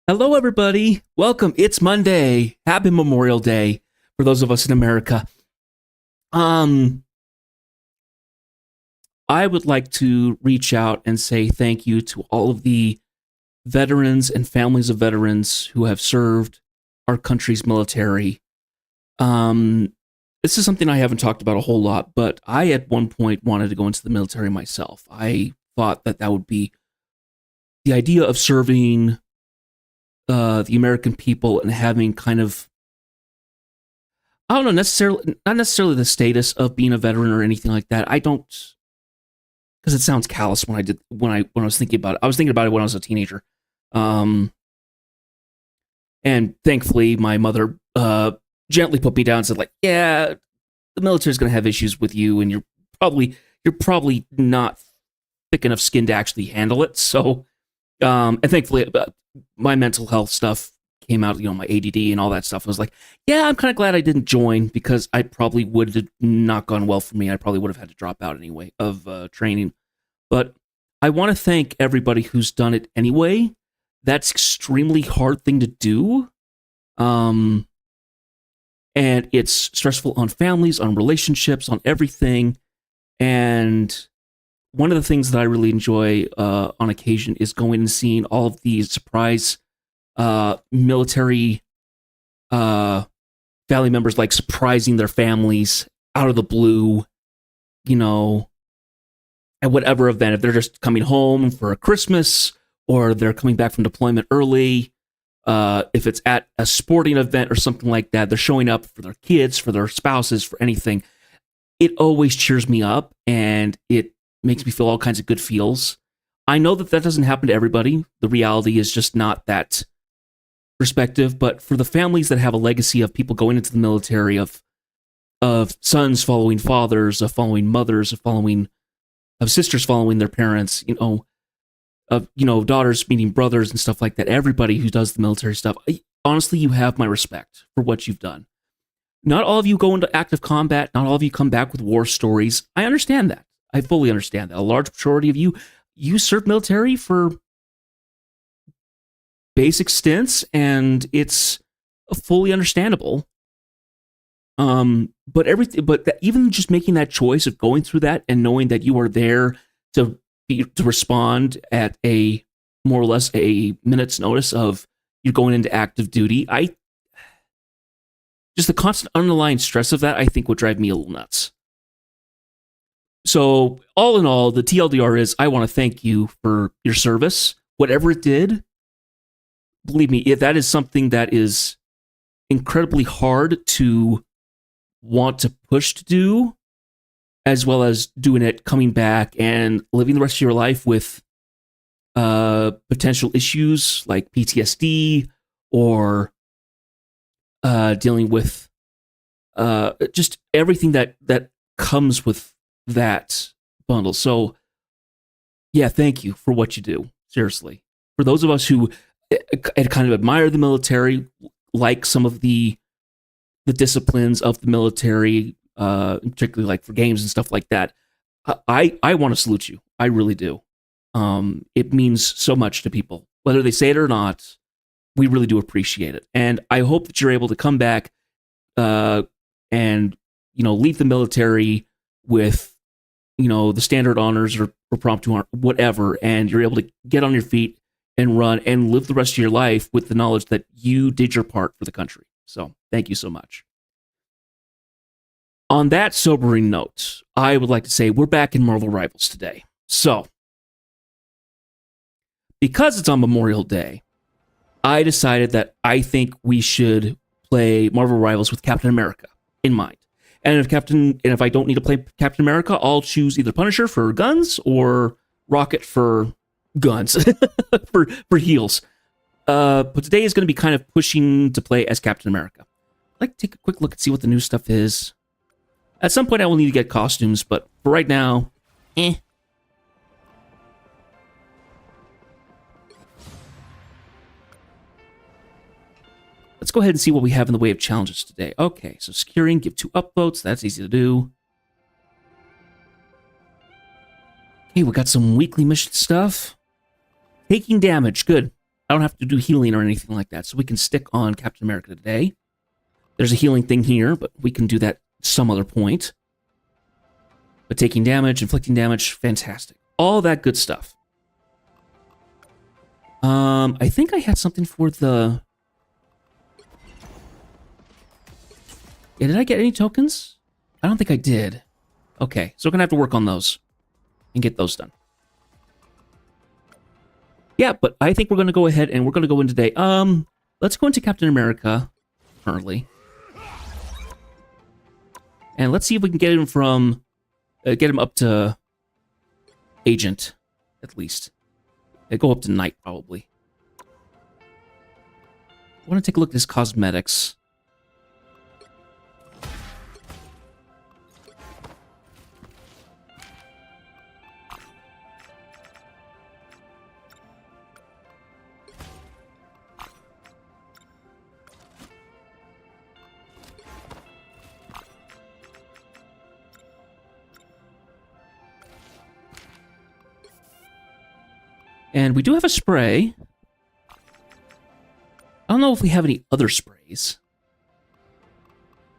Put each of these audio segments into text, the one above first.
Hello, everybody. Welcome. It's Monday. Happy Memorial Day for those of us in America. Um, I would like to reach out and say thank you to all of the veterans and families of veterans who have served our country's military. Um, this is something I haven't talked about a whole lot, but I at one point wanted to go into the military myself. I thought that that would be the idea of serving the American people and having kind of, I don't know, necessarily not necessarily the status of being a veteran or anything like that. I don't, because it sounds callous when I was thinking about it. I was thinking about it when I was a teenager, um, and thankfully my mother gently put me down and said, like, yeah, the military's going to have issues with you, and you're probably not thick enough skin to actually handle it. So, and thankfully, my mental health stuff came out, my ADD and all that stuff. I was like, yeah, I'm kind of glad I didn't join because I probably would have not gone well for me. I probably would have had to drop out anyway of training. But I want to thank everybody who's done it anyway. That's extremely hard thing to do. And it's stressful on families, on relationships, on everything. And one of the things that I really enjoy on occasion is going and seeing all of these surprise military family members, like surprising their families out of the blue, at whatever event. If they're just coming home for a Christmas or they're coming back from deployment early, if it's at a sporting event or something like that, they're showing up for their kids, for their spouses, for anything. It always cheers me up and it makes me feel all kinds of good feels. I know that that doesn't happen to everybody. The reality is just not that perspective. But for the families that have a legacy of people going into the military, of sons following fathers, of following mothers, of sisters following their parents, of daughters meeting brothers and stuff like that. Everybody who does the military stuff, honestly, you have my respect for what you've done. Not all of you go into active combat. Not all of you come back with war stories. I understand that. I fully understand that. A large majority of you serve military for basic stints, and it's fully understandable. Even just making that choice of going through that and knowing that you are there to respond at a more or less a minute's notice of you going into active duty, just the constant underlying stress of that, I think, would drive me a little nuts. So, all in all, the TLDR is I want to thank you for your service, whatever it did. Believe me, that is something that is incredibly hard to want to push to do, as well as doing it, coming back and living the rest of your life with potential issues like PTSD or dealing with just everything that comes with that bundle. So, yeah, thank you for what you do. Seriously. For those of us who kind of admire the military, like some of the disciplines of the military, particularly like for games and stuff like that, I want to salute you. I really do. It means so much to people, whether they say it or not. We really do appreciate it, and I hope that you're able to come back and leave the military with the standard honors or prompt to honor, whatever, and you're able to get on your feet and run and live the rest of your life with the knowledge that you did your part for the country. So thank you so much. On that sobering note, I would like to say we're back in Marvel Rivals today. So, because it's on Memorial Day, I decided that I think we should play Marvel Rivals with Captain America in mind. And if I don't need to play Captain America, I'll choose either Punisher for guns or Rocket for guns for heals. But today is going to be kind of pushing to play as Captain America. I'd like to take a quick look and see what the new stuff is. At some point, I will need to get costumes, but for right now, Let's go ahead and see what we have in the way of challenges today. Okay, so securing, give 2 upvotes. That's easy to do. Okay, we got some weekly mission stuff. Taking damage, good. I don't have to do healing or anything like that, so we can stick on Captain America today. There's a healing thing here, but we can do that some other point. But taking damage, inflicting damage, fantastic. All that good stuff. I think I had something for the... Yeah, did I get any tokens? I don't think I did. Okay, so we're gonna have to work on those and get those done. Yeah, but I think we're gonna go ahead and we're gonna go in today. Let's go into Captain America currently, and let's see if we can get him from get him up to Agent, at least. Go up to Knight probably. I want to take a look at his cosmetics. And we do have a spray. I don't know if we have any other sprays.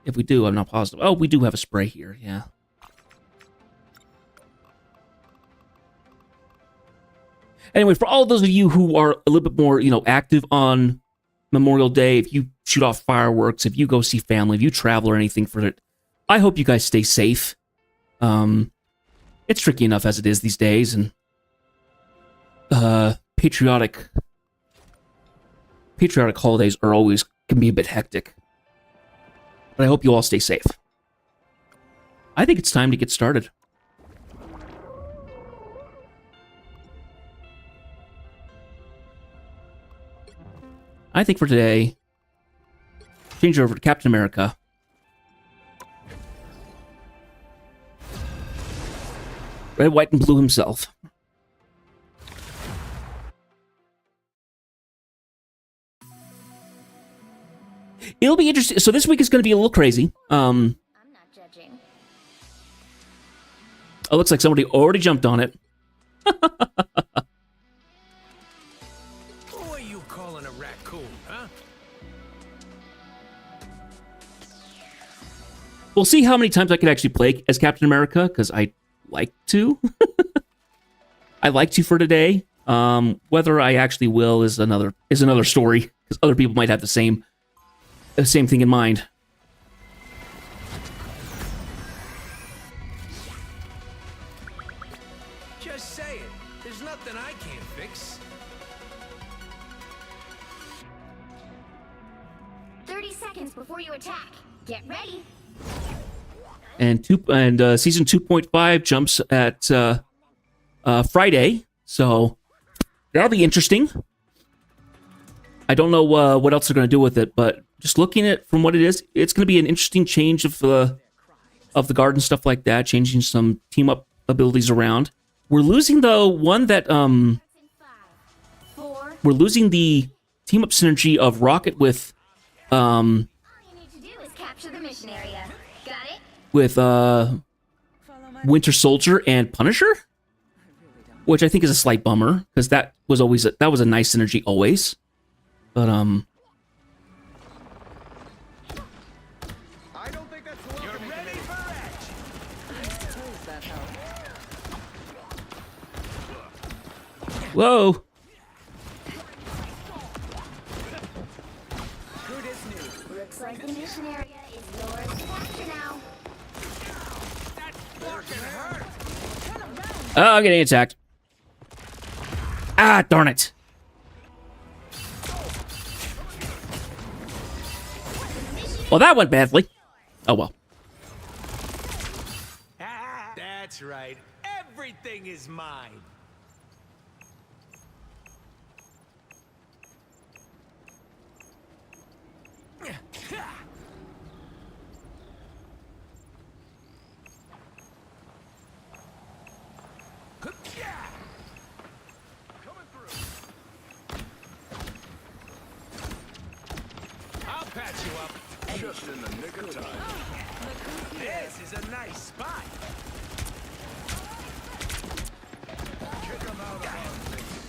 If we do, I'm not positive. Oh, we do have a spray here, yeah. Anyway, for all those of you who are a little bit more, active on Memorial Day, if you shoot off fireworks, if you go see family, if you travel or anything for it, I hope you guys stay safe. It's tricky enough as it is these days, and patriotic holidays can be a bit hectic. But I hope you all stay safe. I think it's time to get started. I think for today, change it over to Captain America. Red, white, and blue himself. It'll be interesting. So this week is going to be a little crazy. I'm not judging. Oh, looks like somebody already jumped on it. Who are you calling a raccoon, huh? We'll see how many times I can actually play as Captain America, because I like to. I like to for today. Whether I actually will is another story, because other people might have the same thing in mind. Just say it. There's nothing I can't fix. 30 seconds before you attack. Get ready. And season 2.5 jumps at Friday, so that'll be interesting. I don't know what else they're going to do with it, but just looking at from what it is, it's going to be an interesting change of the guard and stuff like that, changing some team up abilities around. We're losing though one that we're losing the team up synergy of Rocket with All you need to do is capture the mission area. Got it? with Winter Soldier and Punisher, which I think is a slight bummer because that was a nice synergy always. But I don't think that's the You're ready for action. whoa, Looks like the mission area is yours to capture now. That fucking hurt. oh, I'm getting attacked. Ah, darn it. Well, that went badly. Oh well. That's right. Everything is mine. I'll patch you up. just in the nick of time. This is a nice spot. Kick 'em out of our face.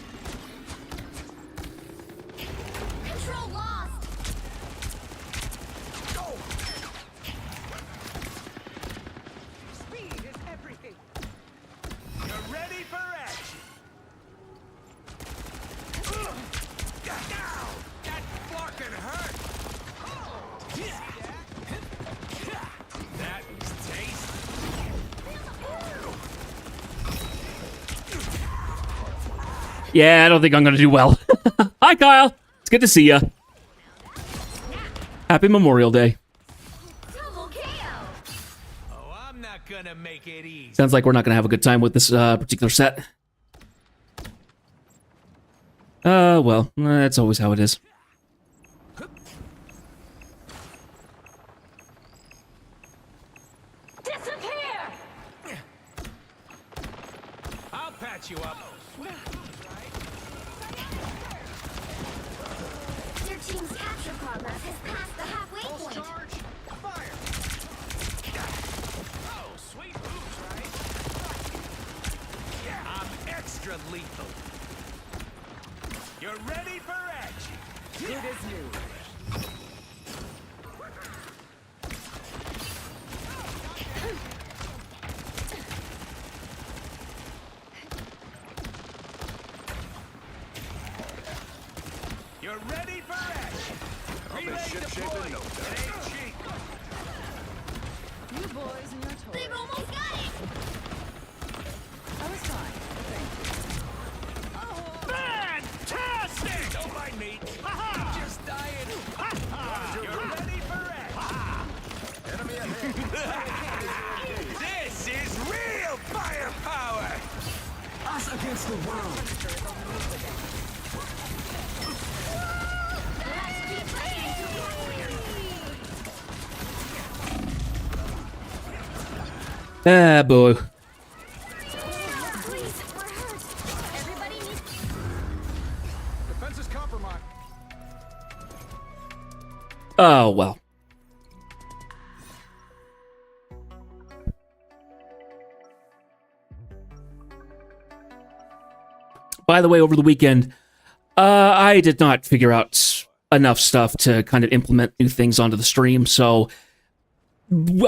Yeah, I don't think I'm gonna do well. Hi, Kyle. It's good to see ya. Happy Memorial Day. Double KO. Oh, I'm not gonna make it easy. Sounds like we're not gonna have a good time with this particular set. Well, that's always how it is. Disappear! I'll patch you up. Your team's capture progress has passed the halfway point. Charge. Fire. Oh, sweet moves, right? I'm extra lethal. You're ready for action. Good as new. You're ready for action. I'll be Relay ship-shape in no deployed. time. It ain't cheap. You boys and your toys. They've almost got it! I was fine. Thank Fantastic! Don't mind me. Ha-ha! Just dying. Ha-ha! You're ready for action. Enemy ahead. This is real firepower! Us against the world. Let's keep playing! Ah, boy. Please, we're hurt. Everybody needs... Defense is compromised. Oh, well. By the way, over the weekend, I did not figure out enough stuff to kind of implement new things onto the stream, so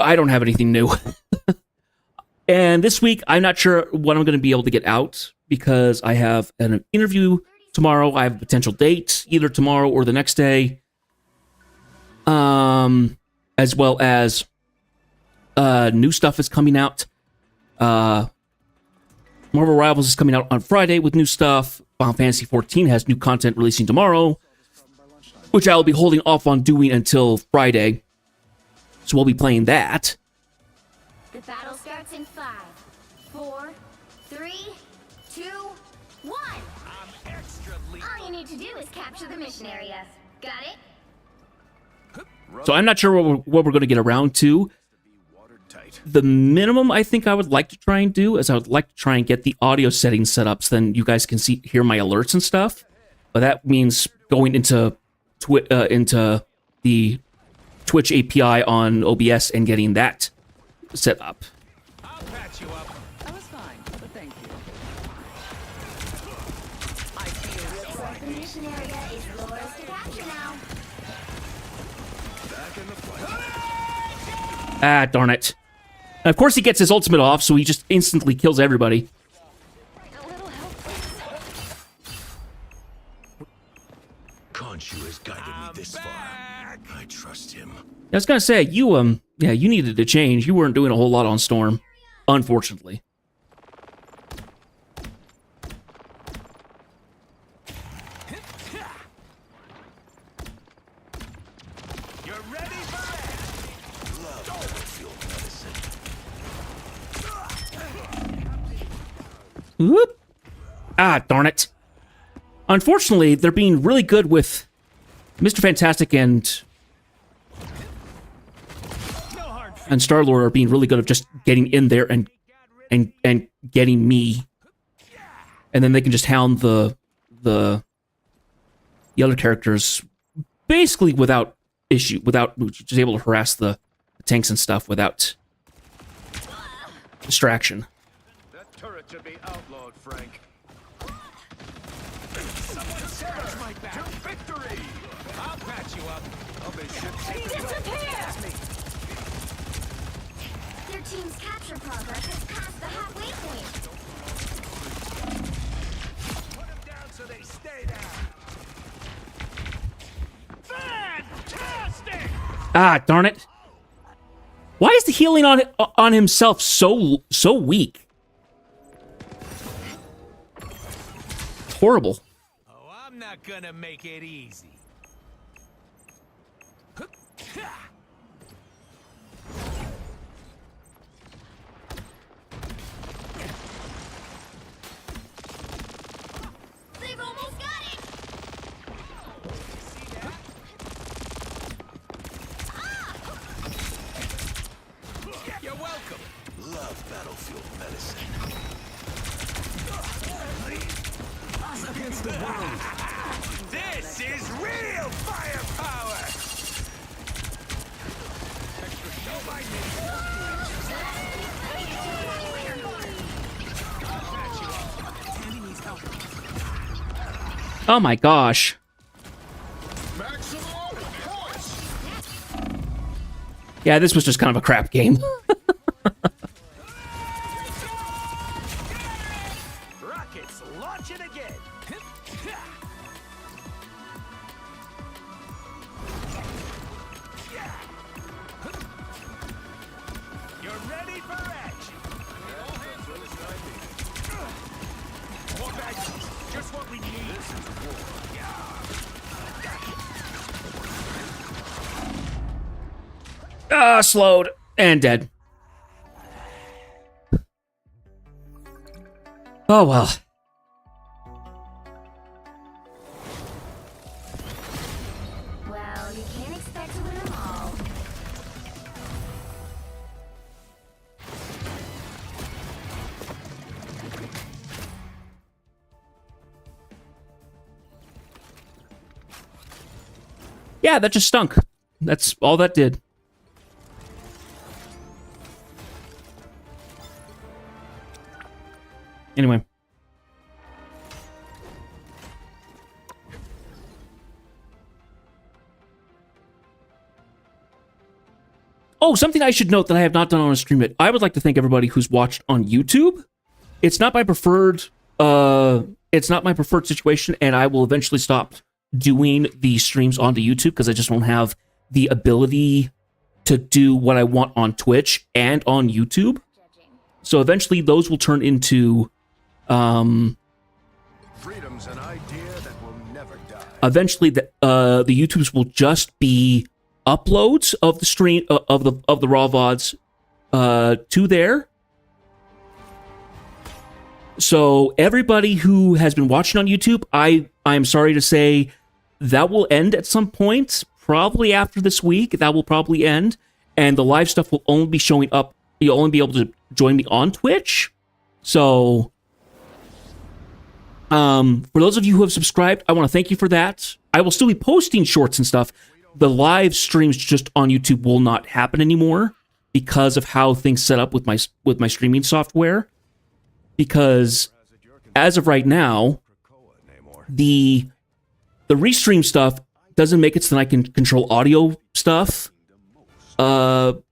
I don't have anything new. And this week, I'm not sure what I'm going to be able to get out because I have an interview tomorrow. I have a potential date either tomorrow or the next day. As well as new stuff is coming out. Marvel Rivals is coming out on Friday with new stuff. Final Fantasy 14 has new content releasing tomorrow, which I'll be holding off on doing until Friday. So we'll be playing that. The battle starts in 5, 4, 3, 2, 1! I'm extra lethal. All you need to do is capture the mission area. Got it? So I'm not sure what we're going to get around to. Watertight. The minimum I think I would like to try and do is I would like to try and get the audio settings set up so then you guys can hear my alerts and stuff. But that means going into the Twitch API on OBS and getting that set up. I'll patch you up. you. I was fine, but thank you. I feel Looks like the mission area is yours to capture now. Back in the fight. Ah, darn it. And of course he gets his ultimate off, so he just instantly kills everybody. A little help, please. Khonshu has guided me this back. far. I trust him. I was gonna say, you needed to change. You weren't doing a whole lot on Storm, unfortunately. You're ready for action. Love battlefield medicine. Whoop. Ah, darn it. Unfortunately, they're being really good with Mr. Fantastic and No hard Star-Lord are being really good at just getting in there and getting me. And then they can just hound the other characters basically without issue, without just able to harass the tanks and stuff without distraction. That turret should be outlawed, Frank. Someone search my back. To victory! I'll patch you up. I'll be ship-shape. Disappear! Your team's capture progress has passed the halfway point. Put them down so they stay down. Fantastic! Ah, darn it. Why is the healing on himself so weak? horrible. Oh, I'm not gonna make it easy. They've almost got it! You're welcome. Love battlefield medicine. Us against the world. This is real firepower. Don't mind me. Oh my gosh. Maximum force. Yeah, this was just kind of a crap game. Rockets launching again. You're ready for action. More baggies. Just what we need. This is war. Slowed and dead. Oh well. Well, you can't expect to win them all. Yeah, that just stunk. That's all that did. Anyway. Oh, something I should note that I have not done on a stream yet. I would like to thank everybody who's watched on YouTube. It's not my preferred situation, and I will eventually stop doing the streams onto YouTube because I just don't have the ability to do what I want on Twitch and on YouTube. So eventually those will turn into Freedom's an idea that will never die. eventually the YouTubes will just be uploads of the stream of the raw VODs to there. So everybody who has been watching on YouTube, I'm sorry to say that will end at some point, probably after this week. That will probably end, and the live stuff will only be showing up. You'll only be able to join me on Twitch. So, for those of you who have subscribed, I want to thank you for that. I will still be posting shorts and stuff. The live streams just on YouTube will not happen anymore because of how things set up with my streaming software. Because as of right now, the restream stuff doesn't make it so that I can control audio stuff the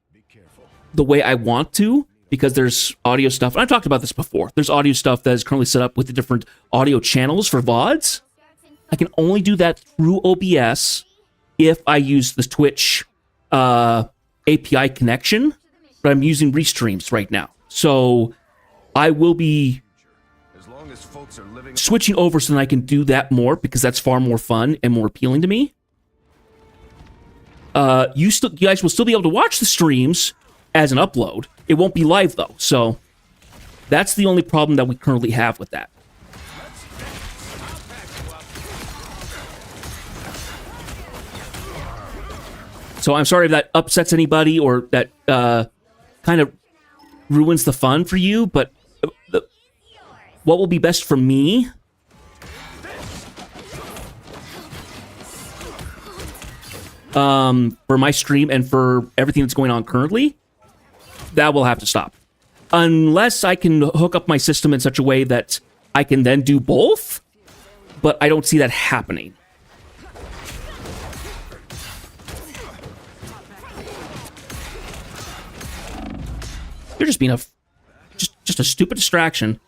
way I want to, because there's audio stuff, and I've talked about this before, there's audio stuff that is currently set up with the different audio channels for VODs. I can only do that through OBS if I use the Twitch API connection, but I'm using restreams right now. So I will be As long as folks are living switching over so that I can do that more, because that's far more fun and more appealing to me. You guys will still be able to watch the streams as an upload. It won't be live though, so that's the only problem that we currently have with that. So I'm sorry if that upsets anybody or that kind of ruins the fun for you, but what will be best for me for my stream and for everything that's going on currently, that will have to stop. Unless I can hook up my system in such a way that I can then do both, but I don't see that happening. You're just being a just a stupid distraction.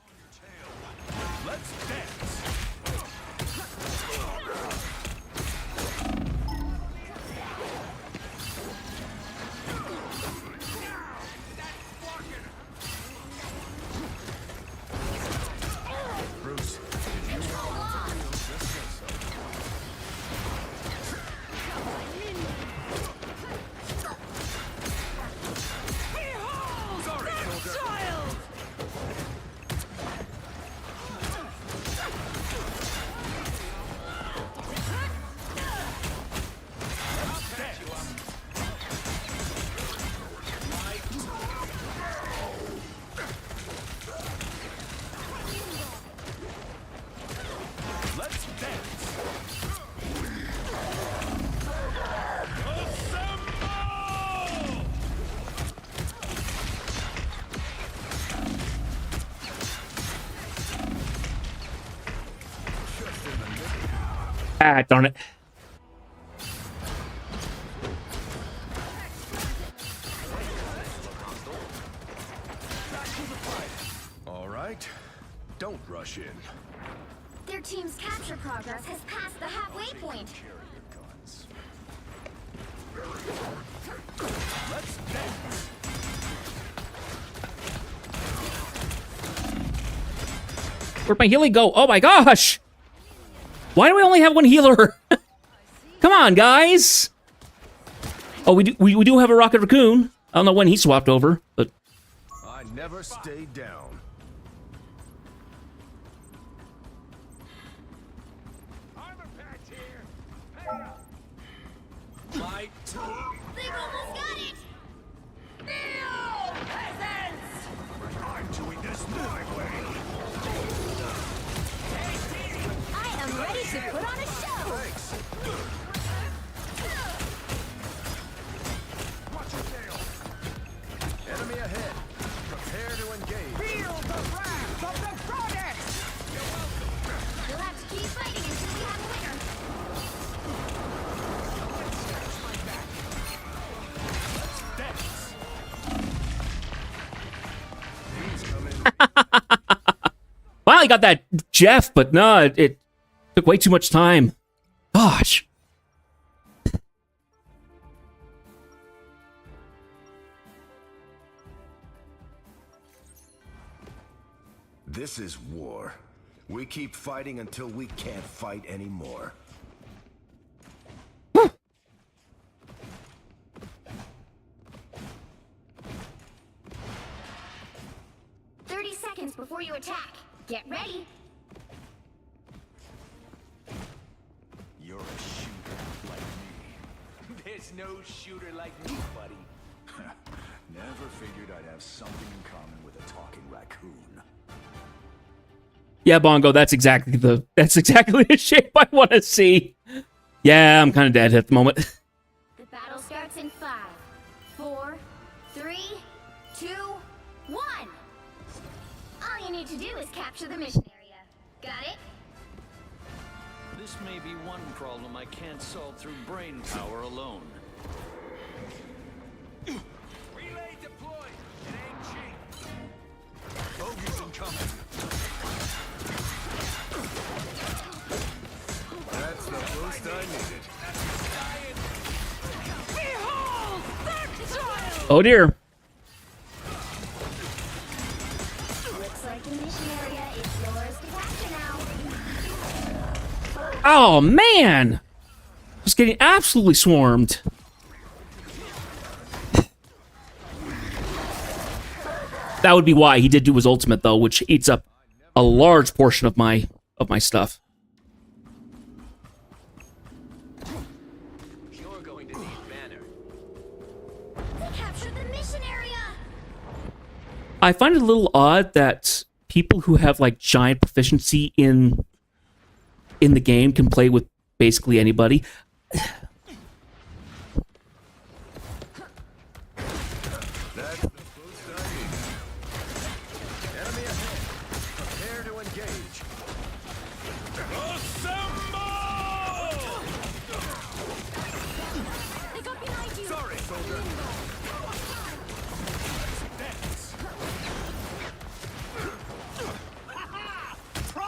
Ah, darn it. All right. Don't rush in. Their team's capture progress has passed the halfway point. Let's dance. Where'd my healing go? Oh my gosh! Why do we only have one healer? Come on, guys! Oh, we do have a Rocket Raccoon. I don't know when he swapped over, but I never stay down. Armor patch here. Pay up. My turn. They've almost got it! Kneel, peasants! I'm doing this my way. I am ready to put on a show! Watch your tail. Enemy ahead. Prepare to engage. Feel the wrath of the goddess. You'll have to keep fighting until we have a winner. finally got that Jeff, but no, it took way too much time. Gosh. This is war. We keep fighting until we can't fight anymore. 30 seconds before you attack. Get ready. You're a shooter like me. There's no shooter like me, buddy. Never figured I'd have something in common with a talking raccoon. Yeah, Bongo, that's exactly the shape I want to see. Yeah, I'm kind of dead at the moment. The battle starts in 5, 4, 3, 2, 1. All you need to do is capture the mission area. Got it? This may be one problem I can't solve through brain power alone. Relay deployed. It ain't cheap. Bogey's incoming. That's the boost I needed. Behold, that child! Oh dear. Looks like the mission area is yours to capture now. Oh man, I was getting absolutely swarmed. That would be why he did do his ultimate though, which eats up a large portion of my stuff. You're going to need manner. They captured the mission area. I find it a little odd that people who have like giant proficiency in the game can play with basically anybody. That's the boost I needed. Enemy ahead. Prepare to engage. They got behind you. Sorry, soldier.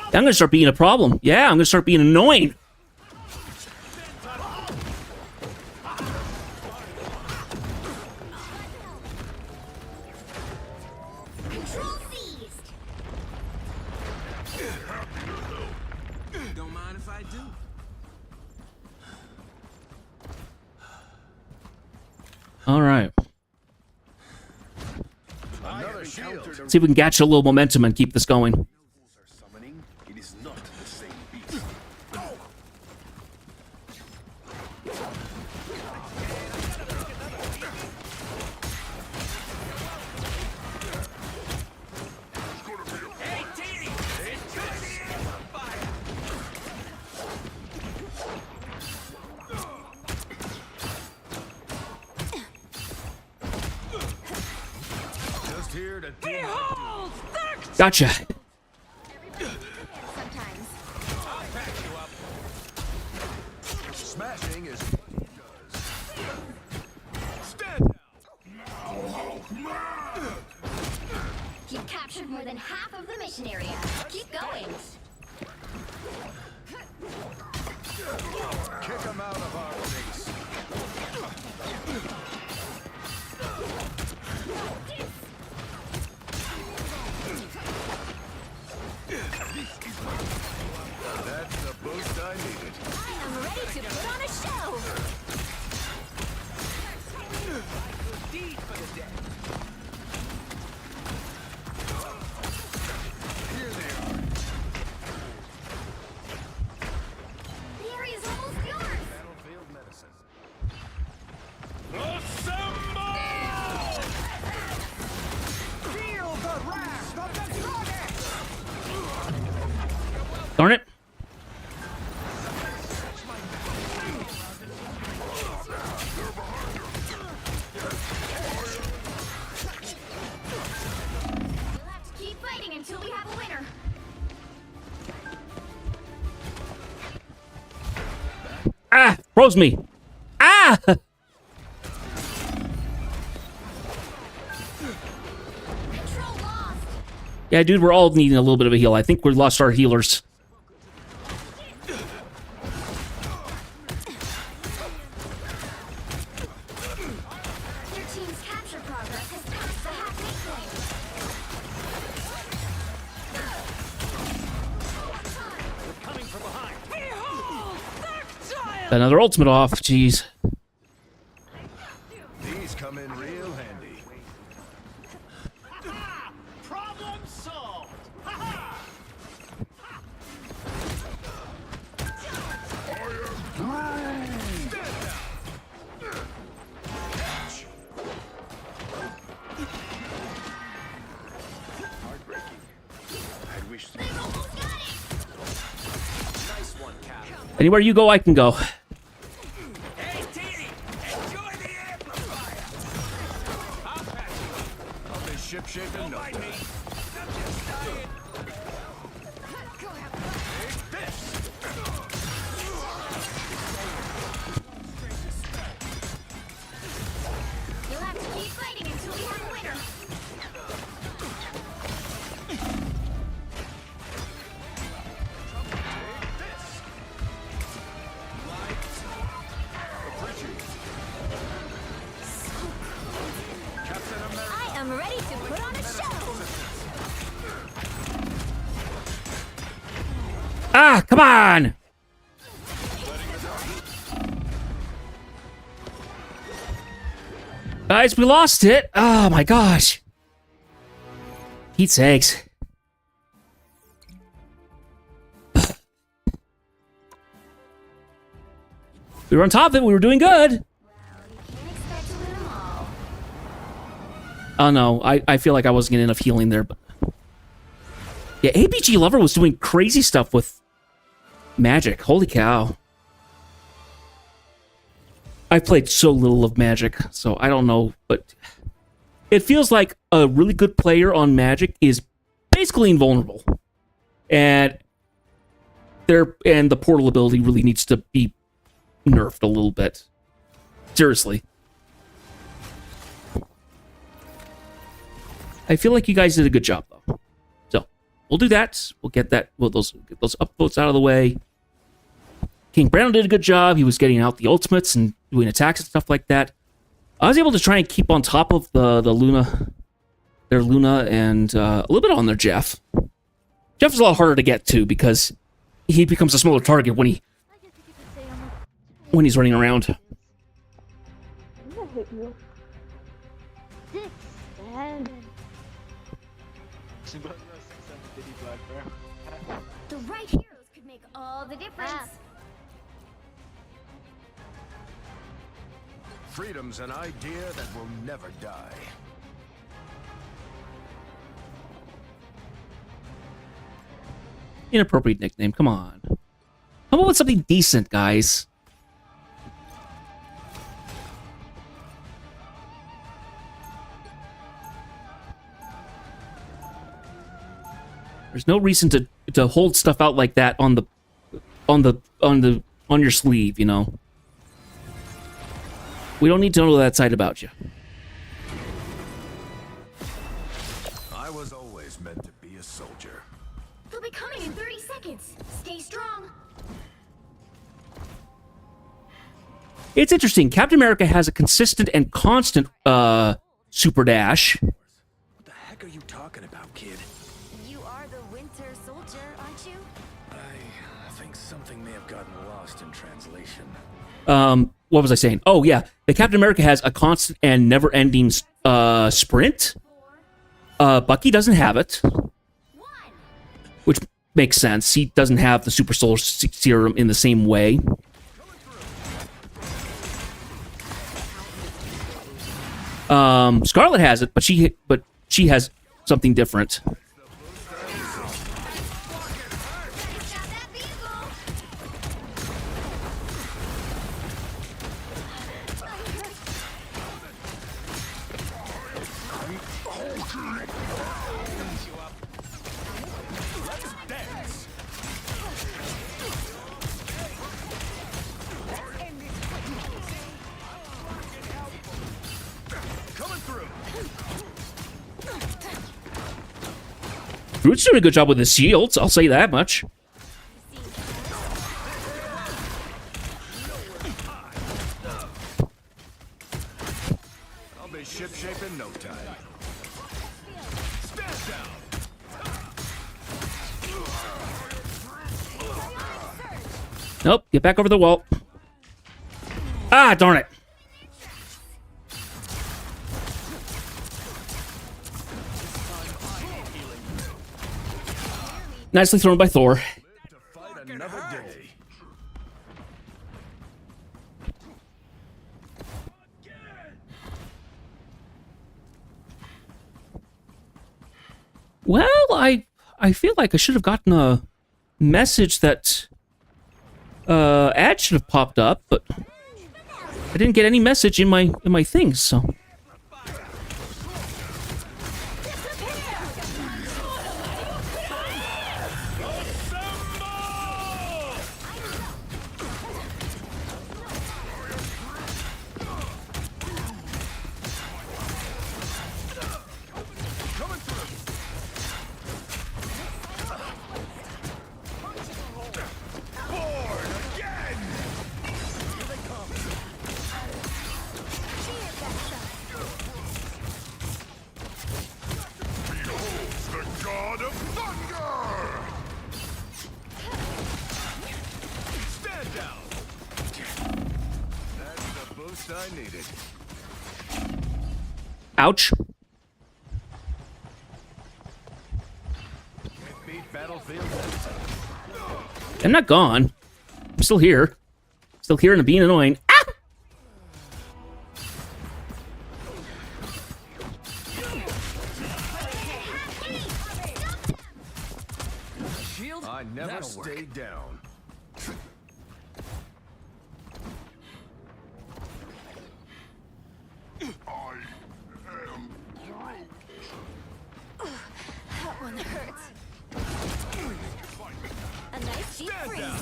I'm gonna start being a problem. Yeah, I'm gonna start being annoying. Control seized. Don't mind if I do. All right. Another shield. See if we can catch a little momentum and keep this going. Summoning, it is not the same beast. Hey, Dee! It's good on fire! Just here to do my Behold, that Gotcha. Sometimes. I'll patch you up. You've captured more than half of the mission area. Keep going. Kick him out of our face. That's the boost I needed. I am ready to put on a show. Deed for the dead. Here they are. The area is almost yours. Battlefield medicine. Assemble! Feel the wrath of the strongest! Darn it. You'll have to keep fighting until we have a winner. Ah, froze me. Ah! Control lost. Yeah, dude, we're all needing a little bit of a heal. I think we lost our healers. Your team's capture progress has passed the halfway point. Coming from behind. Behold, Dark Another ultimate off. Jeez. These come in real handy. Problem solved! Ha-ha! Heartbreaking. I wish. They've almost got it. Nice one, Cap. Anywhere you go, I can go. Hey, Teeny! Enjoy the amplifier! I'll patch you up. I'll be shipshape in Don't no mind time. me. I'm just dying. Take this! You'll have to keep fighting until we have a winner. I am ready to put on a show. Ah, come on! Guys, we lost it. Oh my gosh. Pete's eggs. We were on top of it. We were doing good. Can't expect to win them all. Oh no, I feel like I wasn't getting enough healing there. But yeah, ABG Lover was doing crazy stuff with magic. Holy cow. I've played so little of Magic, so I don't know, but it feels like a really good player on Magic is basically invulnerable. And the portal ability really needs to be nerfed a little bit. Seriously. I feel like you guys did a good job, though. So, we'll do that. We'll get that, get those upvotes out of the way. King Brown did a good job. He was getting out the ultimates and doing attacks and stuff like that. I was able to try and keep on top of the Luna, their Luna, and a little bit on their Jeff. Jeff is a lot harder to get to because he becomes a smaller target when he's running around. I'm gonna hit you. 6, 7. The right heroes could make all the difference. Freedom's an idea that will never die. Inappropriate nickname, come on. How about with something decent, guys? There's no reason to hold stuff out like that on your sleeve, you know. We don't need to know that side about you. I was always meant to be a soldier. They'll be coming in 30 seconds. Stay strong. It's interesting. Captain America has a consistent and constant super dash. What the heck are you talking about, kid? You are the Winter Soldier, aren't you? I think something may have gotten lost in translation. What was I saying? Oh, yeah. The Captain America has a constant and never-ending sprint. Bucky doesn't have it, which makes sense. He doesn't have the super solar serum in the same way. Scarlet has it, but she has something different. Groot's doing a good job with his shields, I'll say that much. I'll be shipshape in no time. Stand down. Nope, get back over the wall. Ah, darn it. Nicely thrown by Thor. To fight another day. Well, I feel like I should have gotten a message that ad should have popped up, but I didn't get any message in my things, so. I needed. Ouch. Beat battlefield. I'm not gone. I'm still here. Still here and being annoying. Ah! Shield? I never That'll work. stay down. That one hurts. A nice deep Stand freeze. down.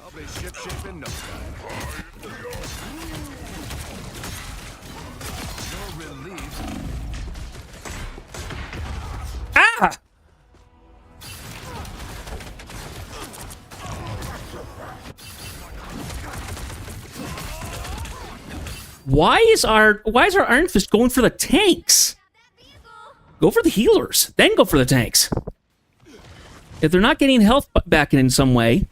I'll be shipshape in no time. You're relieved. Ah! Why is our Iron Fist going for the tanks? Go for the healers, then go for the tanks. If they're not getting health back in some way.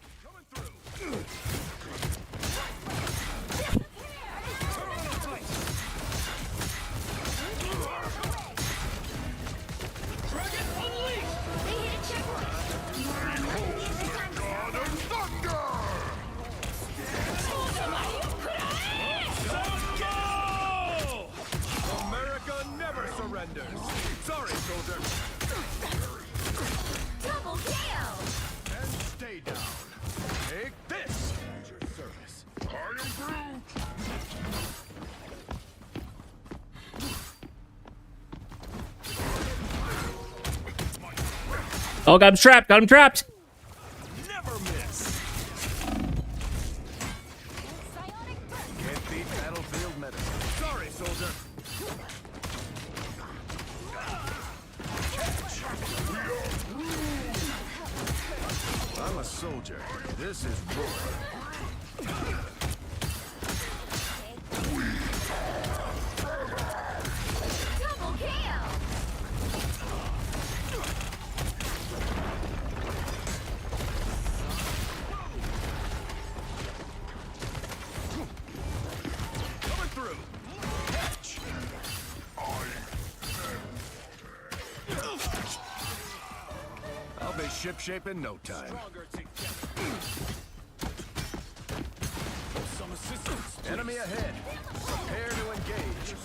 America never surrenders. Sorry, soldier. Double KO. And stay down. Take this. At your service. I am Groot. Oh, got him trapped, got him trapped. Never miss. Can't beat battlefield medicine. Sorry, soldier. soldier. This is war. Double KO. Coming through. Catch. I'll be shipshape in no time. Some assistance. Enemy ahead. Prepare to engage.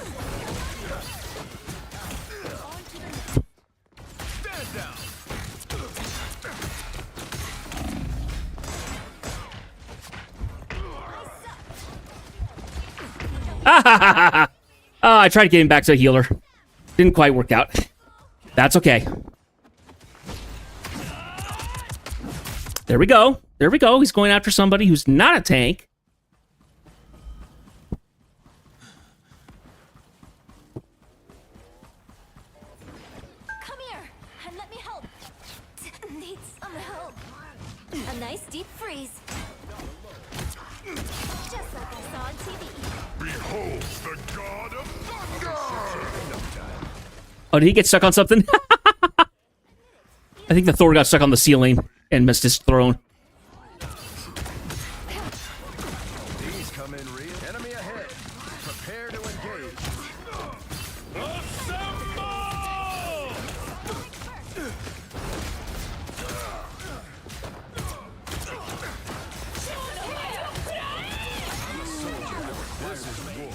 Stand down. Oh, I tried getting back to a healer. Didn't quite work out. That's okay. There we go. There we go. He's going after somebody who's not a tank. Come here and let me help. Need some help. A nice deep freeze. Just like I saw on TV. Behold the god of thunder! Oh, did he get stuck on something? I think the Thor got stuck on the ceiling and missed his throne. These come in real. Enemy ahead. Prepare to engage. This is war.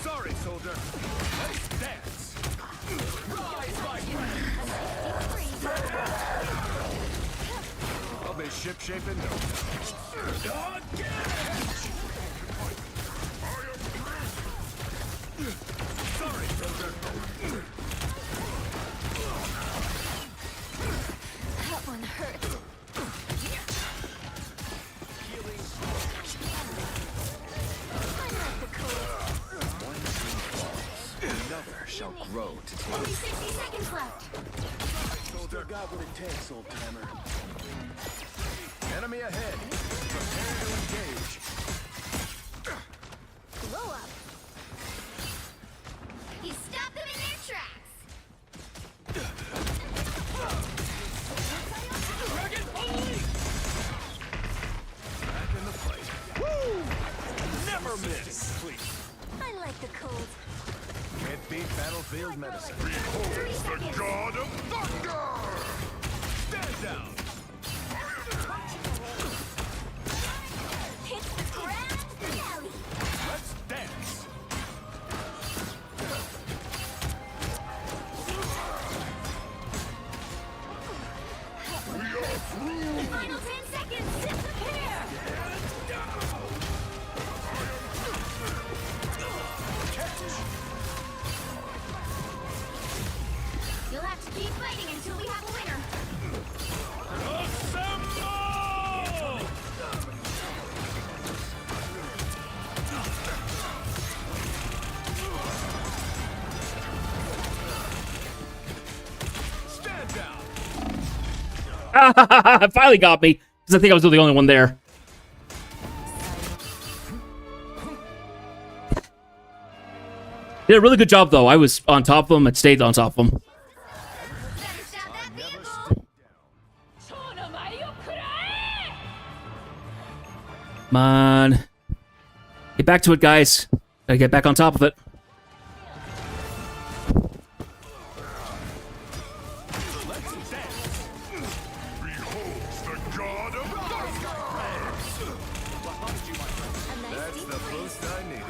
Sorry, soldier. Nice dance. I'll be shipshape in no time. Sorry, soldier. That one hurt. Another shall grow to take. Only 60 seconds left. Soldier got what it takes, old timer. Enemy ahead. Prepare to engage. Blow up. You stop them in their tracks. Back in the fight. Never miss. Please. I like the cold. Can't beat battlefield medicine. 30 seconds. God of thunder! Stand down. Hit the ground finale. Let's dance. Final 10 seconds. Disappear. You'll have to keep fighting until we have a winner. Stand down. It finally got me. Because I think I was the only one there. Did a really good job, though. I was on top of him and stayed on top of him. Better stop that vehicle. Come on. Get back to it, guys. Gotta get back on top of it. The god of thunder! A nice That's deep the freeze. boost I needed.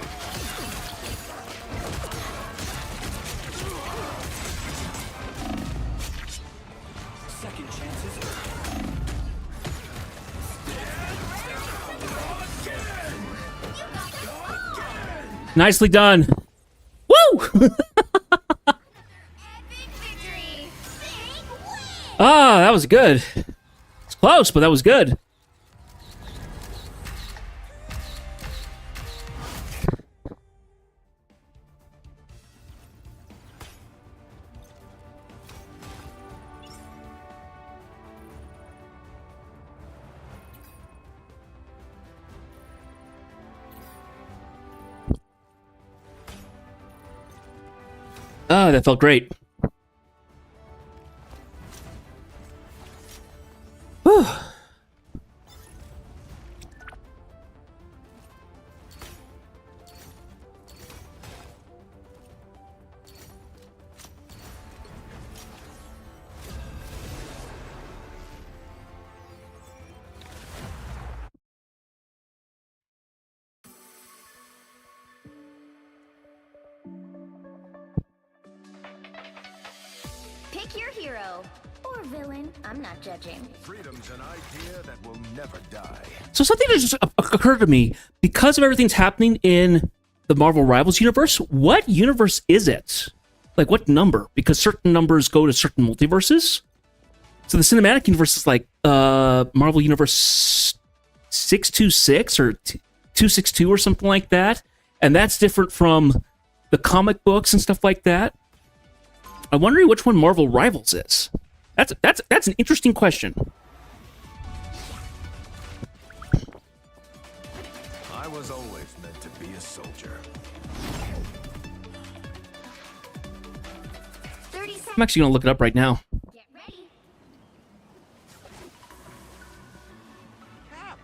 Second chances. Nicely done. Woo! Epic victory. Big win. Ah, that was good. It's close, but that was good. Ah, that felt great. Whew. Pick your hero. Or villain. I'm not judging. Freedom's an idea that will never die. So something that just occurred to me, because of everything's happening in the Marvel Rivals universe, what universe is it? Like, what number? Because certain numbers go to certain multiverses. So the cinematic universe is like Marvel Universe 626 or 262 or something like that. And that's different from the comic books and stuff like that. I'm wondering which one Marvel Rivals is. That's an interesting question. I was always meant to be a soldier. 30 seconds. I'm actually going to look it up right now. Get ready. Cap!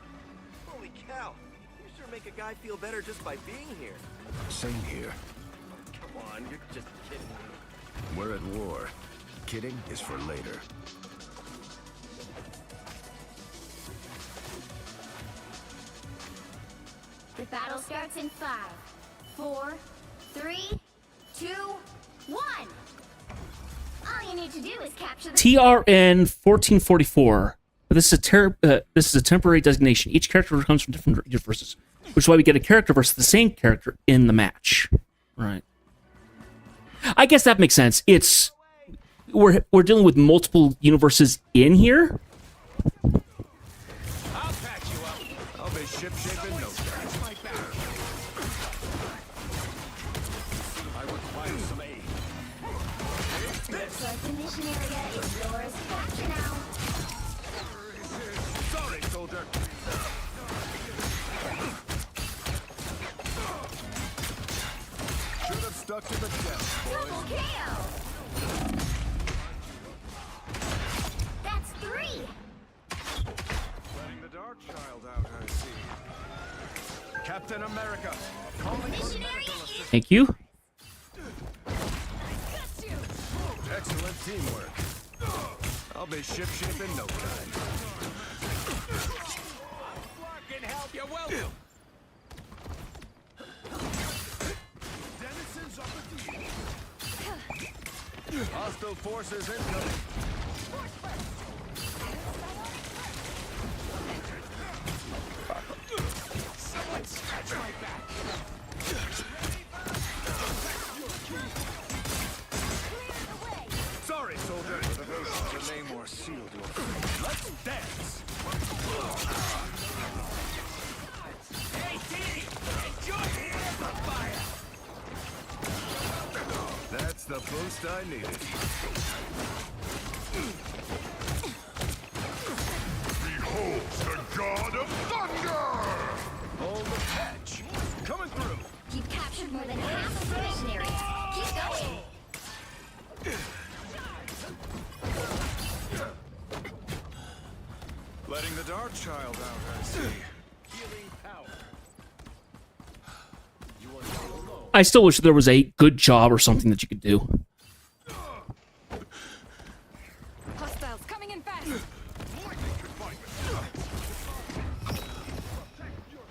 Holy cow! You sure make a guy feel better just by being here. Same here. Come on, you're just kidding me. We're at war. Kidding is for later. The battle starts in 5, 4, 3, 2, 1. All you need to do is capture the TRN 1444. But this is a temporary designation. Each character comes from different universes, which is why we get a character versus the same character in the match. Right. I guess that makes sense. It's we're dealing with multiple universes in here. I'll patch you up. I'll be ship-shape in no time. I require some aid. looks like the mission area is yours to capture now. Sorry, soldier. Should have stuck to the desk, boys. Double KO. That's 3. Letting the Dark Child out, I see. Captain America, calling for Missionary medical is assistance. Thank you. Excellent teamwork. I'll be ship-shape in no time. Fucking help, you're welcome. Denizens of the deep. Hostile forces incoming. Someone scratch my back. Sorry, soldier. The name or sealed your fate. Let's dance. Hey, T! Enjoy the amplifier! That's the boost I needed. Behold the god of thunder! Hold the patch. Coming through. You've captured more than half of the mission area. Keep going. Letting the Dark Child out, I see. Healing power. I still wish there was a good job or something that you could do. Hostiles coming in fast.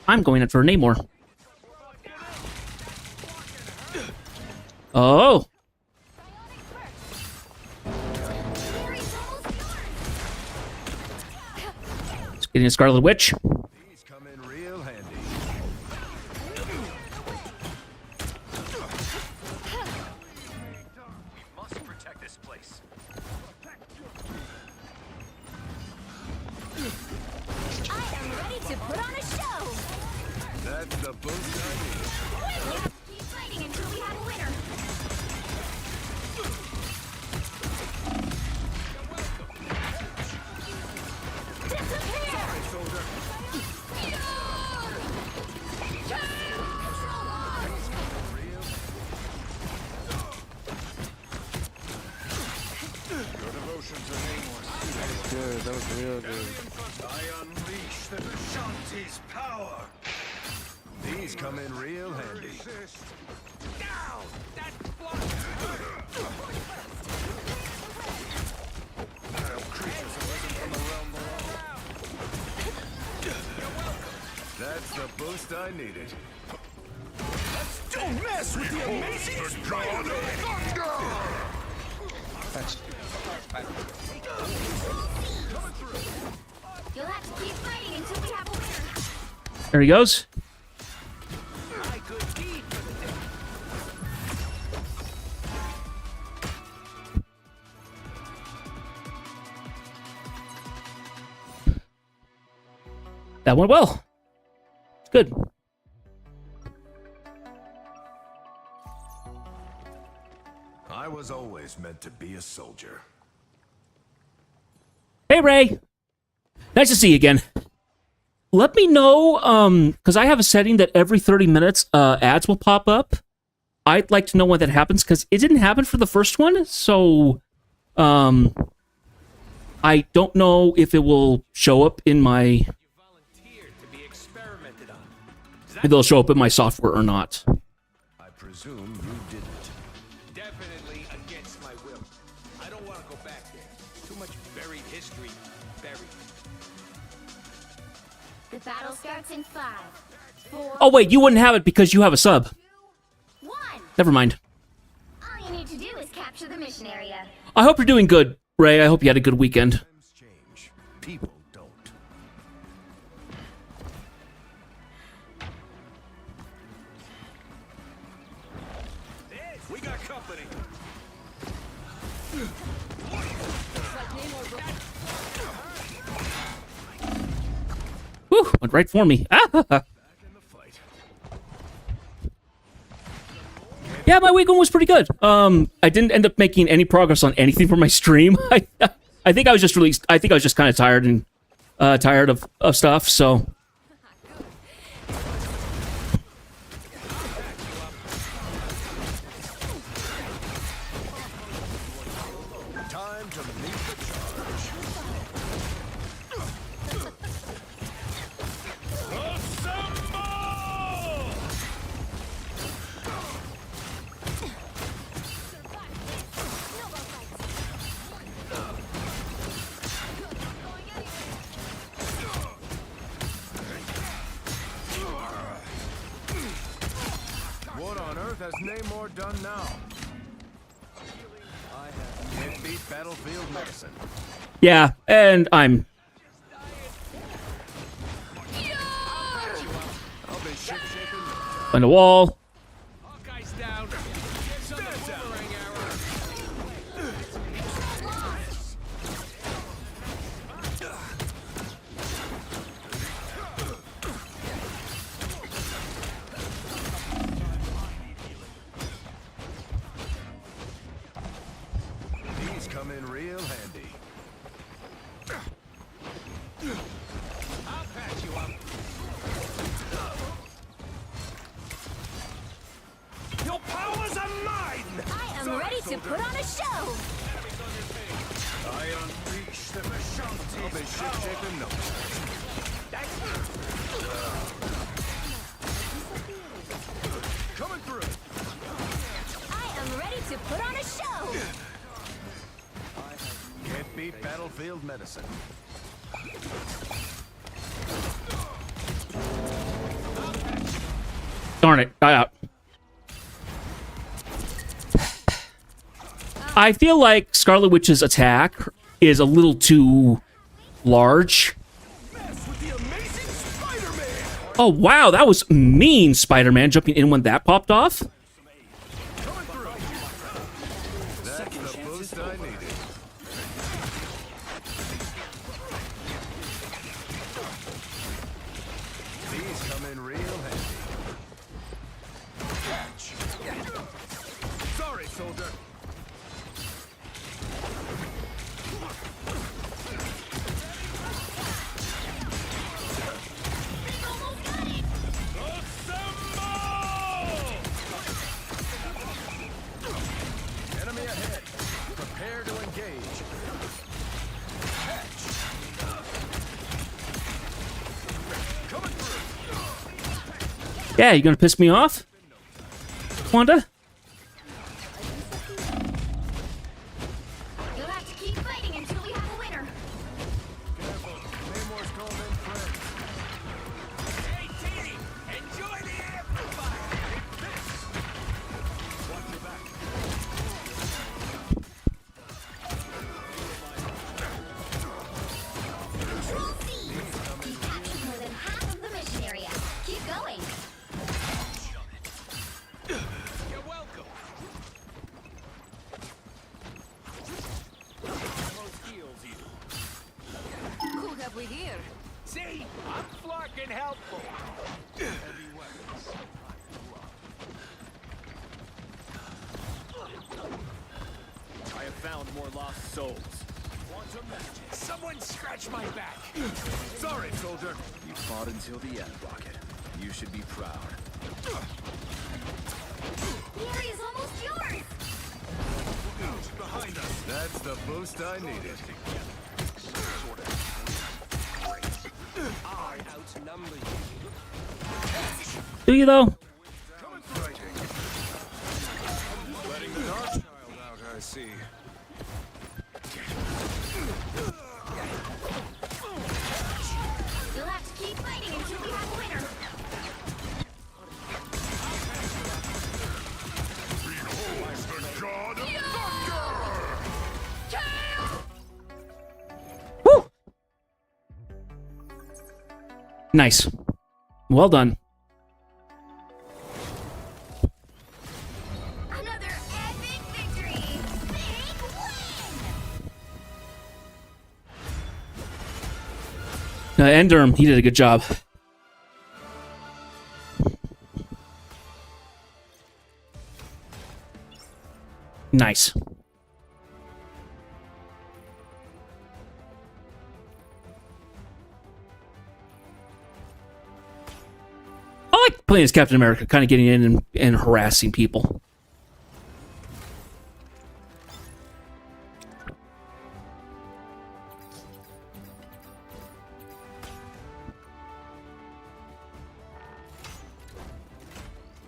I'm going after Namor. Oh. It's getting a Scarlet Witch. These come in real handy. We must protect this place. I am ready to put on a show. That's the boost I need. Keep fighting until we have a winner. Disappear! That was real good. I unleash the Shanti's power. These come in real handy. Down! That block! Creatures have risen from the realm below. That's the boost I needed. Don't mess with the amazing Spider-Man! You'll have to keep fighting until we have a winner. There he goes. My good deed for the day. That went well. It's good. I was always meant to be a soldier. Hey, Ray. Nice to see you again. Let me know, because I have a setting that every 30 minutes ads will pop up. I'd like to know when that happens, because it didn't happen for the first one, so I don't know if it will show up in my... You volunteered to be experimented on. If it'll show up in my software or not. I presume you didn't. Definitely against my will. I don't want to go back there. Too much buried history. Buried. The battle starts in 5, 4, Oh, wait, you wouldn't have it because you have a sub. 2, 1. Never mind. All you need to do is capture the mission area. I hope you're doing good, Ray. I hope you had a good weekend. Times change. People don't. We got company. Whew, went right for me. Ah, yeah, my weekend was pretty good. I didn't end up making any progress on anything for my stream. I think I was just released. I think I was just kind of tired and tired of stuff. So Time to meet the charge. What on earth has Namor done now? Can't beat battlefield medicine. yeah, and I'm I'll be ship-shaking. on the wall. Hawkeye's down. Get some boomerang arrow. These come in real handy. I'll patch you up. Your powers are mine! I am ready to put on a show. I unleash the Vishanti. I'll be ship-shaking no. Coming through. I am ready to put on a show. Can't beat battlefield medicine. Darn it, got out. I feel like Scarlet Witch's attack is a little too large. Mess with the amazing Spider-Man. Oh, wow, that was mean, Spider-Man, jumping in when that popped off. Coming through. That's the boost I needed. These come in real handy. Catch. Sorry, soldier. Enemy ahead. Prepare to engage. Catch. Yeah, you gonna piss me off, Wanda? You'll have to keep fighting until we have a winner. Namor's calling in friends. Hey, Teeny, enjoy the amplifier. Watch your back. Control C. You've captured more than half of the mission area. Keep going. You're welcome. Almost heals you. Who have we here? See, I'm flarking helpful. Heavy weapons. I have found more lost souls. Quantum magic. Someone scratch my back. Sorry, soldier. You fought until the end, Rocket. You should be proud. The area's almost yours. Behind us. That's the boost I needed. I outnumber you. Do you though? Coming through. Letting the dark child out, I see. You'll have to keep fighting until we have a winner. Behold the god of Woo! Nice. Well done. Another epic victory. Big win. And Durham, he did a good job. Nice. I like playing as Captain America, kind of getting in and harassing people.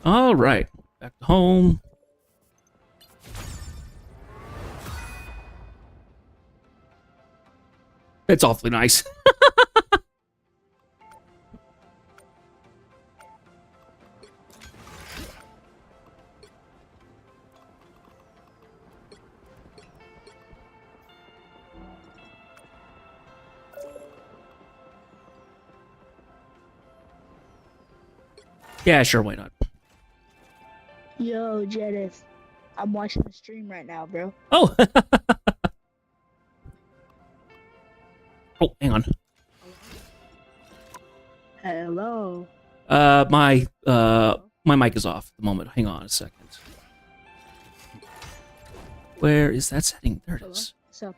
All right, back to home. It's awfully nice. Yeah, sure, why not? Yo, Jedith. I'm watching the stream right now, bro. Oh. Oh, hang on. Hello. My mic is off at the moment. Hang on a second. Where is that setting? There it Hello. is. What's up?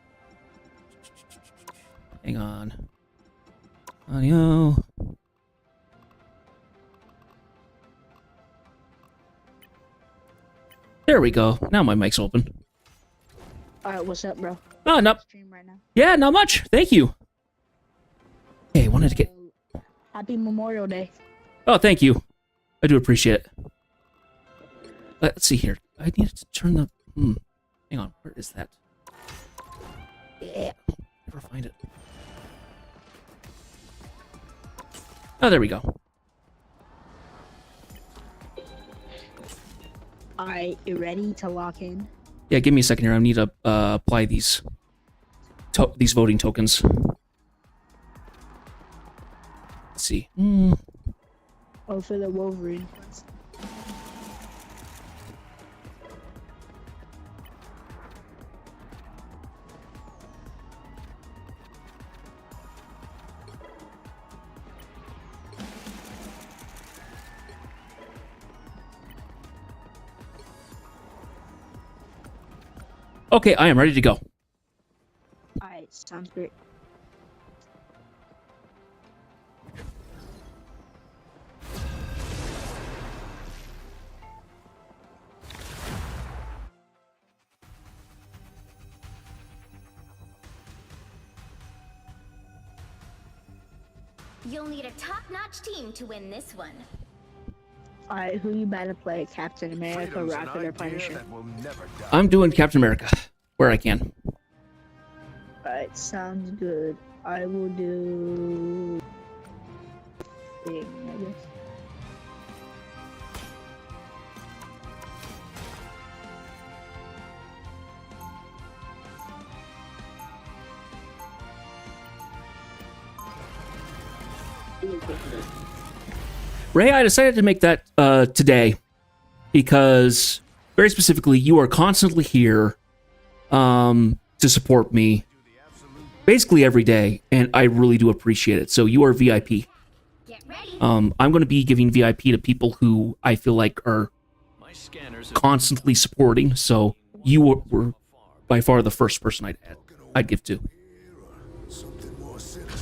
Hang on. Audio. There we go. Now my mic's open. Alright, what's up, bro? Oh, no. Stream right now. Yeah, not much. Thank you. Hey, wanted to get. Happy Memorial Day. Oh, thank you. I do appreciate it. Let's see here. I needed to turn the. Hang on. Where is that? Yeah. Never find it. Oh, there we go. Alright, you ready to lock in? Yeah, give me a second here. I need to apply these voting tokens. Let's see. Oh, for the Wolverine. Okay, I am ready to go. Alright, sounds great. You'll need a top-notch team to win this one. Alright, who you better play? Captain America, Freedom's an Rocket, or idea Punisher? that will never die. I'm doing Captain America where I can. Alright, sounds good. I will do... Thing, I guess. Ray, I decided to make that today because, very specifically, you are constantly here to support me basically every day, and I really do appreciate it. So you are VIP. Get ready. I'm going to be giving VIP to people who I feel like are My scanners have constantly supporting, so you were by far the first person I'd give to.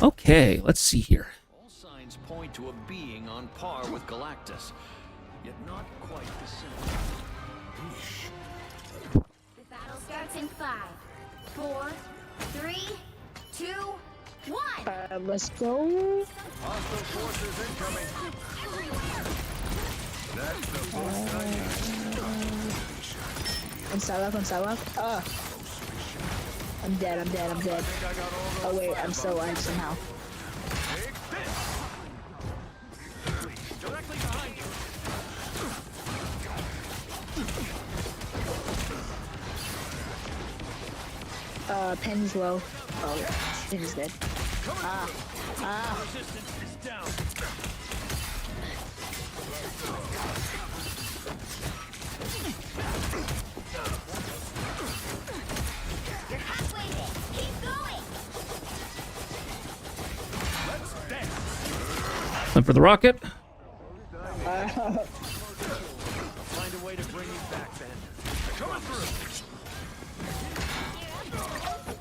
Okay, let's see here. all signs point to a being on par with Galactus, yet not quite the same. The battle starts in 5, 4, 3, 2, 1. Let's go. Hostile forces incoming. That's the boost I need. On sidewalk. I'm dead. I got all Oh wait, I'm still alive somehow. Take this. Directly behind you. Penny's low. Oh, Penny's dead. Resistance is down. You're halfway there. Keep going. Let's dance. Time for the rocket. Find a way to bring you back, then. Coming through.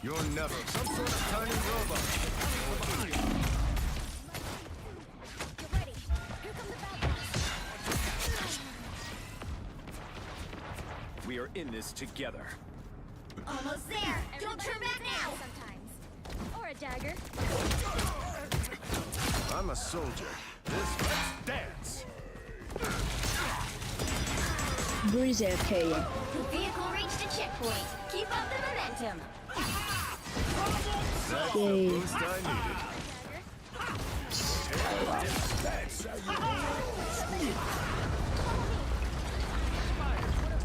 You're never some sort of tiny robot. Get ready. Here comes the bad guys. We are in this together. Almost there. Don't turn back now. Sometimes. Or a dagger. I'm a soldier. Let's dance. Breeze AFK. The vehicle reached a checkpoint. Keep up the momentum. That's Yay. the boost I needed.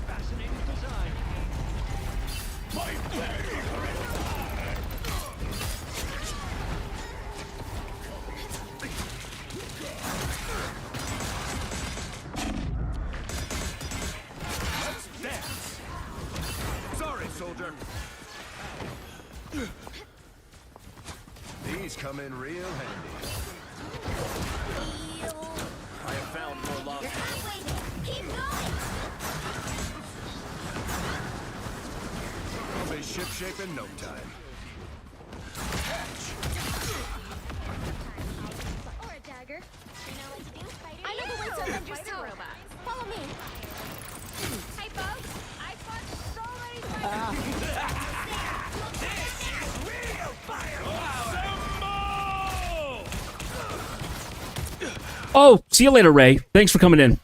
Fascinating design. Let's dance. Sorry, soldier. These come in real handy. I have found more You're lost. halfway there. Keep going. I'll be shipshape in no time. Or a dagger. I know the way to Avengers Tower. Follow me. Hi, folks. I fought so many Oh, see you later, Ray. Thanks for coming in.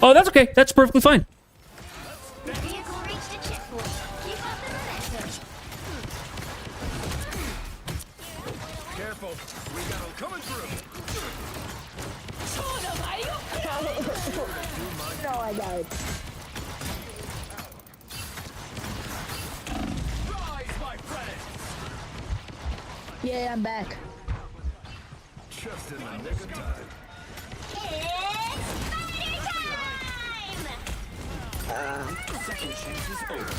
Oh, that's okay. That's perfectly fine. The vehicle reached a checkpoint. Keep up the momentum. Careful. We got 'em coming through. No, I died. Rise, my friends. Yeah, I'm back. Just in the nick of time. It's fighter time! Second chance is over.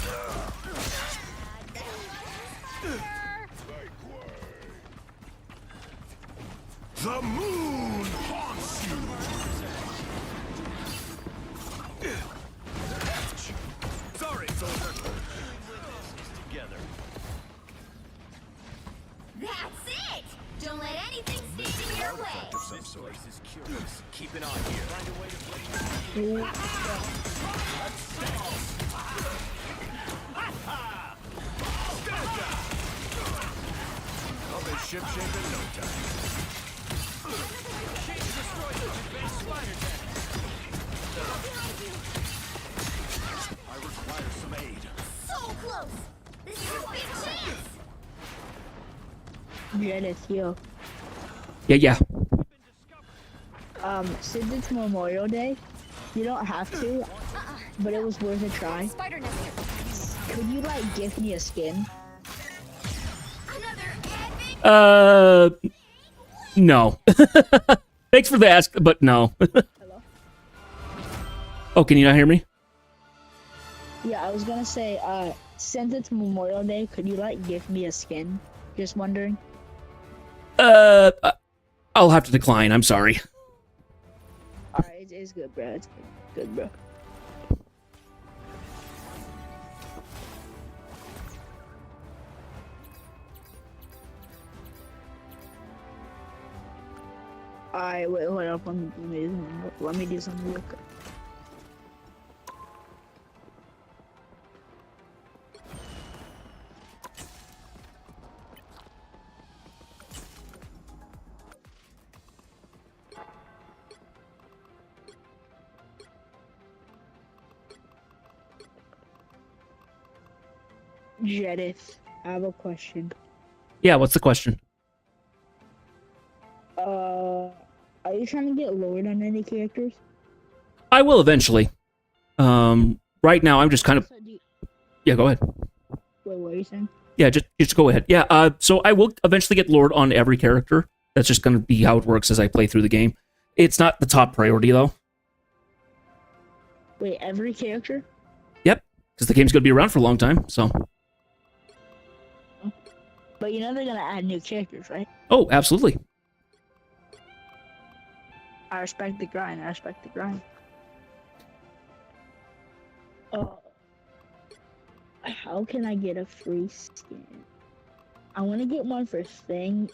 The moon haunts you. Sorry, soldier. Together. That's it! Don't let anything stand in your way. Of some sort. This is curious. Keep an eye here. Find a way to bring I'll be shipshape in no time. destroy such advanced spider tech. I require some aid. So close! This is your big chance! Janice, yo. Yeah. Since it's Memorial Day, you don't have to, but it was worth a try. Spider nest. Could you like give me a skin? Another epic No. Thanks for the ask, but no. Hello? Oh, can you not hear me? Yeah, I was gonna say, since it's Memorial Day, could you like give me a skin? Just wondering. I'll have to decline. I'm sorry. Alright, it's good, bro. It's good, bro. Alright, wait, hold up. Let me do something real quick. Jedith, I have a question. Yeah, what's the question? Are you trying to get lowered on any characters? I will eventually. Right now I'm just kind of... So Yeah, go ahead. wait, what are you saying? Yeah, just go ahead. Yeah, so I will eventually get Lord on every character. That's just going to be how it works as I play through the game. It's not the top priority, though. Wait, every character? Yep, because the game's going to be around for a long time, so... But you know they're gonna add new characters, right? Oh, absolutely. I respect the grind. I respect the grind. How can I get a free skin? I want to get one for Thing.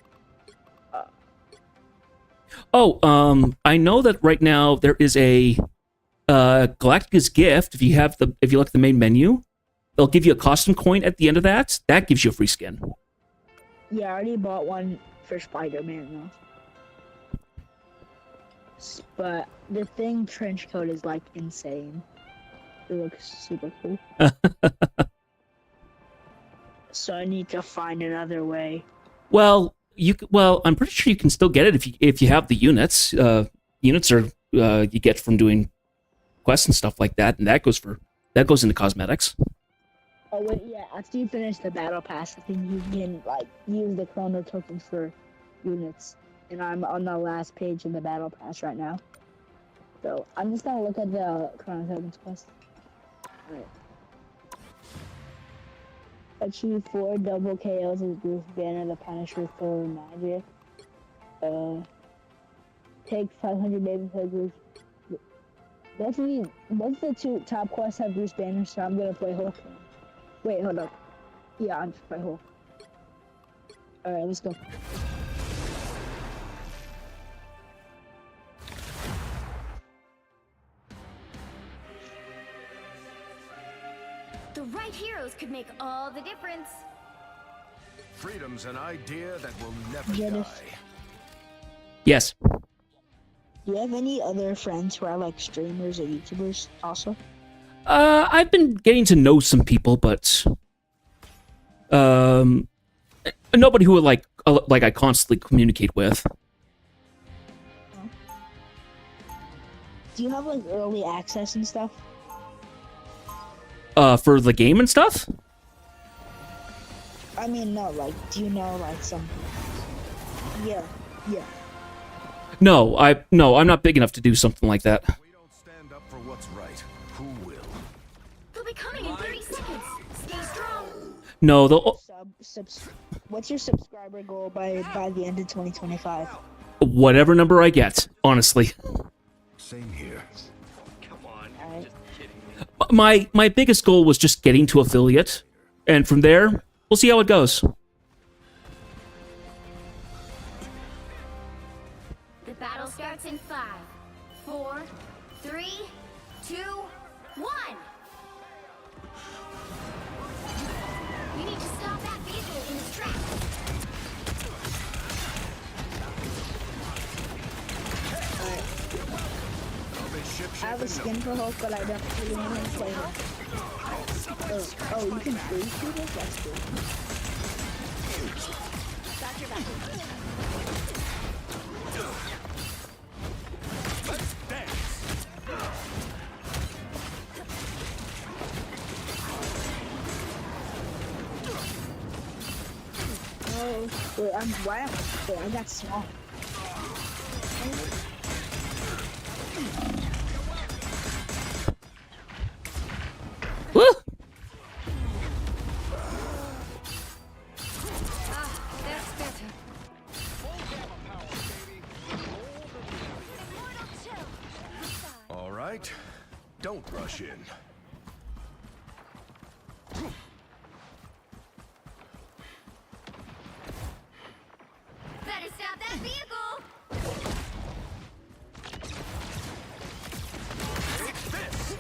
I know that right now there is a Galactica's gift. If you look at the main menu, they'll give you a costume coin at the end of that. That gives you a free skin. Yeah, I already bought one for Spider-Man though. But the Thing trench coat is like insane. It looks super cool. So I need to find another way. Well, I'm pretty sure you can still get it if you have the units. Units are you get from doing quests and stuff like that, and that goes into cosmetics. Oh wait, yeah. After you finish the battle pass, I think you can like use the chrono tokens for units. And I'm on the last page of the battle pass right now. So I'm just gonna look at the chrono tokens quest. Alright. Achieve 4 double KOs as Bruce Banner, the Punisher for magic. Take 500 damage as Bruce. Both the two top quests have Bruce Banner, so I'm gonna play Hulk. Wait, hold up. Yeah, I'm just play Hulk. Alright, let's go. The right heroes could make all the difference. Freedom's an idea that will never Janice. die. Yes. Do you have any other friends who are like streamers or YouTubers also? I've been getting to know some people, but nobody who like I constantly communicate with. Do you have like early access and stuff? For the game and stuff? I mean, no, like, do you know like some? Yeah. No, I'm not big enough to do something like that. We don't stand up for what's right. Who will? They'll be coming in 30 seconds. Stay strong. No, What's your subscriber goal by the end of 2025? whatever number I get, honestly. Same here. Come on, Alright. you're just kidding me. My biggest goal was just getting to affiliate, and from there, we'll see how it goes. The battle starts in 5, 4, 3, 2, 1. We need to stop that vehicle in its tracks. I have a skin for Hulk, but I definitely want to play him. Oh, you can freeze people? That's cool. Got your back. Let's dance. Oh, wait, wait, I got small. Woo! That's better. Immortal chill. All right. Don't rush in. Better stop that vehicle! Take this.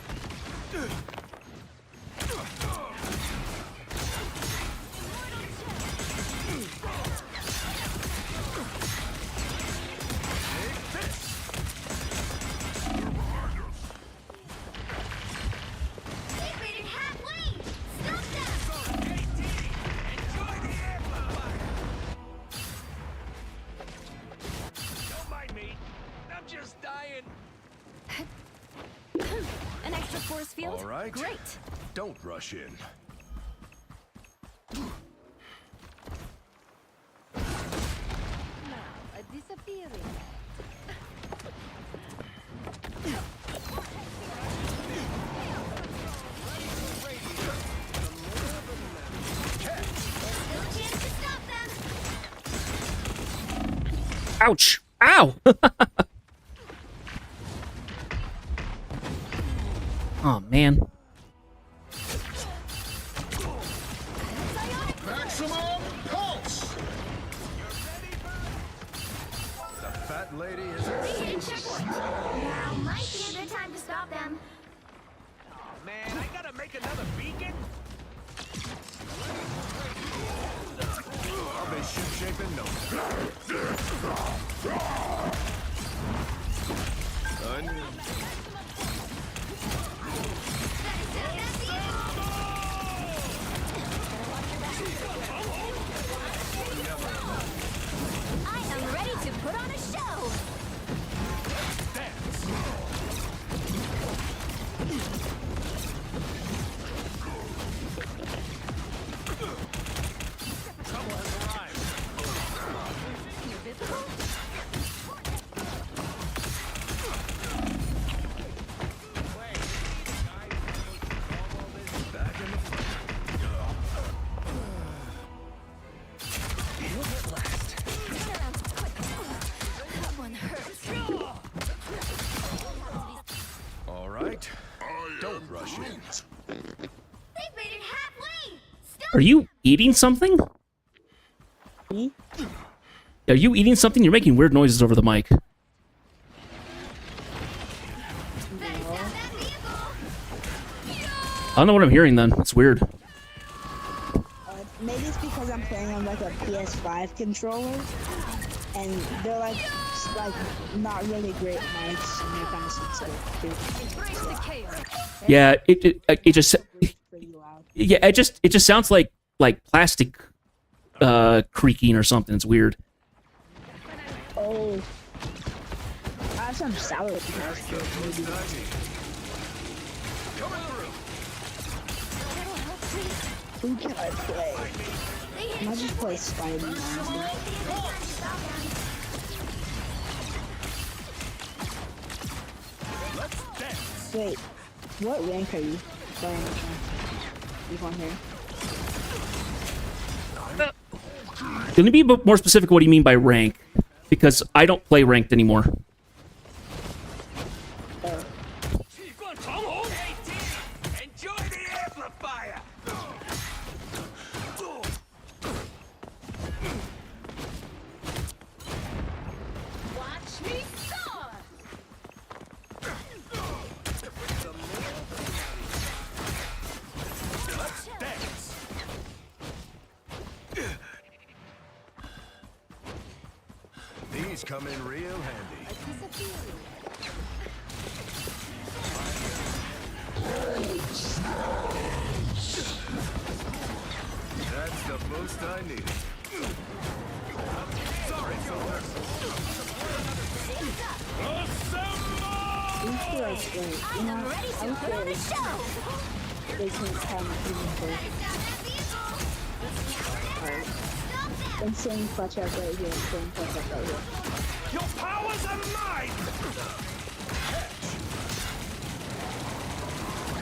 They made it halfway! Stop them! KT, enjoy the amplifier. Don't mind me. I'm just dying. An extra force field? All right. Great. Don't rush in. A disappearing. No chance to stop them! Ouch! Ow! Oh man. Maximum pulse. The fat lady is. Regain checkpoint! Now might be a good time to stop them. Oh man, I gotta make another beacon. I'll be ship-shaping no. I am ready to put on a show! Dance. Trouble has arrived. Back in the front. That one hurts. All right. Don't rush in. They've made it halfway! Stop! Are you eating something? Me? Are you eating something? You're making weird noises over the mic. Better stop that vehicle! I don't know what I'm hearing then. It's weird. Maybe it's because I'm playing on like a PS5 controller, and they're like not really great mics, and they're kind of sensitive too. Embrace the chaos. Yeah, it just Pretty loud. yeah, it just sounds like plastic creaking or something. It's weird. Oh, I have some sour guys too, maybe. Who can I play? I might just play Spider-Man. Let's dance. Wait, what rank are you playing? You on here? Can you be more specific? What do you mean by rank? Because I don't play ranked anymore. KT, enjoy the amplifier. Watch me soar! Let's dance. These come in real handy. needed. These two are great. You know, Ready I to wish put on a show. they can come even first. Alright. Insane clutch up right here. Insane clutch up right here. Your powers are mine!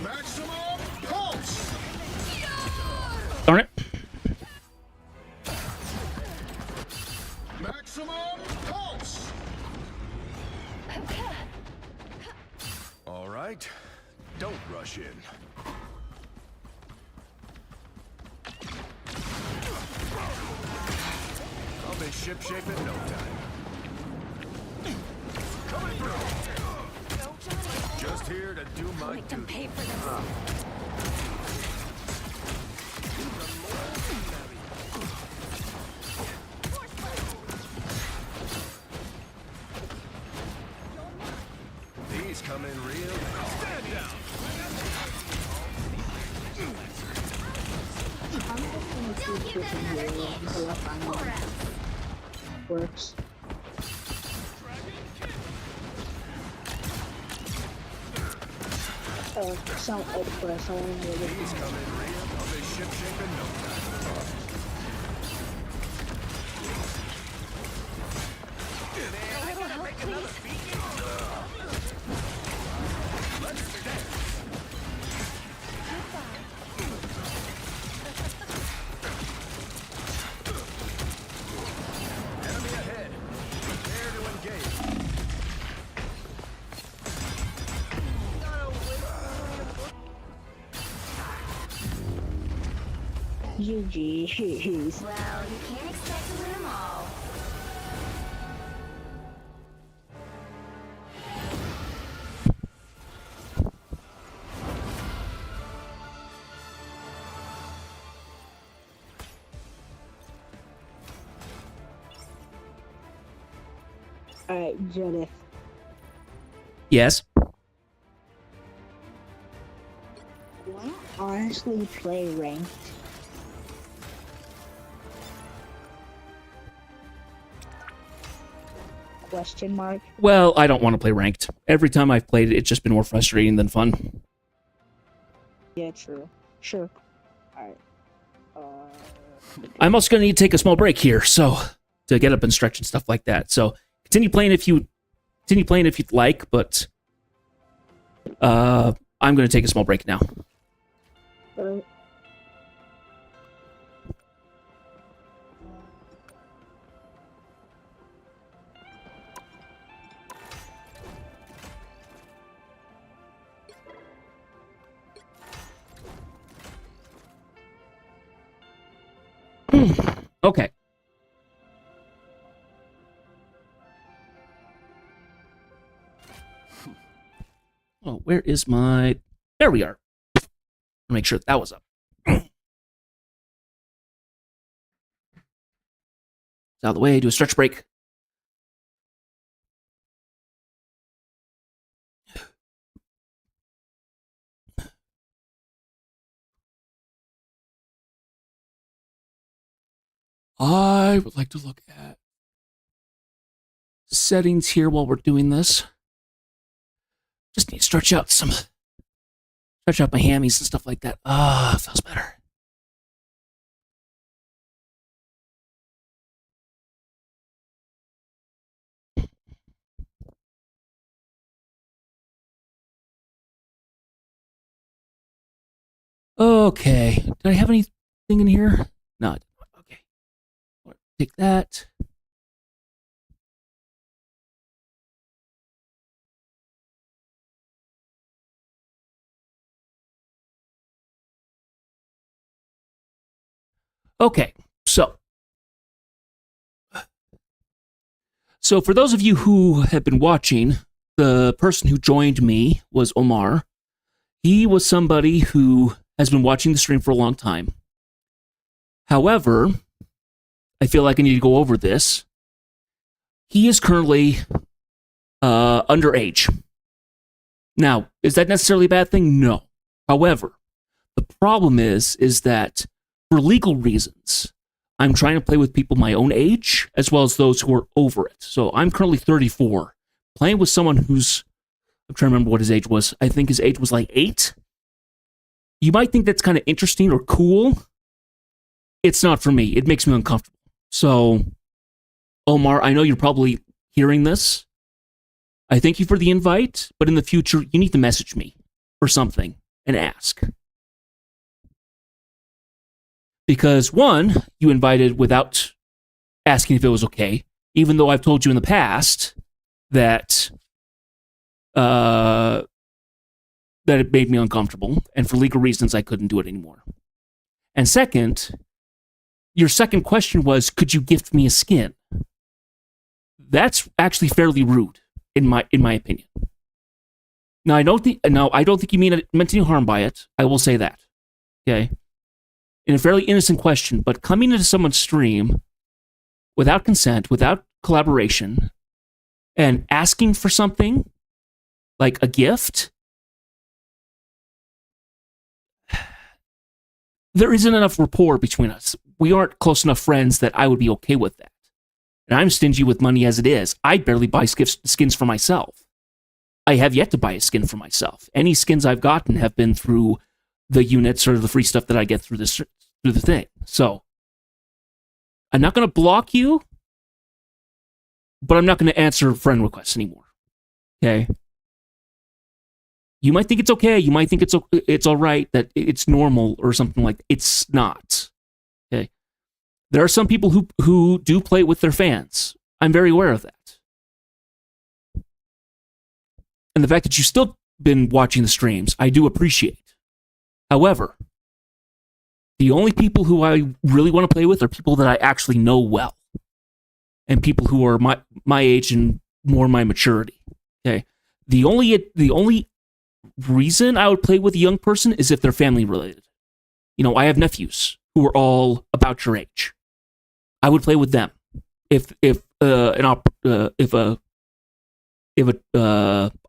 Maximum pulse! Darn it. Maximum pulse! All right, don't rush in. I'll be shipshape in no time. Coming through. Just here to do my Make them duty. pay for this. These come in real. Stand down. I'm just gonna see if we can hear it until I find one that works. Oh, someone really These come in real. I'll be shipshape in no time. Enemy ahead. Prepare to engage. GG's. Well, you can't expect to win them all. Alright, Judith. Yes. Wanna honestly play ranked? Question mark. Well, I don't want to play ranked. Every time I've played it, it's just been more frustrating than fun. Yeah, true. Sure. Alright. I'm also going to need to take a small break here, so to get up and stretch and stuff like that. So continue playing if you'd like, but I'm going to take a small break now. Alright. Okay. Oh, where is my... There we are. Make sure that was up. It's out of the way. Do a stretch break. I would like to look at settings here while we're doing this. Just need to stretch out my hammies and stuff like that. Ah, feels better. Okay. Did I have anything in here? No, I didn't. Okay. Take that. Okay, so for those of you who have been watching, the person who joined me was Omar. He was somebody who has been watching the stream for a long time. However, I feel like I need to go over this. He is currently underage. Now, is that necessarily a bad thing? No. However, the problem is that for legal reasons, I'm trying to play with people my own age as well as those who are over it. So I'm currently 34. Playing with someone who's, I'm trying to remember what his age was. I think his age was like 8. You might think that's kind of interesting or cool. It's not for me. It makes me uncomfortable. So, Omar, I know you're probably hearing this. I thank you for the invite, but in the future, you need to message me or something and ask. Because, one, you invited without asking if it was okay, even though I've told you in the past that that it made me uncomfortable, and for legal reasons, I couldn't do it anymore. And second, your second question was, could you gift me a skin? That's actually fairly rude, in my opinion. Now, I don't think you meant any harm by it. I will say that. Okay? In a fairly innocent question, but coming into someone's stream without consent, without collaboration, and asking for something like a gift, there isn't enough rapport between us. We aren't close enough friends that I would be okay with that. And I'm stingy with money as it is. I barely buy skins for myself. I have yet to buy a skin for myself. Any skins I've gotten have been through the units or the free stuff that I get through the thing. So, I'm not going to block you, but I'm not going to answer friend requests anymore. Okay? You might think it's okay. You might think it's all right, that it's normal or something like that. It's not. Okay? There are some people who do play with their fans. I'm very aware of that. And the fact that you've still been watching the streams, I do appreciate. However, the only people who I really want to play with are people that I actually know well. And people who are my age and more my maturity. Okay? The only reason I would play with a young person is if they're family related. You know, I have nephews who are all about your age. I would play with them if a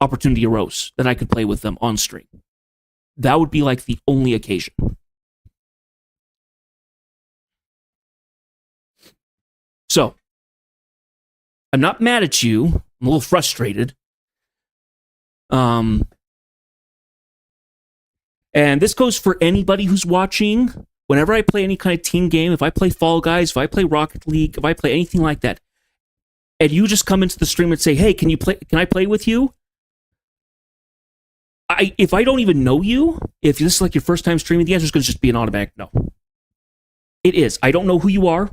opportunity arose that I could play with them on stream. That would be like the only occasion. So, I'm not mad at you. I'm a little frustrated. And this goes for anybody who's watching. Whenever I play any kind of team game, if I play Fall Guys, if I play Rocket League, if I play anything like that, and you just come into the stream and say, "Hey, can I play with you?" If I don't even know you, if this is like your first time streaming, the answer is going to just be an automatic no. It is. I don't know who you are.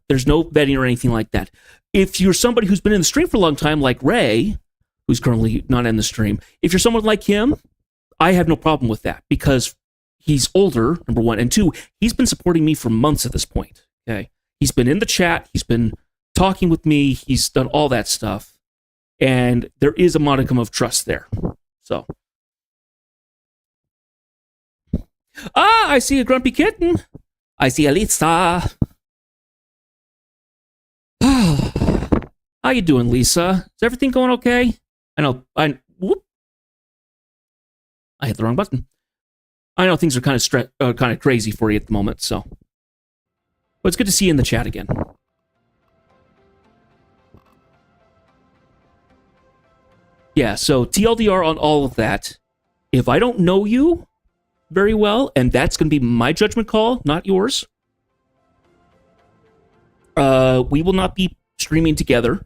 There's no vetting or anything like that. If you're somebody who's been in the stream for a long time, like Ray, who's currently not in the stream, if you're someone like him, I have no problem with that because he's older, number one, and two, he's been supporting me for months at this point. Okay, he's been in the chat, he's been talking with me, he's done all that stuff, and there is a modicum of trust there. So, I see a grumpy kitten. I see a Lisa. How you doing, Lisa? Is everything going okay? Whoop. I hit the wrong button. I know things are kind of crazy for you at the moment, so. But it's good to see you in the chat again. Yeah, so TLDR on all of that. If I don't know you very well, and that's going to be my judgment call, not yours, we will not be streaming together.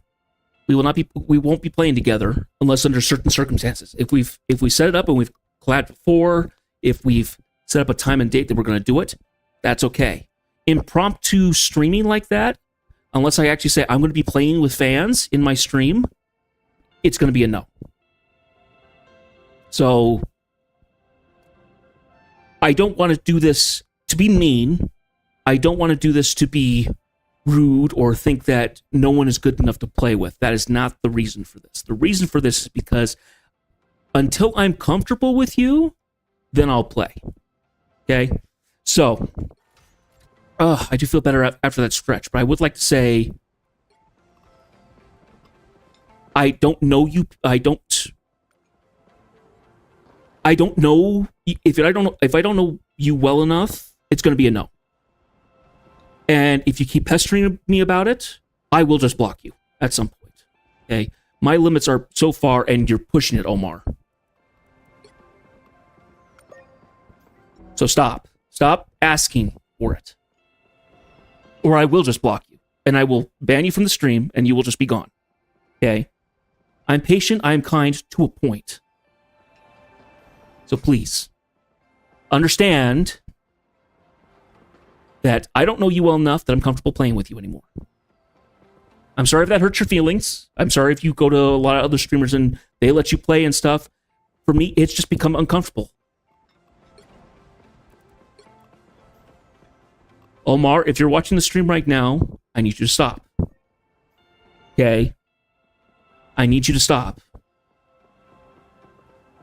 We won't be playing together unless under certain circumstances. If we set it up and we've collabed before, if we've set up a time and date that we're going to do it, that's okay. Impromptu streaming like that, unless I actually say I'm going to be playing with fans in my stream, it's going to be a no. So, I don't want to do this to be mean. I don't want to do this to be rude or think that no one is good enough to play with. That is not the reason for this. The reason for this is because until I'm comfortable with you, then I'll play. Okay? So, I do feel better after that stretch, but I would like to say I don't know you. I don't know if I don't know you well enough, it's going to be a no. And if you keep pestering me about it, I will just block you at some point. Okay? My limits are so far, and you're pushing it, Omar. So stop. Stop asking for it. Or I will just block you. And I will ban you from the stream, and you will just be gone. Okay? I'm patient, I am kind to a point. So please, understand that I don't know you well enough that I'm comfortable playing with you anymore. I'm sorry if that hurts your feelings. I'm sorry if you go to a lot of other streamers and they let you play and stuff. For me, it's just become uncomfortable. Omar, if you're watching the stream right now, I need you to stop. Okay? I need you to stop.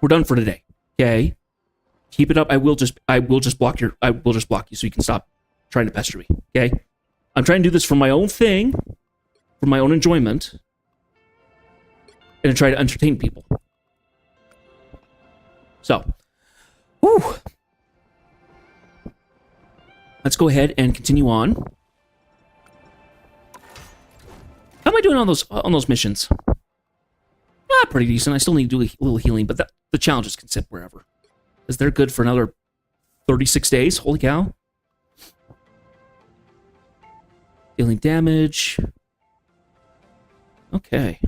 We're done for today. Okay? Keep it up. I will just block you so you can stop trying to pester me. Okay? I'm trying to do this for my own thing, for my own enjoyment, and to try to entertain people. So, whew. Let's go ahead and continue on. How am I doing on those missions? Pretty decent. I still need to do a little healing, but the challenges can sit wherever. Because they're good for another 36 days. Holy cow. Dealing damage. Okay.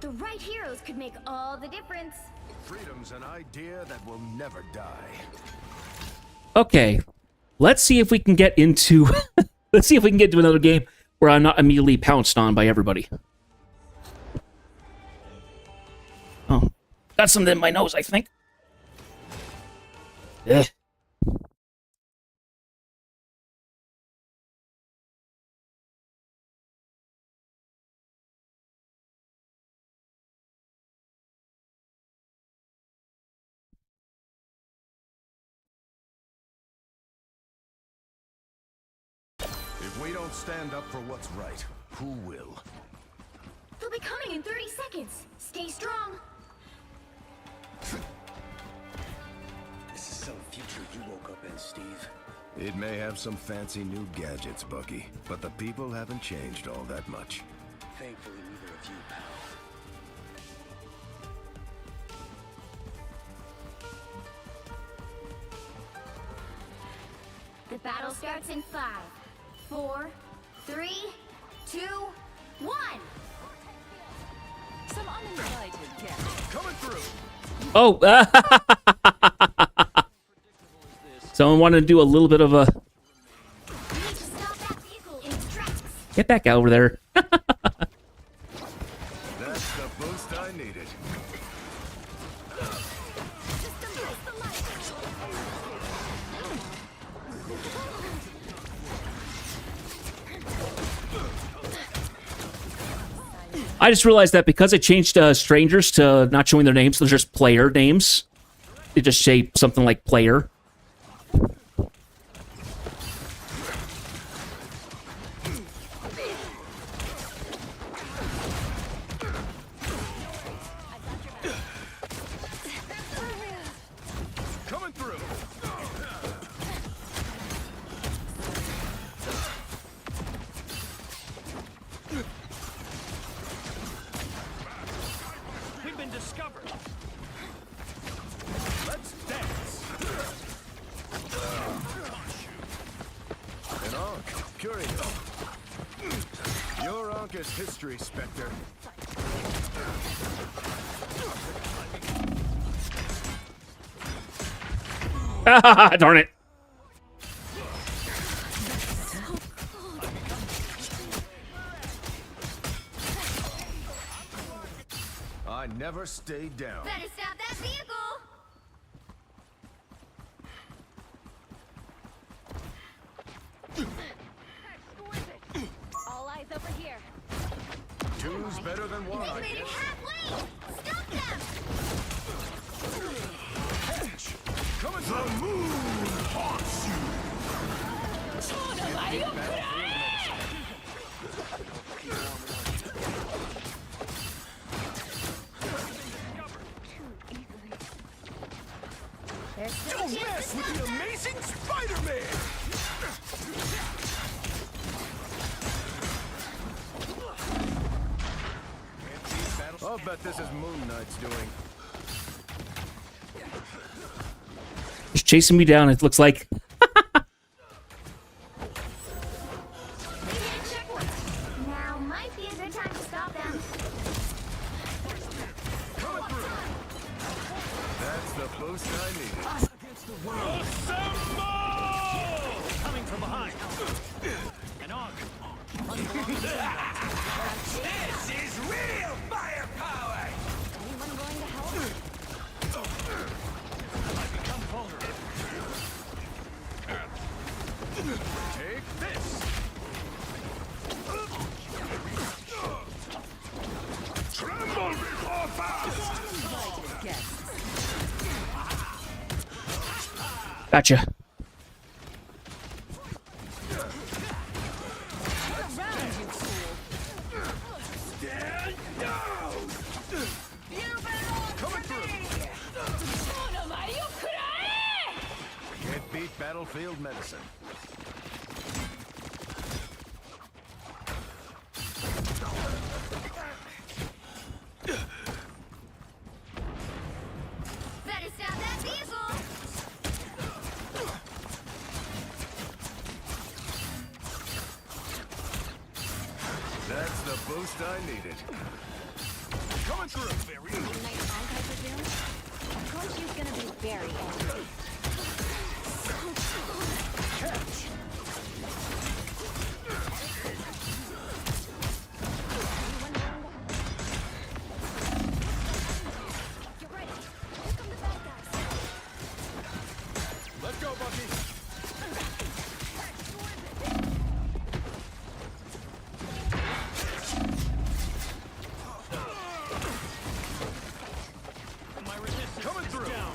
The right heroes could make all the difference. Freedom's an idea that will never die. Okay. Let's see if we can get into let's see if we can get to another game where I'm not immediately pounced on by everybody. Oh. Got something in my nose, I think. Ugh. If we don't stand up for what's right, who will? They'll be coming in 30 seconds. Stay strong. This is some future you woke up in, Steve. It may have some fancy new gadgets, Bucky, but the people haven't changed all that much. Thankfully, neither of you, pal. The battle starts in 5, 4, 3, 2, 1. Some uninvited guests. Coming through! Oh! Someone wanted to do a little bit of a... We need to stop that vehicle in its tracks. Get that guy over there. That's the boost I needed. I just realized that because I changed strangers to not showing their names, they're just player names. They just say something like player. Coming through! We've been discovered. Let's dance! An Ankh, curious. Your Ankh is history, Spectre. Darn it. I never stay down. Better stop that vehicle. than one, I They made it guess. halfway! Stop them! Coming to the moon haunts you. There's still a Don't chance mess to with stop the them! amazing Spider-Man. I'll bet this is Moon Knight's doing. He's chasing me down, it looks like. They hit a checkpoint. Now might be a good time to stop them. Coming through. That's the boost I needed. Coming from behind. An arc. This is real firepower! Anyone going to help? I become vulnerable. Take this. Tremble before fast. Invited guests. Gotcha. Around, you fool. Stand down. Coming through. Can't beat battlefield medicine. Better stop that vehicle! That's the boost I needed. Coming through. Coach is gonna be very angry. Catch. Get ready. Here come the bad guys. Let's go, Bucky. My resistance Coming is through. down.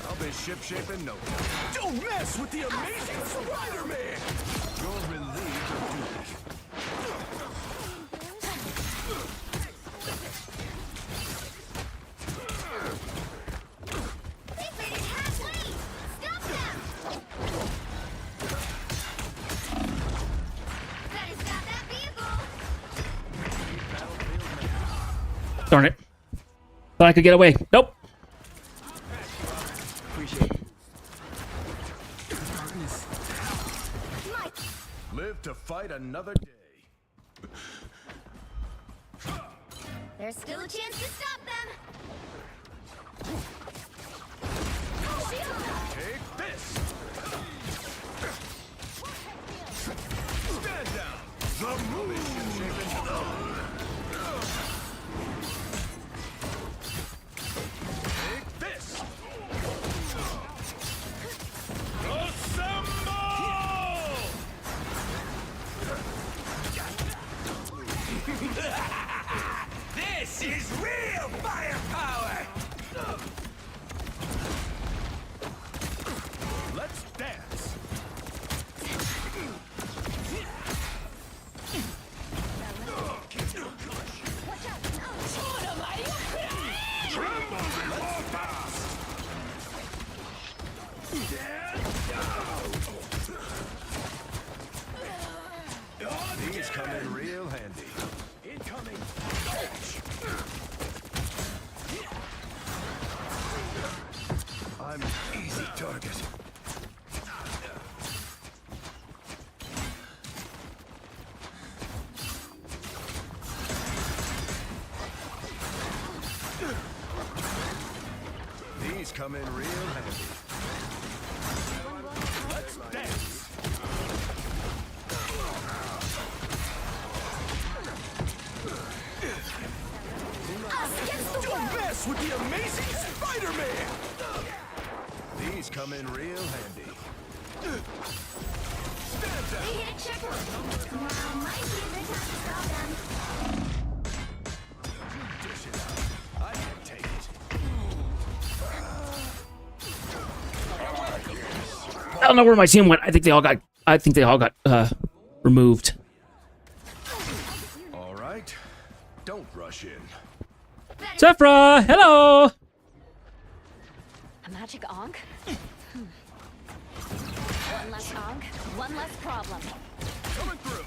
I'll be ship-shape in no time. Don't mess with the amazing Spider-Man! You're relieved of duty. They made it halfway! Stop them! Better stop that vehicle! Darn it. Thought I could get away. Nope. Live to fight another day. There's still a chance to stop them! Take this! Stand down! The moon Take this! Assemble! This is real firepower! Let's dance! Tremble before fast! Stand down! These come in real handy. Incoming! I'm an easy target. These come in real handy. Let's dance. Don't mess with the amazing Spider-Man! These come in real handy. Stand They hit a checkpoint. Now might be a good time to stop them. Dish it out. I can take it. I don't know where my team went. I think they all got removed. All right. Don't rush in. Sephra, hello. A magic onk? One less onk, one less problem. Coming through.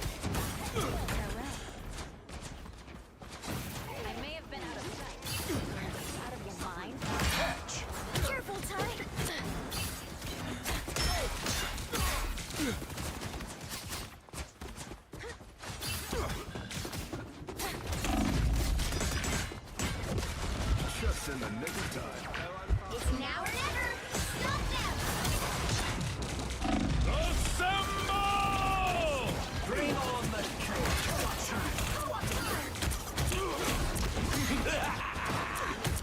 I may have been out of sight. Out of your mind? Careful, Ty. Just in the nick of time. It's now or never. Stop them. Assemble! Bring on the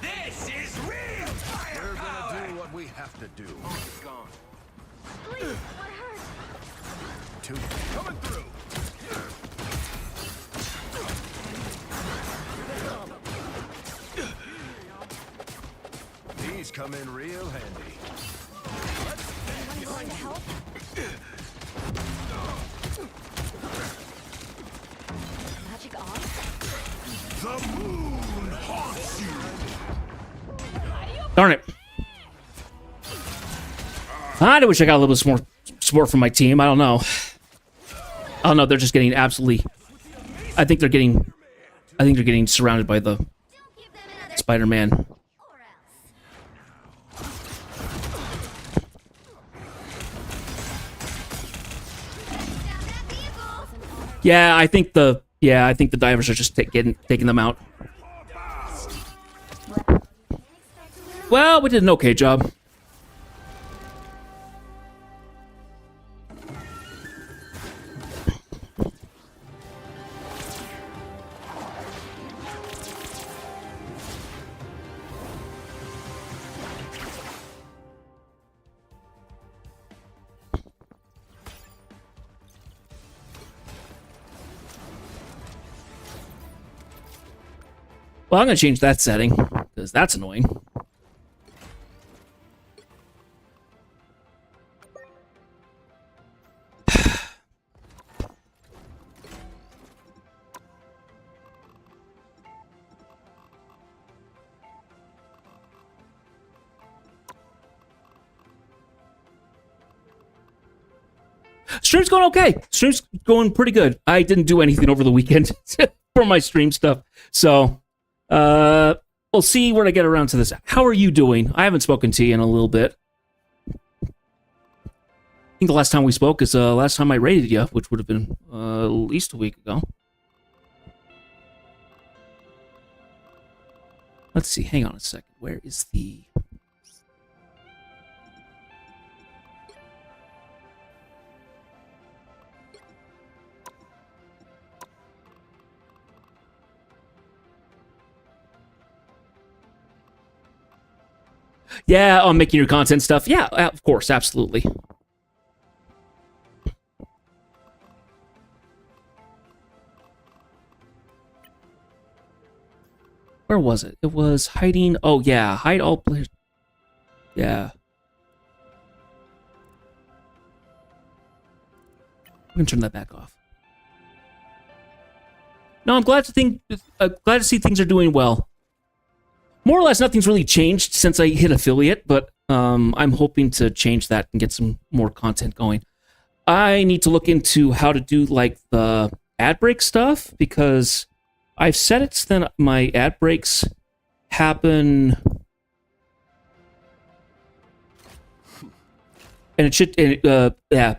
This is real We're firepower! gonna do what we have to do. Gone. Please, what hurt? Two. Coming through. These come in real handy. Anyone going to help? Magic onk? The moon haunts you. Darn it. I wish I got a little bit more support from my team. I don't know. They're just getting absolutely. I think they're getting surrounded by the Don't give them another Spider-Man. or else. Down that vehicle. Yeah, I think the divers are just taking them out. Well, we did an okay job. Well, I'm going to change that setting, because that's annoying. Stream's going okay. Stream's going pretty good. I didn't do anything over the weekend for my stream stuff. So, we'll see when I get around to this. How are you doing? I haven't spoken to you in a little bit. I think the last time we spoke is last time I rated you, which would have been at least a week ago. Let's see. Hang on a second. Where is the... Yeah, on making your content stuff. Yeah, of course, absolutely. Where was it? It was hiding. Oh, yeah. Hide all players. Yeah. I'm going to turn that back off. No, I'm glad to see things are doing well. More or less, nothing's really changed since I hit affiliate, but I'm hoping to change that and get some more content going. I need to look into how to do like the ad break stuff, because I've set it so that my ad breaks happen, and it should. Yeah,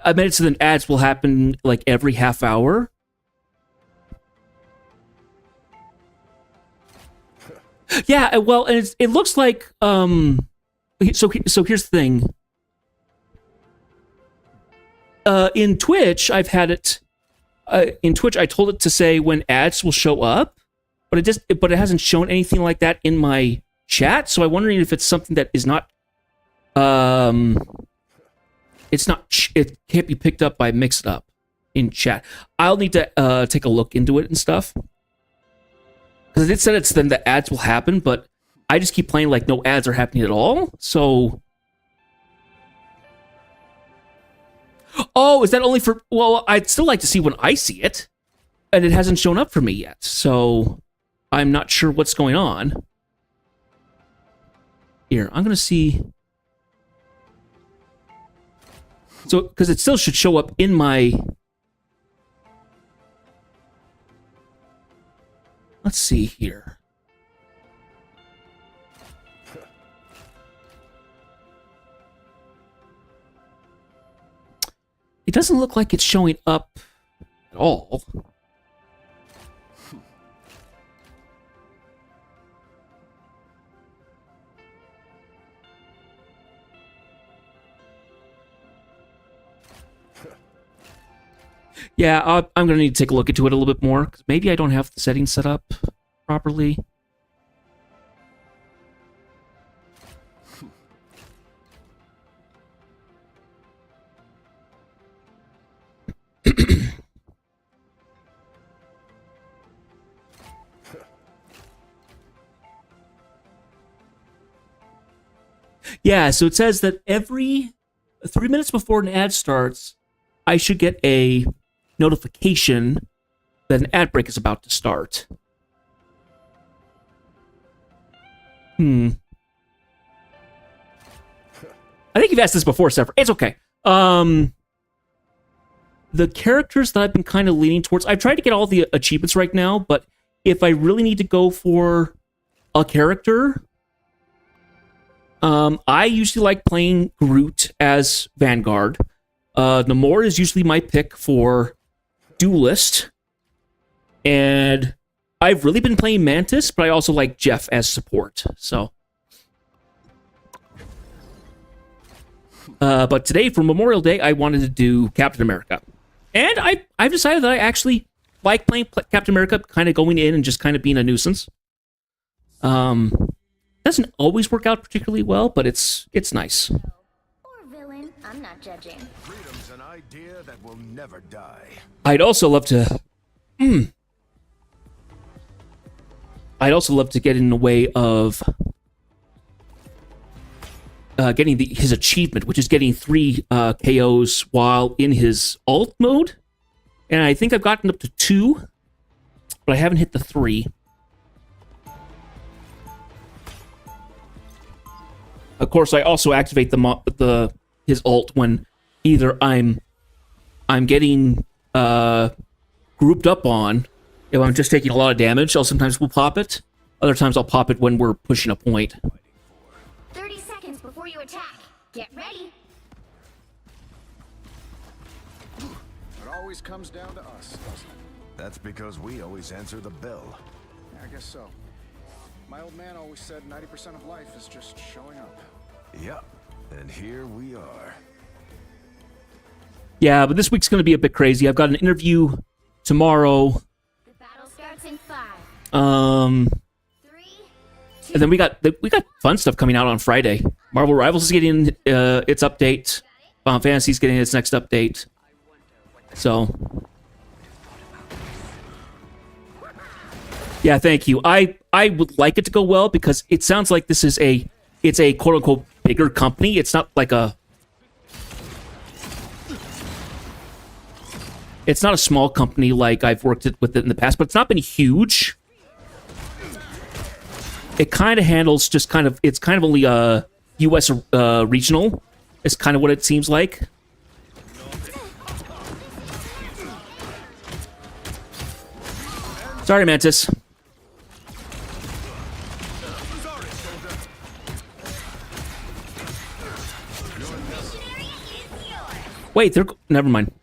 I made it so that ads will happen like every half hour. Yeah, well, and it looks like so here's the thing. In Twitch, I've had it. In Twitch, I told it to say when ads will show up, but it hasn't shown anything like that in my chat. So I'm wondering if it's something that is not it's not. It can't be picked up by Mix It Up in chat. I'll need to take a look into it and stuff. Because it said then the ads will happen, but I just keep playing like no ads are happening at all. So, oh, is that only for? Well, I'd still like to see when I see it, and it hasn't shown up for me yet. So, I'm not sure what's going on. Here, I'm gonna see. So, because it still should show up in my. Let's see here. It doesn't look like it's showing up at all. Yeah, I'm going to need to take a look into it a little bit more, because maybe I don't have the settings set up properly. Yeah, so it says that every 3 minutes before an ad starts, I should get a notification that an ad break is about to start. I think you've asked this before, Sephiroth. It's okay. The characters that I've been kind of leaning towards, I've tried to get all the achievements right now, but if I really need to go for a character, I usually like playing Groot as Vanguard. Namor is usually my pick for Duelist. And I've really been playing Mantis, but I also like Jeff as support. So, but today, for Memorial Day, I wanted to do Captain America. And I've decided that I actually like playing Captain America, kind of going in and just kind of being a nuisance. Doesn't always work out particularly well, but it's nice. Or villain, I'm not judging. Freedom's an idea that will never die. I'd also love to get in the way of getting his achievement, which is getting 3 KOs while in his alt mode. And I think I've gotten up to 2, but I haven't hit the 3. Of course, I also activate his ult when either I'm getting grouped up on. If I'm just taking a lot of damage, I'll sometimes will pop it. Other times I'll pop it when we're pushing a point. 30 seconds before you attack. Get ready. It always comes down to us, doesn't it? That's because we always answer the bell. Yeah, I guess so. My old man always said 90% of life is just showing up. Yep, and here we are. Yeah, but this week's going to be a bit crazy. I've got an interview tomorrow. The battle starts in 5. 3, 2. And then we got fun stuff coming out on Friday. Marvel Rivals is getting its update. Final Fantasy's getting its next update. So, yeah, thank you. I would like it to go well because it sounds like this is a quote unquote bigger company. It's not like it's not a small company like I've worked with it in the past, but it's not been huge. It kind of handles it's kind of only US regional. Is kind of what it seems like. Sorry, Mantis. Wait, never mind. I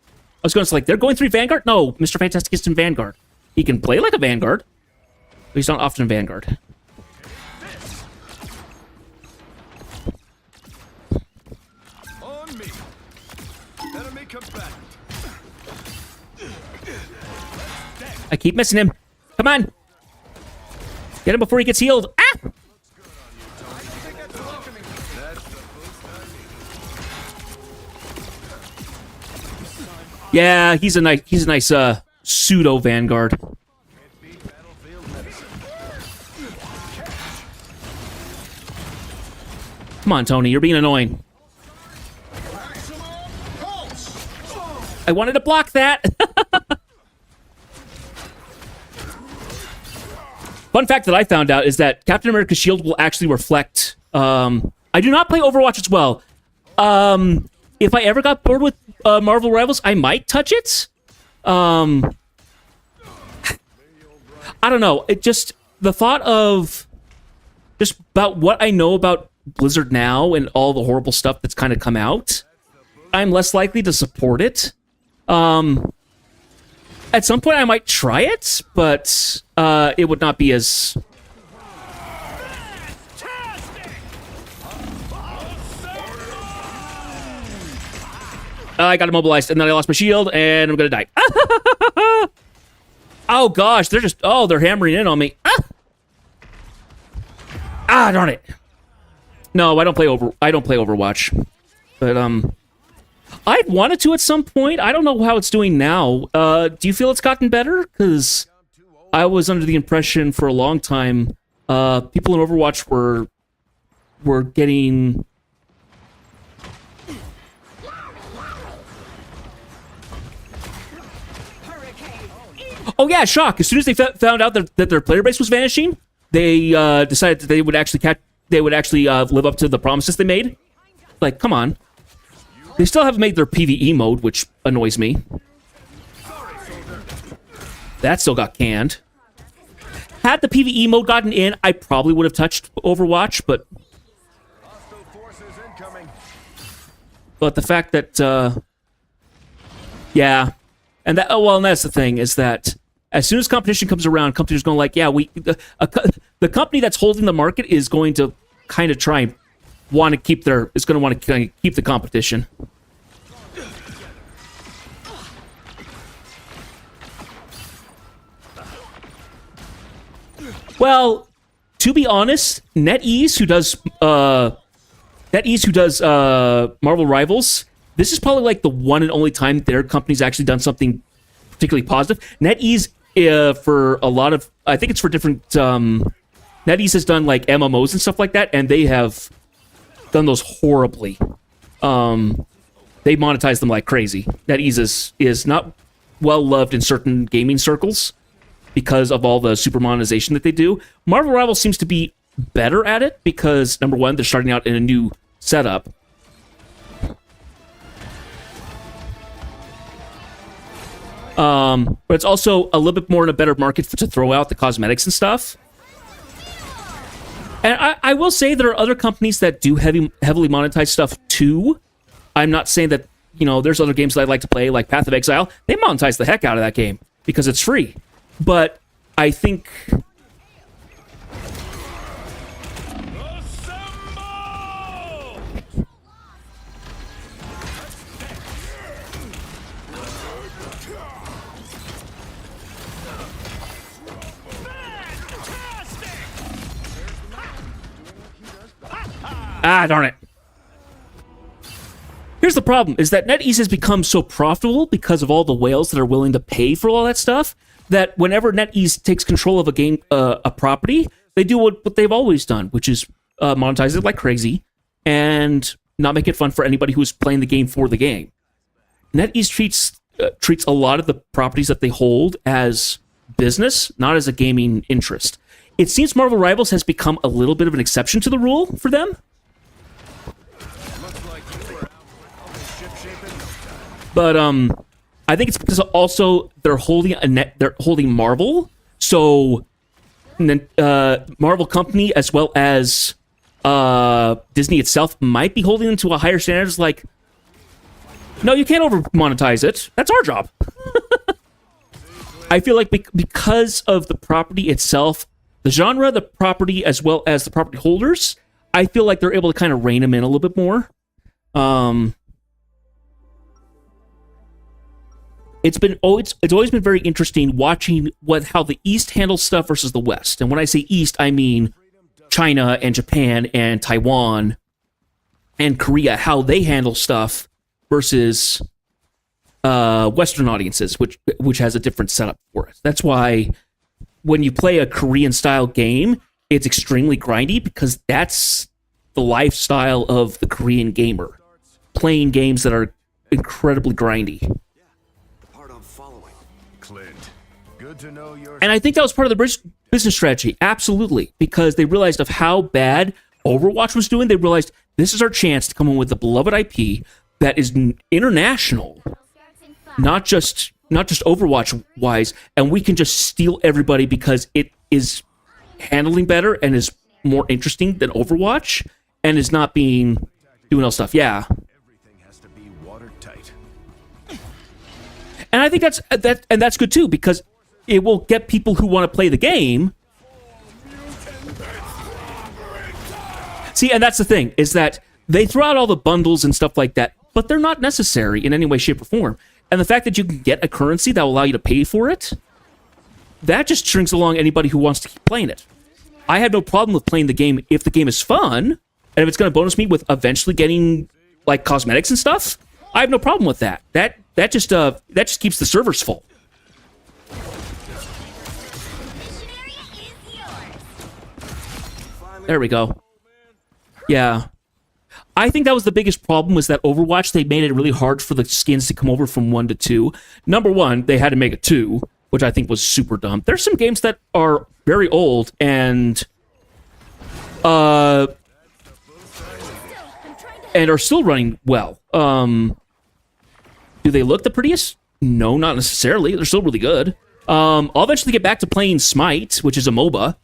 was going to say, like, they're going 3 Vanguard? No, Mr. Fantastic is in Vanguard. He can play like a Vanguard, but he's not often in Vanguard. On me. Enemy combatant. I keep missing him. Come on. Get him before he gets healed. Ah! Yeah, he's a nice pseudo Vanguard. Come on, Tony, you're being annoying. I wanted to block that. Fun fact that I found out is that Captain America's shield will actually reflect. I do not play Overwatch as well. If I ever got bored with Marvel Rivals, I might touch it. I don't know. It just the thought of just about what I know about Blizzard now and all the horrible stuff that's kind of come out, I'm less likely to support it. At some point, I might try it, but it would not be as. I got immobilized, and then I lost my shield, and I'm gonna die. Oh gosh, they're hammering in on me. Darn it. No, I don't play Overwatch. But I've wanted to at some point. I don't know how it's doing now. Do you feel it's gotten better? Because I was under the impression for a long time people in Overwatch were getting. Oh yeah, shock! As soon as they found out that their player base was vanishing, they decided that they would actually live up to the promises they made. Like, come on. They still haven't made their PvE mode, which annoys me. That still got canned. Had the PvE mode gotten in, I probably would have touched Overwatch, but the fact that yeah, and that's the thing, is that as soon as competition comes around, companies are going like, yeah, the company that's holding the market is going to kind of try and want to keep the competition. Well, to be honest, NetEase, who does Marvel Rivals, this is probably like the one and only time their company's actually done something particularly positive. NetEase, for a lot of, I think it's for different. NetEase has done like MMOs and stuff like that, and they have done those horribly. They monetize them like crazy. NetEase is not well loved in certain gaming circles because of all the super monetization that they do. Marvel Rivals seems to be better at it because, number one, they're starting out in a new setup. But it's also a little bit more in a better market to throw out the cosmetics and stuff. And I will say there are other companies that do heavily monetize stuff too. I'm not saying that, there's other games that I'd like to play, like Path of Exile. They monetize the heck out of that game because it's free. But I think... darn it. Here's the problem, is that NetEase has become so profitable because of all the whales that are willing to pay for all that stuff, that whenever NetEase takes control of a game, a property, they do what they've always done, which is monetize it like crazy and not make it fun for anybody who's playing the game for the game. NetEase treats a lot of the properties that they hold as business, not as a gaming interest. It seems Marvel Rivals has become a little bit of an exception to the rule for them. But I think it's because also they're holding Marvel, so Marvel company as well as Disney itself might be holding them to a higher standard. It's like, no, you can't over monetize it. That's our job. I feel like because of the property itself, the genre, the property, as well as the property holders, I feel like they're able to kind of rein them in a little bit more. It's always been very interesting watching how the East handles stuff versus the West. And when I say East, I mean China and Japan and Taiwan and Korea, how they handle stuff versus Western audiences, which has a different setup for it. That's why when you play a Korean style game, it's extremely grindy because that's the lifestyle of the Korean gamer, playing games that are incredibly grindy. The part I'm following. Clint, good to know you're... And I think that was part of the business strategy, absolutely, because they realized of how bad Overwatch was doing. They realized this is our chance to come in with a beloved IP that is international, not just Overwatch wise, and we can just steal everybody because it is handling better and is more interesting than Overwatch and is not doing all stuff. Yeah. Everything has to be watertight. And I think that's good too, because it will get people who want to play the game. See, and that's the thing, is that they throw out all the bundles and stuff like that, but they're not necessary in any way, shape, or form. And the fact that you can get a currency that will allow you to pay for it, that just strings along anybody who wants to keep playing it. I have no problem with playing the game if the game is fun, and if it's going to bonus me with eventually getting like cosmetics and stuff. I have no problem with that. That just keeps the servers full. There we go. Yeah. I think that was the biggest problem, was that Overwatch, they made it really hard for the skins to come over from 1 to 2. Number one, they had to make it 2, which I think was super dumb. There's some games that are very old and are still running well. Do they look the prettiest? No, not necessarily. They're still really good. I'll eventually get back to playing Smite, which is a MOBA.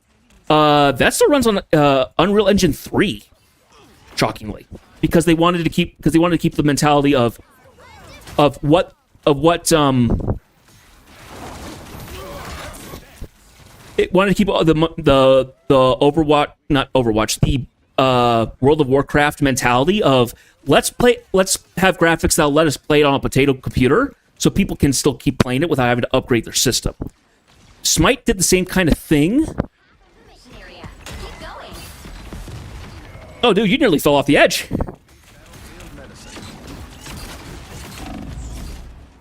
That still runs on Unreal Engine 3. Shockingly, because they wanted to keep the mentality of what it wanted to keep the Overwatch, not Overwatch, the World of Warcraft mentality of let's have graphics that'll let us play it on a potato computer so people can still keep playing it without having to upgrade their system. Smite did the same kind of thing. Oh, dude, you nearly fell off the edge.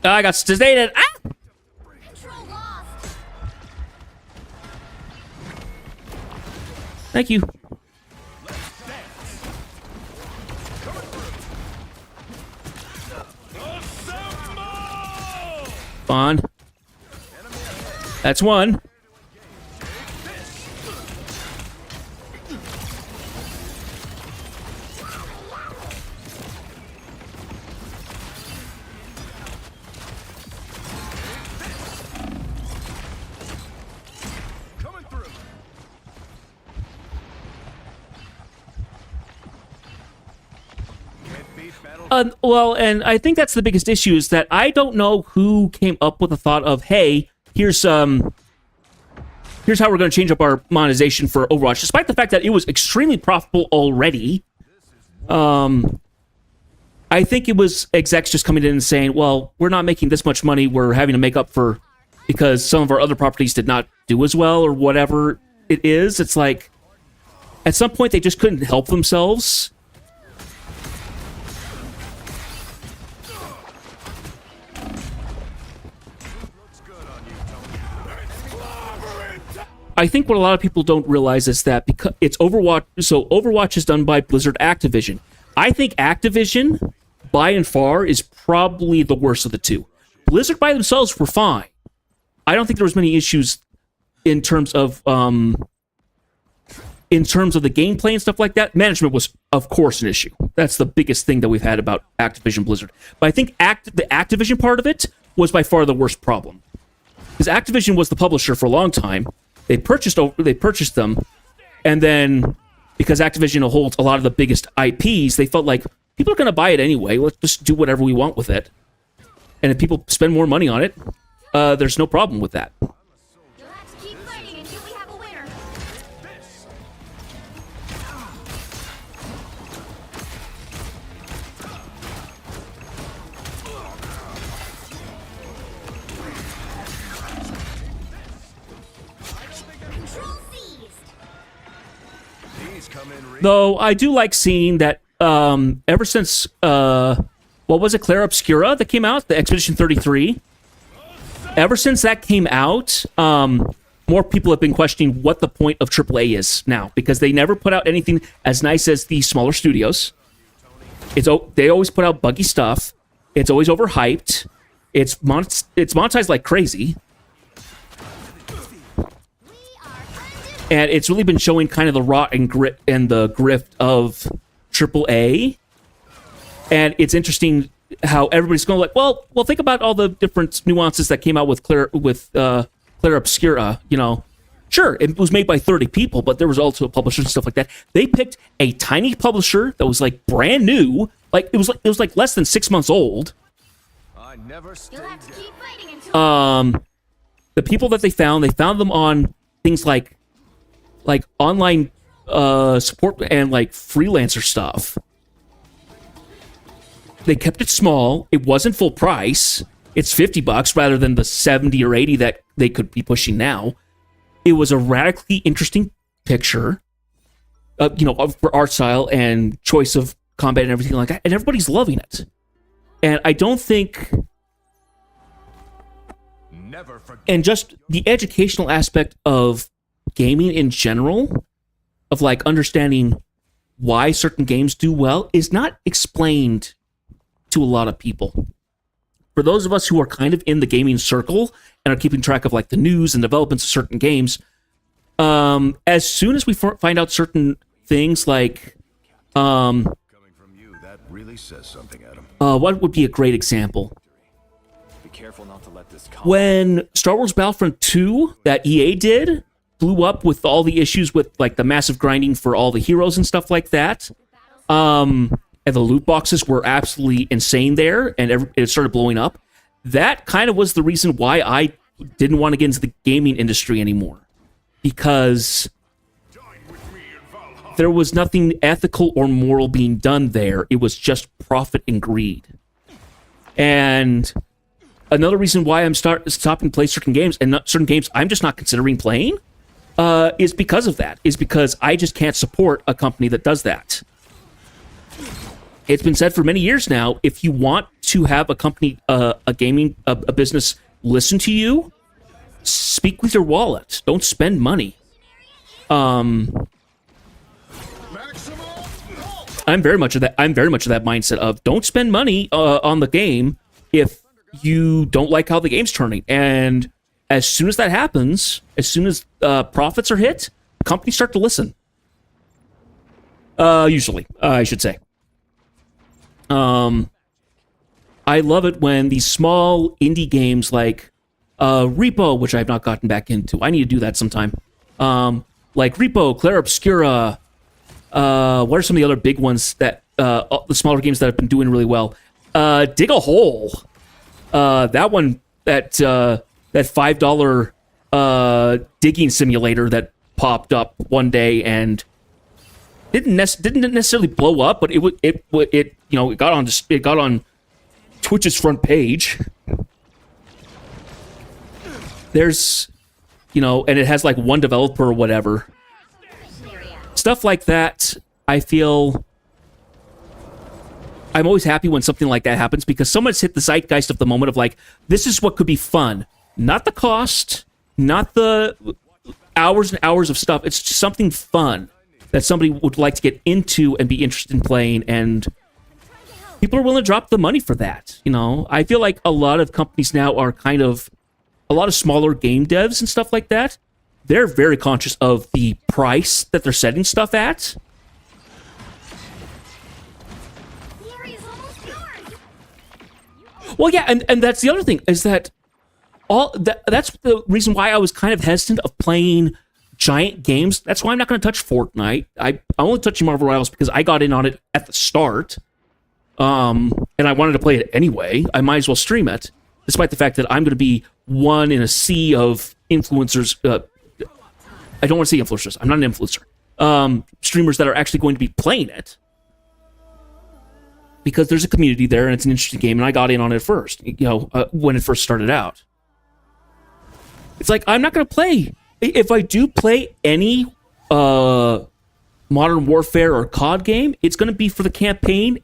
I got sedated. Ah! Thank you. Fun. That's one. Well, and I think that's the biggest issue, is that I don't know who came up with the thought of, hey, here's how we're going to change up our monetization for Overwatch, despite the fact that it was extremely profitable already. I think it was execs just coming in and saying, well, we're not making this much money, we're having to make up for, because some of our other properties did not do as well, or whatever it is. It's like, at some point, they just couldn't help themselves. I think what a lot of people don't realize is that because it's Overwatch, so Overwatch is done by Blizzard Activision. I think Activision, by and far, is probably the worst of the two. Blizzard by themselves were fine. I don't think there was many issues in terms of the gameplay and stuff like that. Management was, of course, an issue. That's the biggest thing that we've had about Activision Blizzard. But I think the Activision part of it was by far the worst problem, because Activision was the publisher for a long time. They purchased them, and then because Activision holds a lot of the biggest IPs, they felt like people are going to buy it anyway. Let's just do whatever we want with it. And if people spend more money on it, there's no problem with that. You'll have to keep fighting until we have a winner. Control seized. These come in Though I do like seeing that ever since what was it, Clara Obscura that came out, the Expedition 33. Ever since that came out, more people have been questioning what the point of AAA is now, because they never put out anything as nice as the smaller studios. They always put out buggy stuff. It's always overhyped. It's monetized like crazy. And it's really been showing kind of the rot and grit and the grift of AAA. And it's interesting how everybody's going like, well, think about all the different nuances that came out with Clara Obscura. You know, sure, it was made by 30 people, but there was also publishers and stuff like that. They picked a tiny publisher that was like brand new, like it was like less than 6 months old. I never You'll have to keep fighting until The people that they found them on things like online support and like freelancer stuff. They kept it small. It wasn't full price. It's $50 rather than the 70 or 80 that they could be pushing now. It was a radically interesting picture, for art style and choice of combat and everything like that. And everybody's loving it. And I don't think, never forget. and just the educational aspect of gaming in general, of like understanding why certain games do well, is not explained to a lot of people. For those of us who are kind of in the gaming circle and are keeping track of like the news and developments of certain games, as soon as we find out certain things like, Coming from you, that really says something, Adam. what would be a great example? Be careful not to let this come. When Star Wars Battlefront 2 that EA did blew up with all the issues with like the massive grinding for all the heroes and stuff like that, and the loot boxes were absolutely insane there, and it started blowing up. That kind of was the reason why I didn't want to get into the gaming industry anymore, because there was nothing ethical or moral being done there. It was just profit and greed. And another reason why I'm stopping to play certain games, and not certain games I'm just not considering playing, is because of that. Is because I just can't support a company that does that. It's been said for many years now, if you want to have a company, a business listen to you, speak with your wallet. Don't spend money. I'm very much of that mindset of don't spend money on the game if you don't like how the game's turning. And as soon as that happens, as soon as profits are hit, companies start to listen. Usually, I should say. I love it when these small indie games like Repo, which I've not gotten back into. I need to do that sometime. Like Repo, Clara Obscura. What are some of the other big ones that the smaller games that have been doing really well? Dig a Hole. That one, that $5 digging simulator that popped up one day and didn't necessarily blow up, but it got on Twitch's front page. There's, and it has like one developer or whatever. Stuff like that, I feel I'm always happy when something like that happens, because someone's hit the zeitgeist of the moment of like, this is what could be fun. Not the cost, not the hours and hours of stuff. It's just something fun that somebody would like to get into and be interested in playing, and people are willing to drop the money for that. I feel like a lot of companies now are kind of, a lot of smaller game devs and stuff like that, they're very conscious of the price that they're setting stuff at. The area's almost yours. Well, yeah, and that's the other thing, is that that's the reason why I was kind of hesitant of playing giant games. That's why I'm not going to touch Fortnite. I'm only touching Marvel Rivals because I got in on it at the start, and I wanted to play it anyway. I might as well stream it, despite the fact that I'm going to be one in a sea of influencers. I don't want to say influencers. I'm not an influencer. Streamers that are actually going to be playing it, because there's a community there and it's an interesting game, and I got in on it first, when it first started out. It's like, I'm not going to play. If I do play any Modern Warfare or COD game, it's going to be for the campaign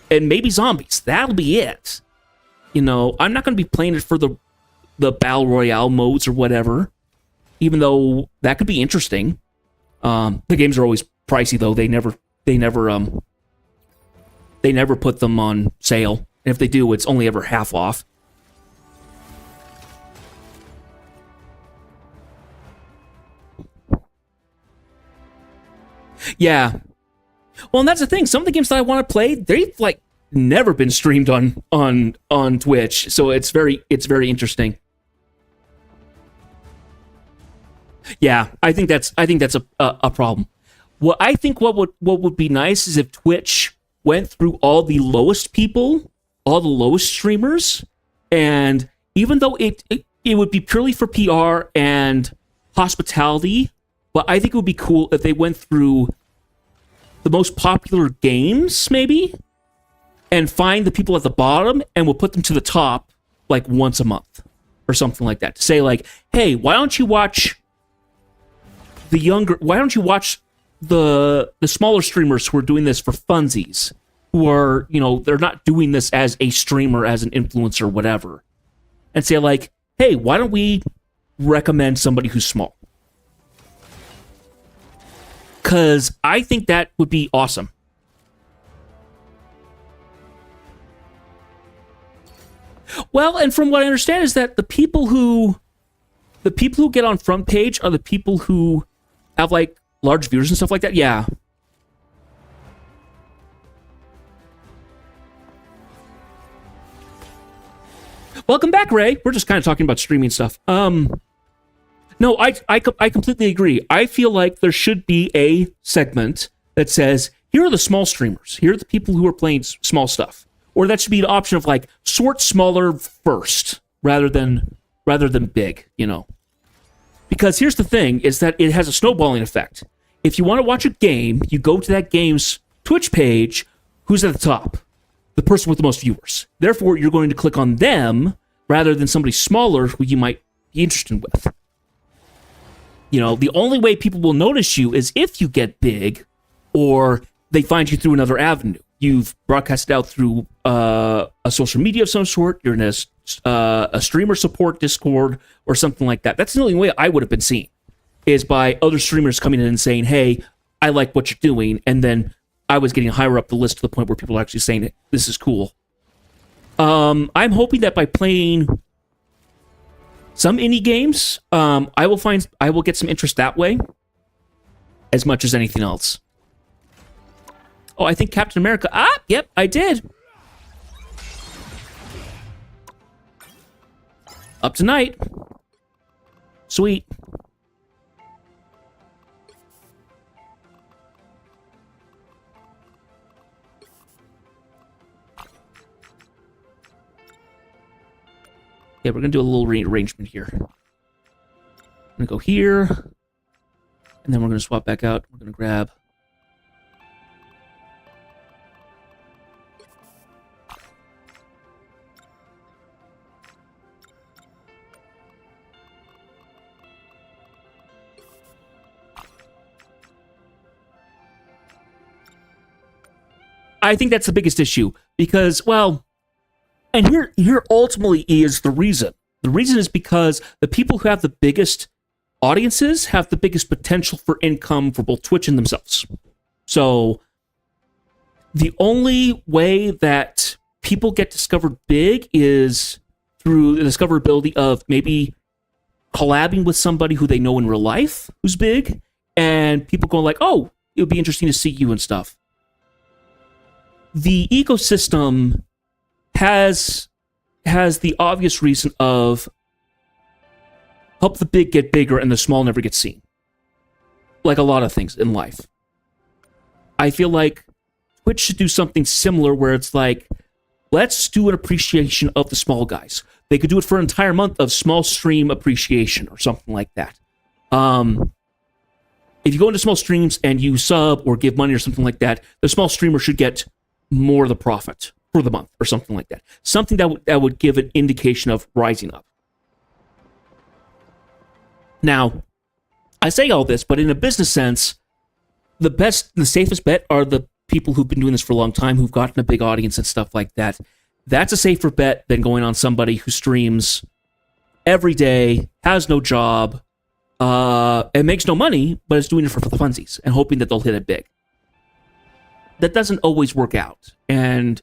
and maybe zombies. That'll be it. You know, I'm not going to be playing it for the battle royale modes or whatever, even though that could be interesting. The games are always pricey though. They never put them on sale. And if they do, it's only ever half off. Yeah. Well, and that's the thing. Some of the games that I want to play, they've like never been streamed on Twitch, so it's very interesting. Yeah, I think that's a problem. What I think what would be nice is if Twitch went through all the lowest people, all the lowest streamers, and even though it would be purely for PR and hospitality, but I think it would be cool if they went through the most popular games, maybe, and find the people at the bottom and we'll put them to the top like once a month or something like that. To say like, hey, why don't you watch the smaller streamers who are doing this for funsies, who are, you know, they're not doing this as a streamer, as an influencer, whatever, and say like, hey, why don't we recommend somebody who's small? Because I think that would be awesome. Well, and from what I understand is that the people who get on front page are the people who have like large viewers and stuff like that. Yeah. Welcome back, Ray. We're just kind of talking about streaming stuff. No, I completely agree. I feel like there should be a segment that says, here are the small streamers. Here are the people who are playing small stuff. Or that should be an option of like, sort smaller first rather than big, you know. Because here's the thing, is that it has a snowballing effect. If you want to watch a game, you go to that game's Twitch page, who's at the top? The person with the most viewers. Therefore, you're going to click on them rather than somebody smaller who you might be interested with. You know, the only way people will notice you is if you get big or they find you through another avenue. You've broadcasted out through a social media of some sort. You're in a streamer support Discord or something like that. That's the only way I would have been seen, is by other streamers coming in and saying, hey, I like what you're doing. And then I was getting higher up the list to the point where people are actually saying, this is cool. I'm hoping that by playing some indie games, I will get some interest that way as much as anything else. Oh, I think Captain America. Yep, I did. Up tonight. Sweet. Yeah, we're going to do a little rearrangement here. I'm going to go here. And then we're going to swap back out. We're going to grab... I think that's the biggest issue. Because, well... And here ultimately is the reason. The reason is because the people who have the biggest audiences have the biggest potential for income for both Twitch and themselves. So the only way that people get discovered big is through the discoverability of maybe collabing with somebody who they know in real life who's big, and people going like, oh, it would be interesting to see you and stuff. The ecosystem has the obvious reason of help the big get bigger and the small never get seen. Like a lot of things in life. I feel like Twitch should do something similar where it's like, let's do an appreciation of the small guys. They could do it for an entire month of small stream appreciation or something like that. If you go into small streams and you sub or give money or something like that, the small streamer should get more of the profit for the month or something like that. Something that would give an indication of rising up. Now, I say all this, but in a business sense, the safest bet are the people who've been doing this for a long time, who've gotten a big audience and stuff like that, that's a safer bet than going on somebody who streams every day, has no job, and makes no money, but is doing it for the funsies and hoping that they'll hit it big. That doesn't always work out. And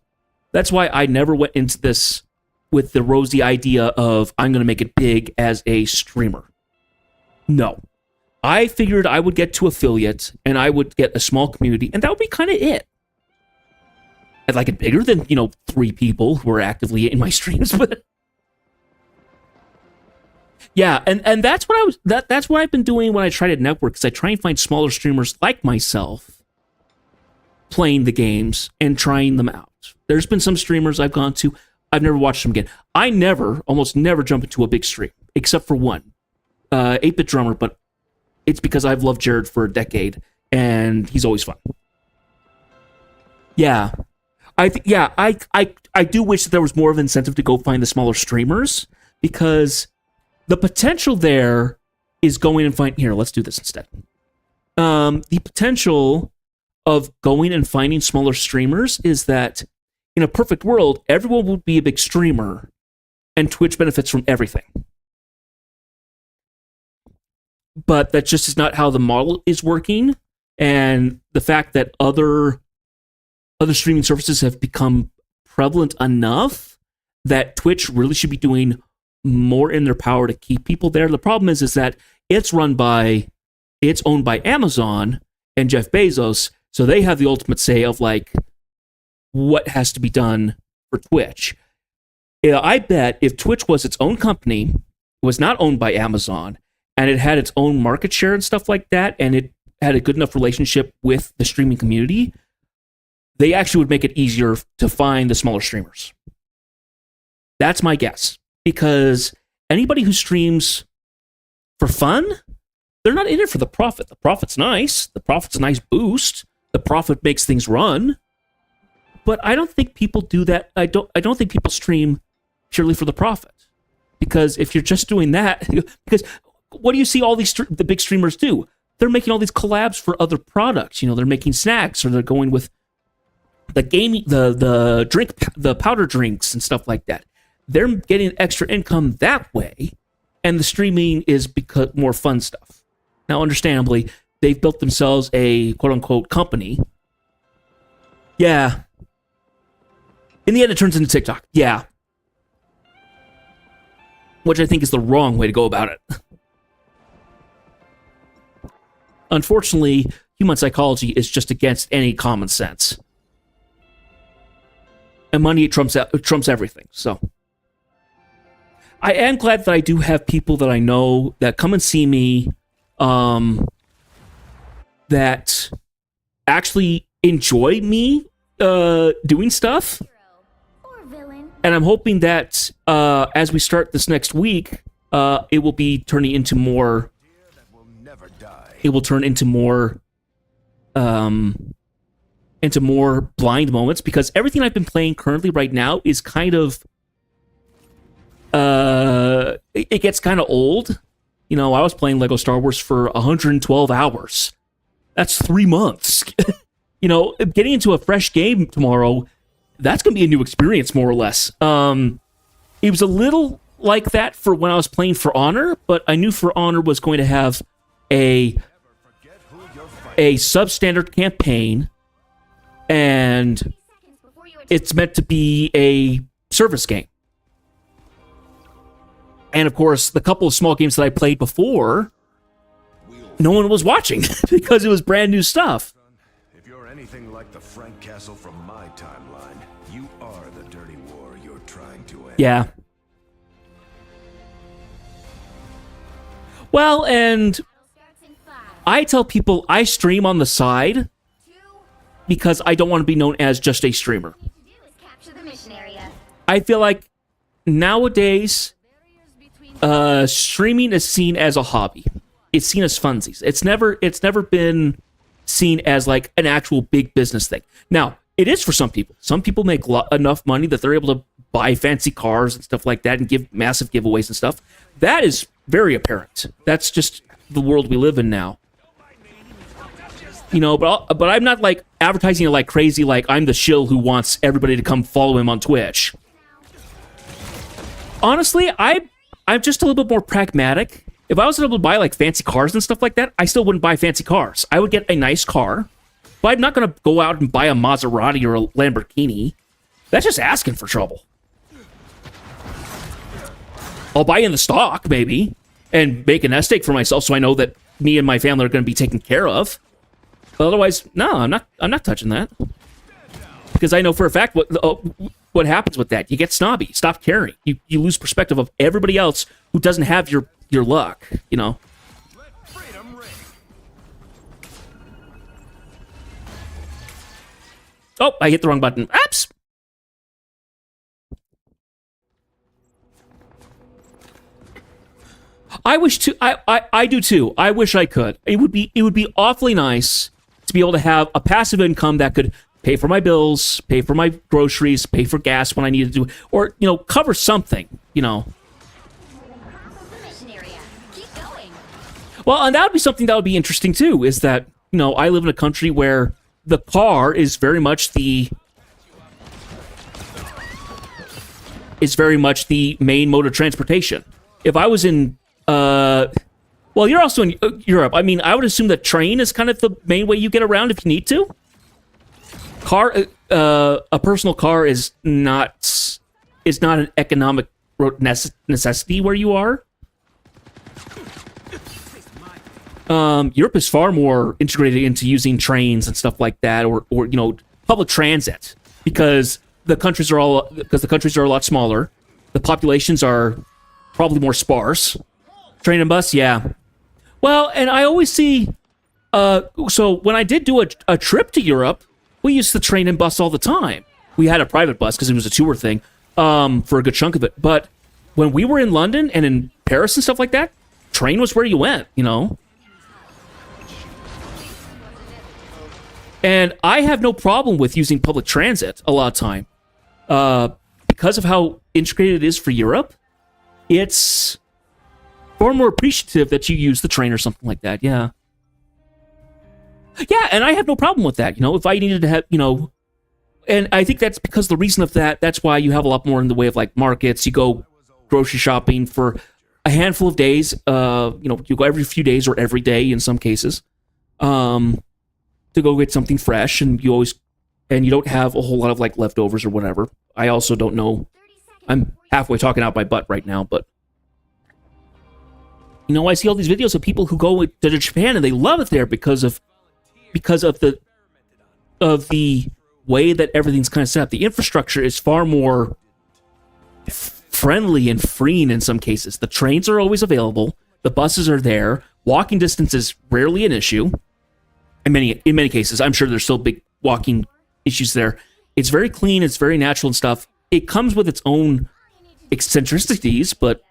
that's why I never went into this with the rosy idea of I'm going to make it big as a streamer. No. I figured I would get to affiliate and I would get a small community, and that would be kind of it. I'd like it bigger than, 3 people who are actively in my streams, but yeah, and that's what that's what I've been doing when I try to network, because I try and find smaller streamers like myself playing the games and trying them out. There's been some streamers I've gone to, I've never watched them again. I almost never jump into a big stream, except for one, 8-Bit Drummer, but it's because I've loved Jared for a decade, and he's always fun. Yeah. I do wish that there was more of an incentive to go find the smaller streamers, because the potential there is going and find... Here, let's do this instead. The potential of going and finding smaller streamers is that in a perfect world, everyone would be a big streamer, and Twitch benefits from everything. But that just is not how the model is working, and the fact that other streaming services have become prevalent enough that Twitch really should be doing more in their power to keep people there. The problem is that it's owned by Amazon and Jeff Bezos, so they have the ultimate say of like what has to be done for Twitch. I bet if Twitch was its own company, was not owned by Amazon, and it had its own market share and stuff like that, and it had a good enough relationship with the streaming community, they actually would make it easier to find the smaller streamers. That's my guess. Because anybody who streams for fun, they're not in it for the profit. The profit's nice. The profit's a nice boost. The profit makes things run. But I don't think people do that. I don't think people stream purely for the profit. Because if you're just doing that, because what do you see all the big streamers do? They're making all these collabs for other products. They're making snacks, or they're going with the gaming, the powder drinks and stuff like that. They're getting extra income that way, and the streaming is because more fun stuff. Now, understandably, they've built themselves a quote-unquote company. Yeah. In the end, it turns into TikTok. Yeah. Which I think is the wrong way to go about it. Unfortunately, human psychology is just against any common sense. And money trumps everything, so... I am glad that I do have people that I know that come and see me that actually enjoy me doing stuff. And I'm hoping that as we start this next week, it will be turning into more... It will turn into more... into more blind moments, because everything I've been playing currently right now is kind of... it gets kind of old. I was playing Lego Star Wars for 112 hours. That's 3 months. Getting into a fresh game tomorrow, that's going to be a new experience, more or less. It was a little like that for when I was playing For Honor, but I knew For Honor was going to have a substandard campaign, and it's meant to be a service game. And of course, the couple of small games that I played before, no one was watching because it was brand new stuff. If you're anything like the Frank Castle from my timeline, you are the dirty war you're trying to end. Yeah. Well, and I tell people I stream on the side because I don't want to be known as just a streamer. I feel like nowadays... streaming is seen as a hobby. It's seen as funsies. It's never been seen as like an actual big business thing. Now, it is for some people. Some people make enough money that they're able to buy fancy cars and stuff like that and give massive giveaways and stuff. That is very apparent. That's just the world we live in now. But I'm not like advertising it like crazy, like I'm the shill who wants everybody to come follow him on Twitch. Honestly, I'm just a little bit more pragmatic. If I was able to buy like fancy cars and stuff like that, I still wouldn't buy fancy cars. I would get a nice car, but I'm not going to go out and buy a Maserati or a Lamborghini. That's just asking for trouble. I'll buy in the stock, maybe, and make a nest egg for myself so I know that me and my family are going to be taken care of. But otherwise, no, I'm not touching that. Because I know for a fact what happens with that. You get snobby, stop caring. You lose perspective of everybody else who doesn't have your luck, you know. Let freedom ring. Oh, I hit the wrong button. Oops. I wish to. I do too. I wish I could. It would be awfully nice to be able to have a passive income that could pay for my bills, pay for my groceries, pay for gas when I need to do, or cover something. Mission area. Keep going. Well, and that would be something that would be interesting too. Is that I live in a country where the car is very much the main mode of transportation. If I was in well, you're also in Europe. I mean, I would assume that train is kind of the main way you get around if you need to. A personal car is not an economic necessity where you are. Europe is far more integrated into using trains and stuff like that, or public transit, because the countries are a lot smaller. The populations are probably more sparse. Train and bus, yeah. Well, and I always see. So when I did do a trip to Europe, we used the train and bus all the time. We had a private bus because it was a tour thing for a good chunk of it. But when we were in London and in Paris and stuff like that, train was where you went, And I have no problem with using public transit a lot of time. Because of how integrated it is for Europe, it's far more appreciative that you use the train or something like that, yeah. Yeah, and I have no problem with that, if I needed to have, and I think that's because the reason of that's why you have a lot more in the way of, like, markets. You go grocery shopping for a handful of days, you go every few days or every day in some cases, to go get something fresh, and you don't have a whole lot of, like, leftovers or whatever. I also don't know. I'm halfway talking out my butt right now, but I see all these videos of people who go to Japan and they love it there because of the way that everything's kind of set up. The infrastructure is far more friendly and freeing in some cases. The trains are always available. The buses are there. Walking distance is rarely an issue. In many cases, I'm sure there's still big walking issues there. It's very clean. It's very natural and stuff. It comes with its own eccentricities, but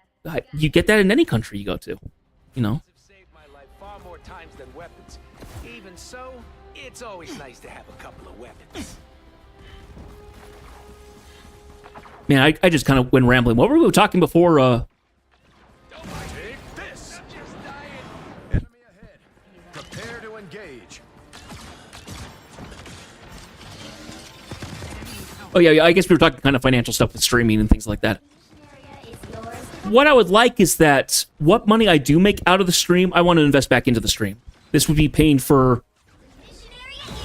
you get that in any country you go to, Have saved my life far more times than weapons. Even so, it's always nice to have a couple of weapons. Man, I just kind of went rambling. What were we talking before? Take this! Enemy ahead. Prepare to engage. Oh yeah, I guess we were talking kind of financial stuff with streaming and things like that. Area is yours. What I would like is that what money I do make out of the stream, I want to invest back into the stream. This would be paying for,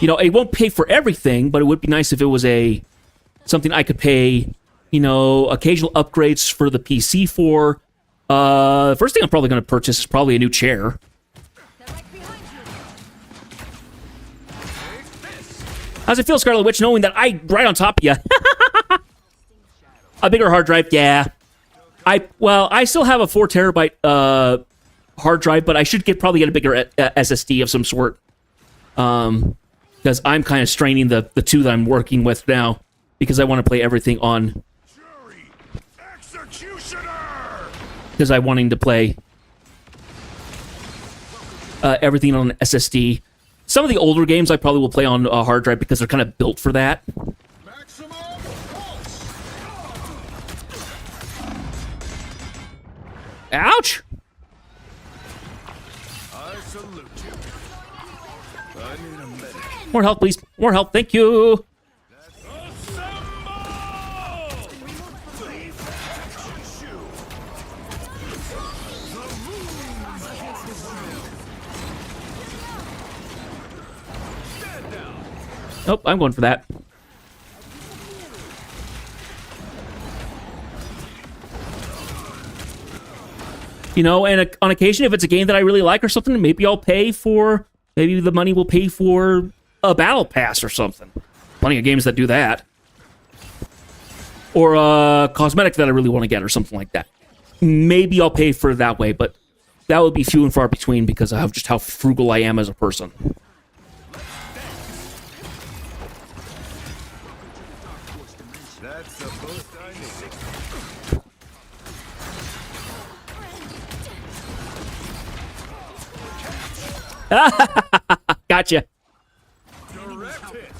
it won't pay for everything, but it would be nice if it was something I could pay, occasional upgrades for the PC for. The first thing I'm probably going to purchase is probably a new chair. How's it feel, Scarlet Witch, knowing that I'm right on top of you? A bigger hard drive, yeah. I still have a 4 terabyte hard drive, but I should probably get a bigger SSD of some sort. Because I'm kind of straining the two that I'm working with now, because I want to play everything on. Jury! Executioner! Because I'm wanting to play everything on an SSD. Some of the older games I probably will play on a hard drive because they're kind of built for that. Maximum pulse! Ouch! I salute you. I need a medic. More help, please. More help. Thank you. Nope, I'm going for that. You know, and on occasion, if it's a game that I really like or something, maybe I'll pay for... Maybe the money will pay for a battle pass or something. Plenty of games that do that. Or a cosmetic that I really want to get or something like that. Maybe I'll pay for it that way, but that would be few and far between because of just how frugal I am as a person. That's the boost I need. Gotcha. Direct hit.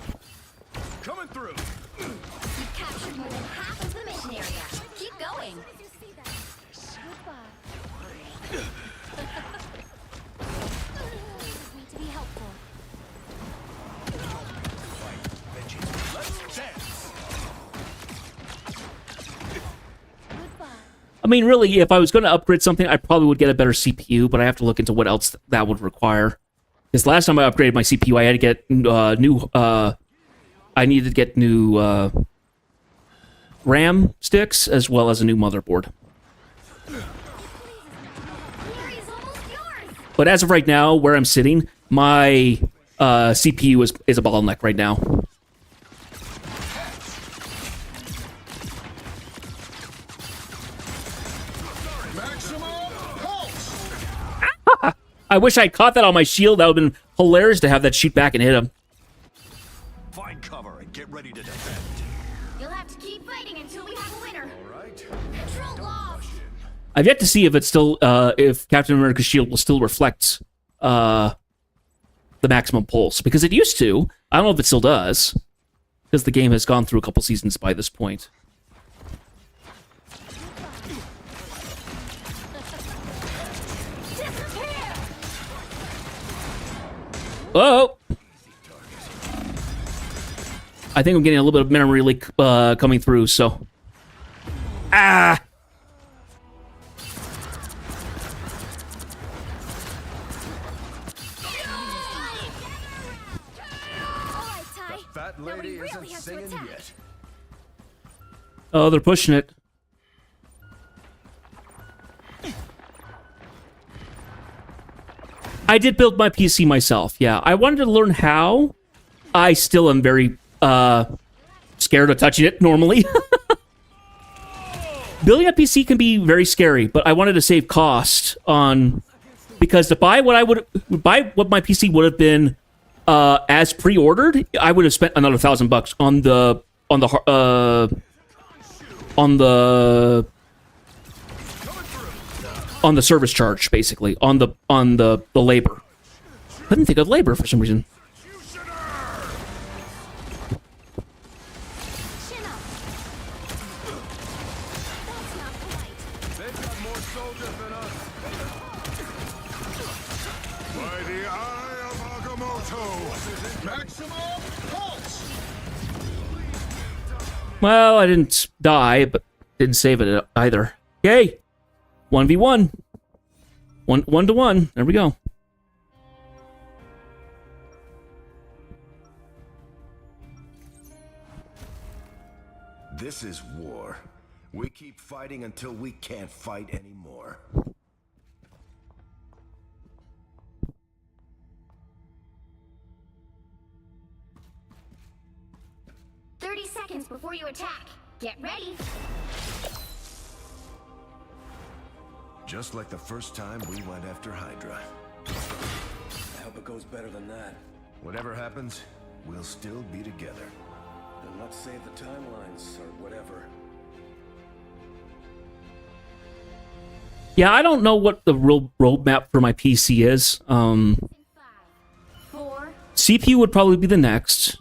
Coming through. You've captured more than half of the mission area. Keep going. To be helpful. Let's dance. Goodbye. I mean, really, if I was going to upgrade something, I probably would get a better CPU, but I have to look into what else that would require. Because last time I upgraded my CPU, I had to get I needed to get new RAM sticks as well as a new motherboard. But as of right now, where I'm sitting, my CPU is a bottleneck right now. I wish I caught that on my shield. That would have been hilarious to have that shoot back and hit him. Find cover and get ready to defend. You'll have to keep fighting until we have a winner. All right. Control lost. I've yet to see if it's still if Captain America's shield will still reflect the maximum pulse, because it used to. I don't know if it still does, because the game has gone through a couple seasons by this point. Oh! I think I'm getting a little bit of memory leak coming through, so... Ah! Alright, Ty. Fat Now we lady really isn't have to singing attack. yet. Oh, they're pushing it. I did build my PC myself, yeah. I wanted to learn how. I still am very scared of touching it normally. Building a PC can be very scary, but I wanted to save cost on... Because to buy what my PC would have been as pre-ordered, I would have spent another $1,000 on the service charge, basically, on the labor. Couldn't think of labor for some reason. Chin up. That's not polite. They've got more soldiers than us. By the eye of Agamotto. Maximum pulse. Well, I didn't die, but didn't save it either. Yay! 1v1. 1-to-1. There we go. This is war. We keep fighting until we can't fight anymore. Seconds before you attack. Get ready. Just like the first time we went after Hydra. I hope it goes better than that. Whatever happens, we'll still be together. Then let's save the timelines, or whatever. Yeah, I don't know what the real roadmap for my PC is. 5, 4, CPU would probably be the next.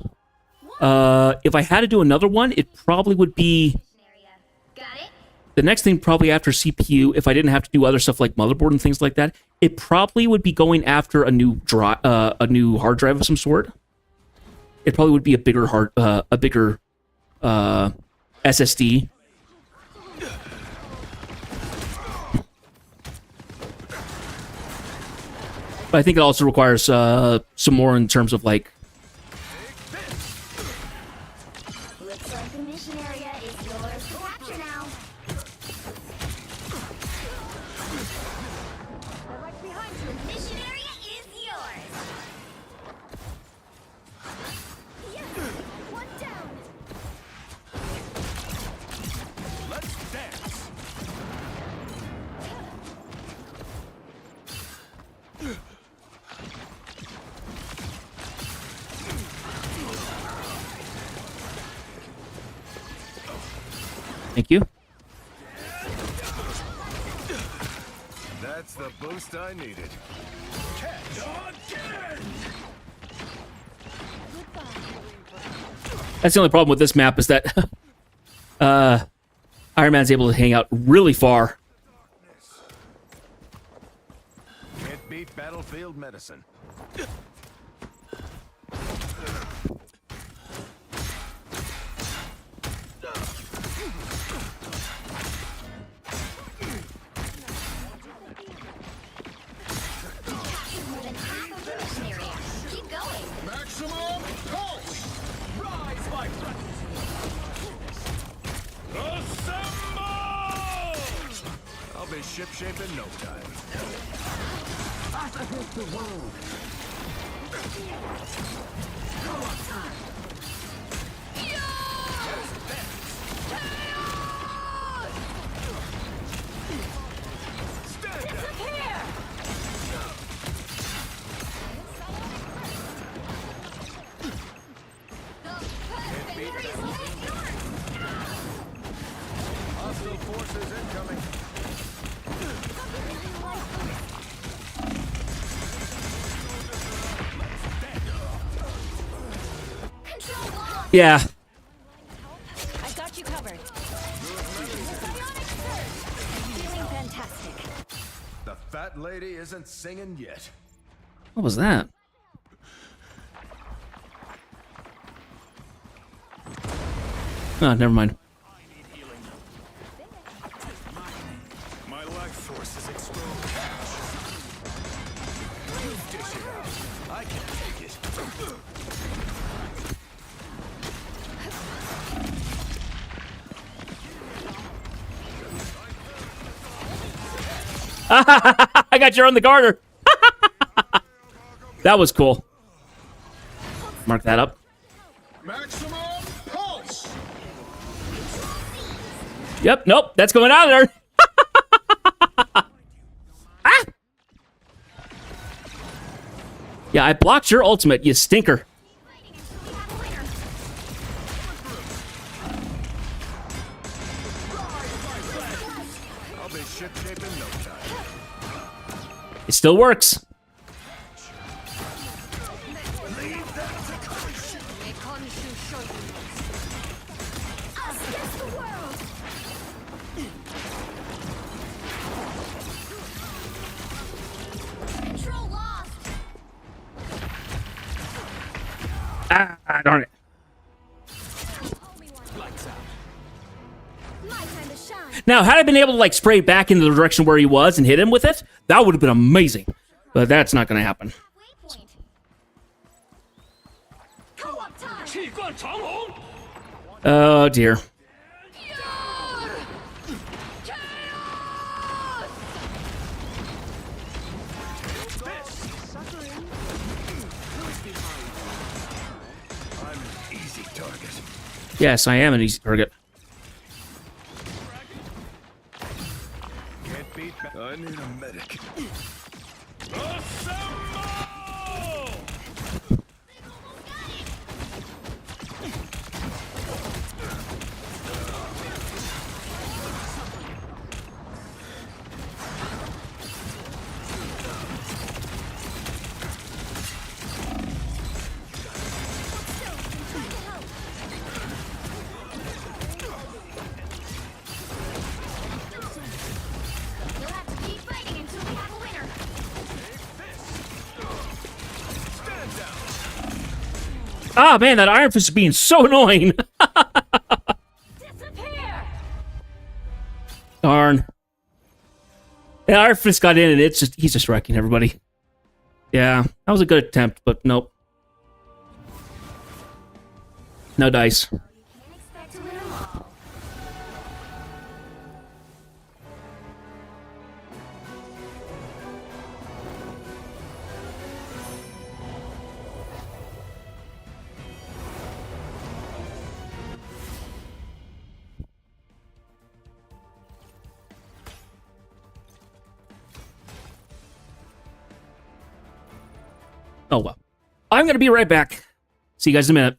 If I had to do another one, it probably would be area. Got it? the next thing probably after CPU, if I didn't have to do other stuff like motherboard and things like that, it probably would be going after a new hard drive of some sort. It probably would be a bigger SSD. But I think it also requires some more in terms of like. Looks like the mission area is yours to capture now. They're right behind you. The mission area is yours. Yes! One down! Let's dance. Thank you. That's the boost I needed. That's the only problem with this map is that Iron Man's able to hang out really far. Can't beat battlefield medicine. More than half of the mission area. Keep going. Maximum pulse! Rise, my friends. Assemble! I'll be shipshape in no time. Hostile forces incoming. Control lost. Yeah. I got you covered. Feeling fantastic. The fat lady isn't singing yet. What was that? Oh, never mind. My life force is exposed. You dish it out. I can't take it. I got you on the garter. That was cool. Mark that up. Maximum pulse! Yep, nope, that's going out of there. Ah! Yeah, I blocked your ultimate, you stinker. I'll be shipshape in no time. It still works. Us against the world. Control lost. Ah, darn it. My time to shine. Now, had I been able to like spray back into the direction where he was and hit him with it, that would have been amazing. But that's not going to happen. Waypoint. Co-op time. 气贯长虹。 Oh dear. I'm an easy target. Yes, I am an easy target. Can't beat I need a medic. Assemble! Ah, man, that Iron Fist is being so annoying. Disappear! Darn. The Iron Fist got in, and he's just wrecking everybody. Yeah, that was a good attempt, but nope. No dice. You can't expect to win them all. Oh, well. I'm going to be right back. See you guys in a minute.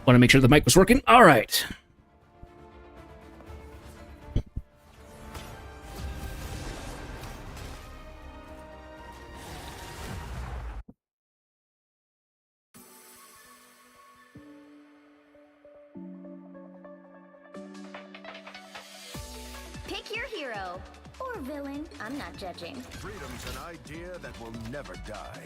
Want to make sure the mic was working. All right. Pick your hero. Or villain. I'm not judging. Freedom's an idea that will never die.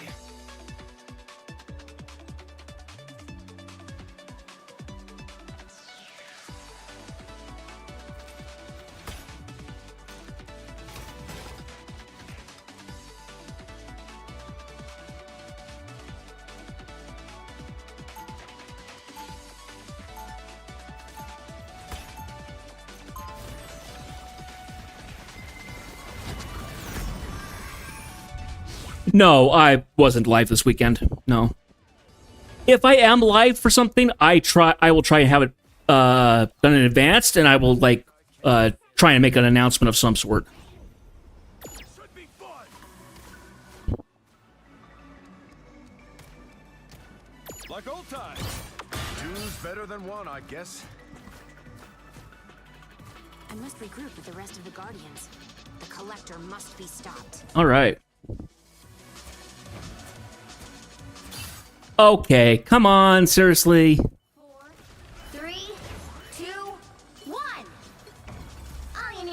No, I wasn't live this weekend. No. If I am live for something, I will try and have it done in advance, and I will try and make an announcement of some sort. Should be fun. Like old times. Two's better than one, I guess. I must regroup with the rest of the Guardians. The Collector must be stopped. All right. Okay, come on, seriously. 4,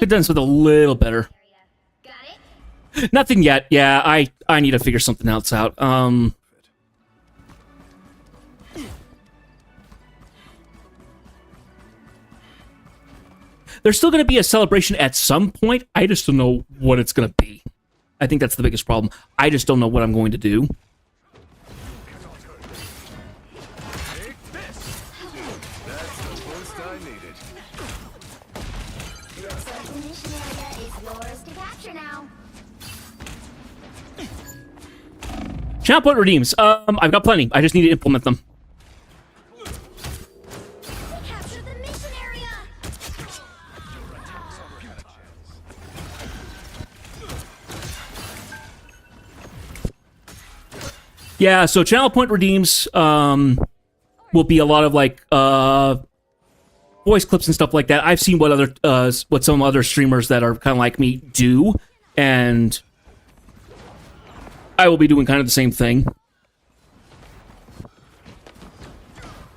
have done something a little better. Got it? Nothing yet. Yeah, I need to figure something else out. There's still going to be a celebration at some point. I just don't know what it's going to be. I think that's the biggest problem. I just don't know what I'm going to do. Take this. That's the boost I needed. Looks like the mission area is yours to capture now. Channel point redeems. I've got plenty. I just need to implement them. We captured the mission area. Yeah, so channel point redeems will be a lot of like voice clips and stuff like that. I've seen what some other streamers that are kind of like me do, and I will be doing kind of the same thing.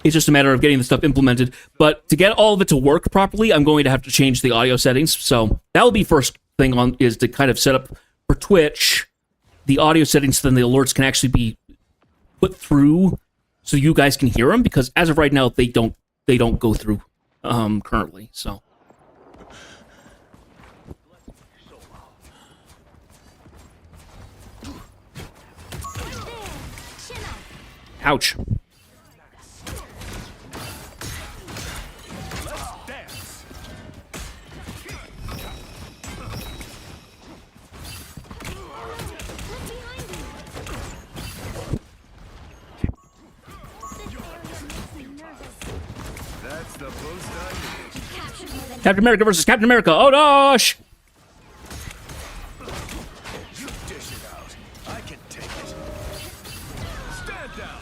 It's just a matter of getting the stuff implemented. But to get all of it to work properly, I'm going to have to change the audio settings. So that will be first thing on is to kind of set up for Twitch the audio settings so then the alerts can actually be put through so you guys can hear them, because as of right now they don't go through currently. So ouch. Dance. That's the boost I needed. Captured more than Captain America versus Captain America. Oh gosh. You dish it out. I can take it. Stand down.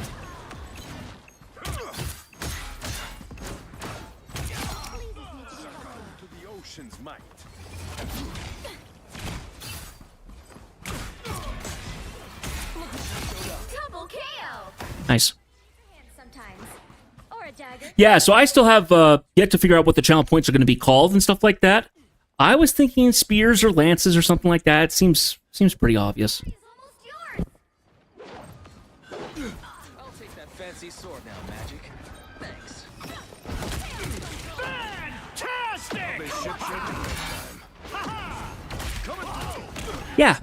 To the ocean's might. double KO. Nice. Sometimes. Or a dagger. Yeah, so I still have yet to figure out what the channel points are going to be called and stuff like that. I was thinking spears or lances or something like that. It seems pretty obvious. It's almost yours. I'll take that fancy sword now, Magic. Thanks. Fantastic! This ship shaking this time. Coming through. Yeah.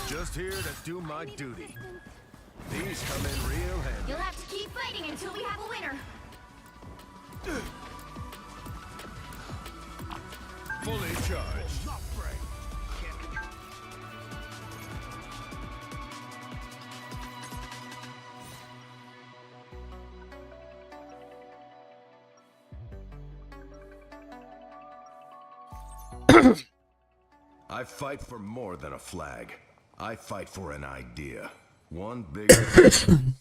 Just here to do my duty. These come in real handy. You'll have to keep fighting until we have a winner. Fully charged. I fight for more than a flag. I fight for an idea. One big... 30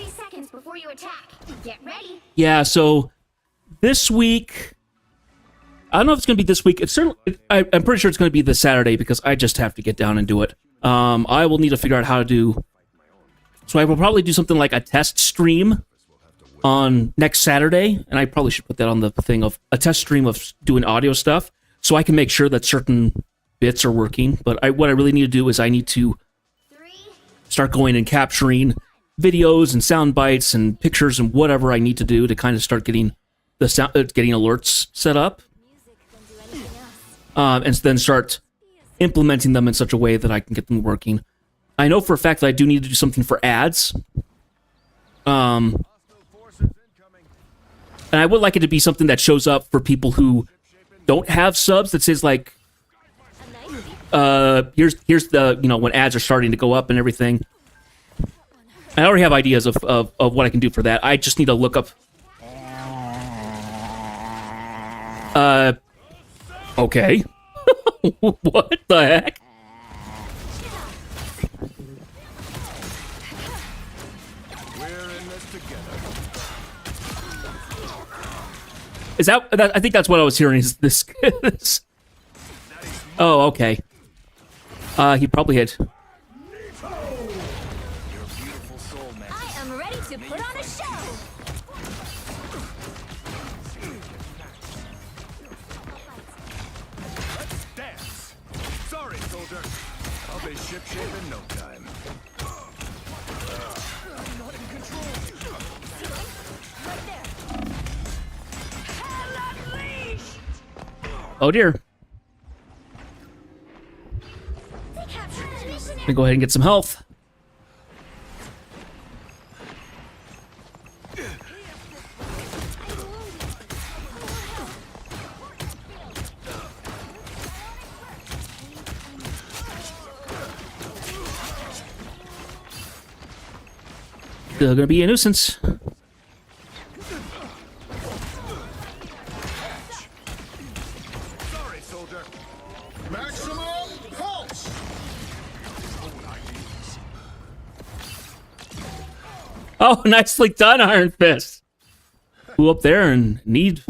seconds before you attack. Get ready. Yeah, so this week, I don't know if it's going to be this week. It's certainly, I'm pretty sure it's going to be this Saturday because I just have to get down and do it. I will need to figure out how to do. So I will probably do something like a test stream on next Saturday, and I probably should put that on the thing of a test stream of doing audio stuff, so I can make sure that certain bits are working. But what I really need to do is I need to 3, start going and capturing videos and sound bites and pictures and whatever I need to do to kind of start getting the sound, getting alerts set up, and then start implementing them in such a way that I can get them working. I know for a fact that I do need to do something for ads. And I would like it to be something that shows up for people who don't have subs that says like, here's the, you know, when ads are starting to go up and everything. I already have ideas of what I can do for that. I just need to look up. Okay. What the heck? We're in this together. Is that I think that's what I was hearing. Is this? Oh, okay. He probably hit. I am ready to put on a show. Let's dance. Sorry, soldier. I'll be shipshape in no time. I'm not in control. Right there. Hell unleashed! Oh dear. They captured the missionary. Let me go ahead and get some health. Still gonna be a nuisance. Sorry, soldier. Maximum pulse. Oh, nicely done, Iron Fist. Flew up there and need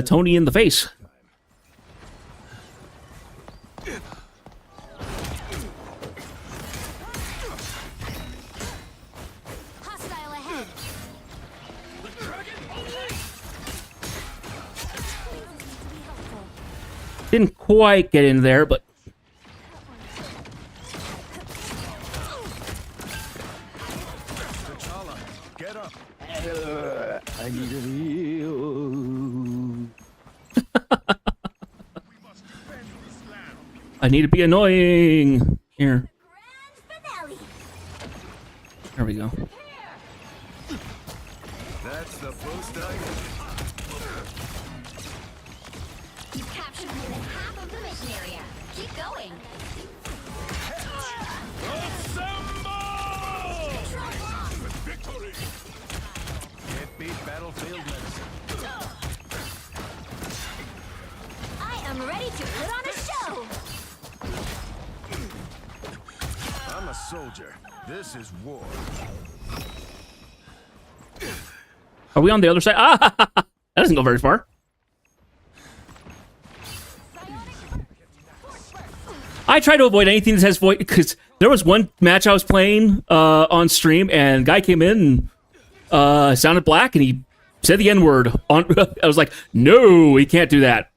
Tony in the face. Hostile ahead. Didn't quite get in there, but T'Challa, get up. I need a heal. I need to be annoying. Here. Grand finale. There we go. That's the boost I You captured more than half of the mission area. Keep going. Victory! Can't beat battlefield medicine. I am ready to put on a show. I'm a soldier. This is war. Are we on the other side? Ah, that doesn't go very far. I try to avoid anything that has voice because there was one match I was playing on stream, and guy came in and sounded black, and he said the N-word. On, I was like, no, he can't do that.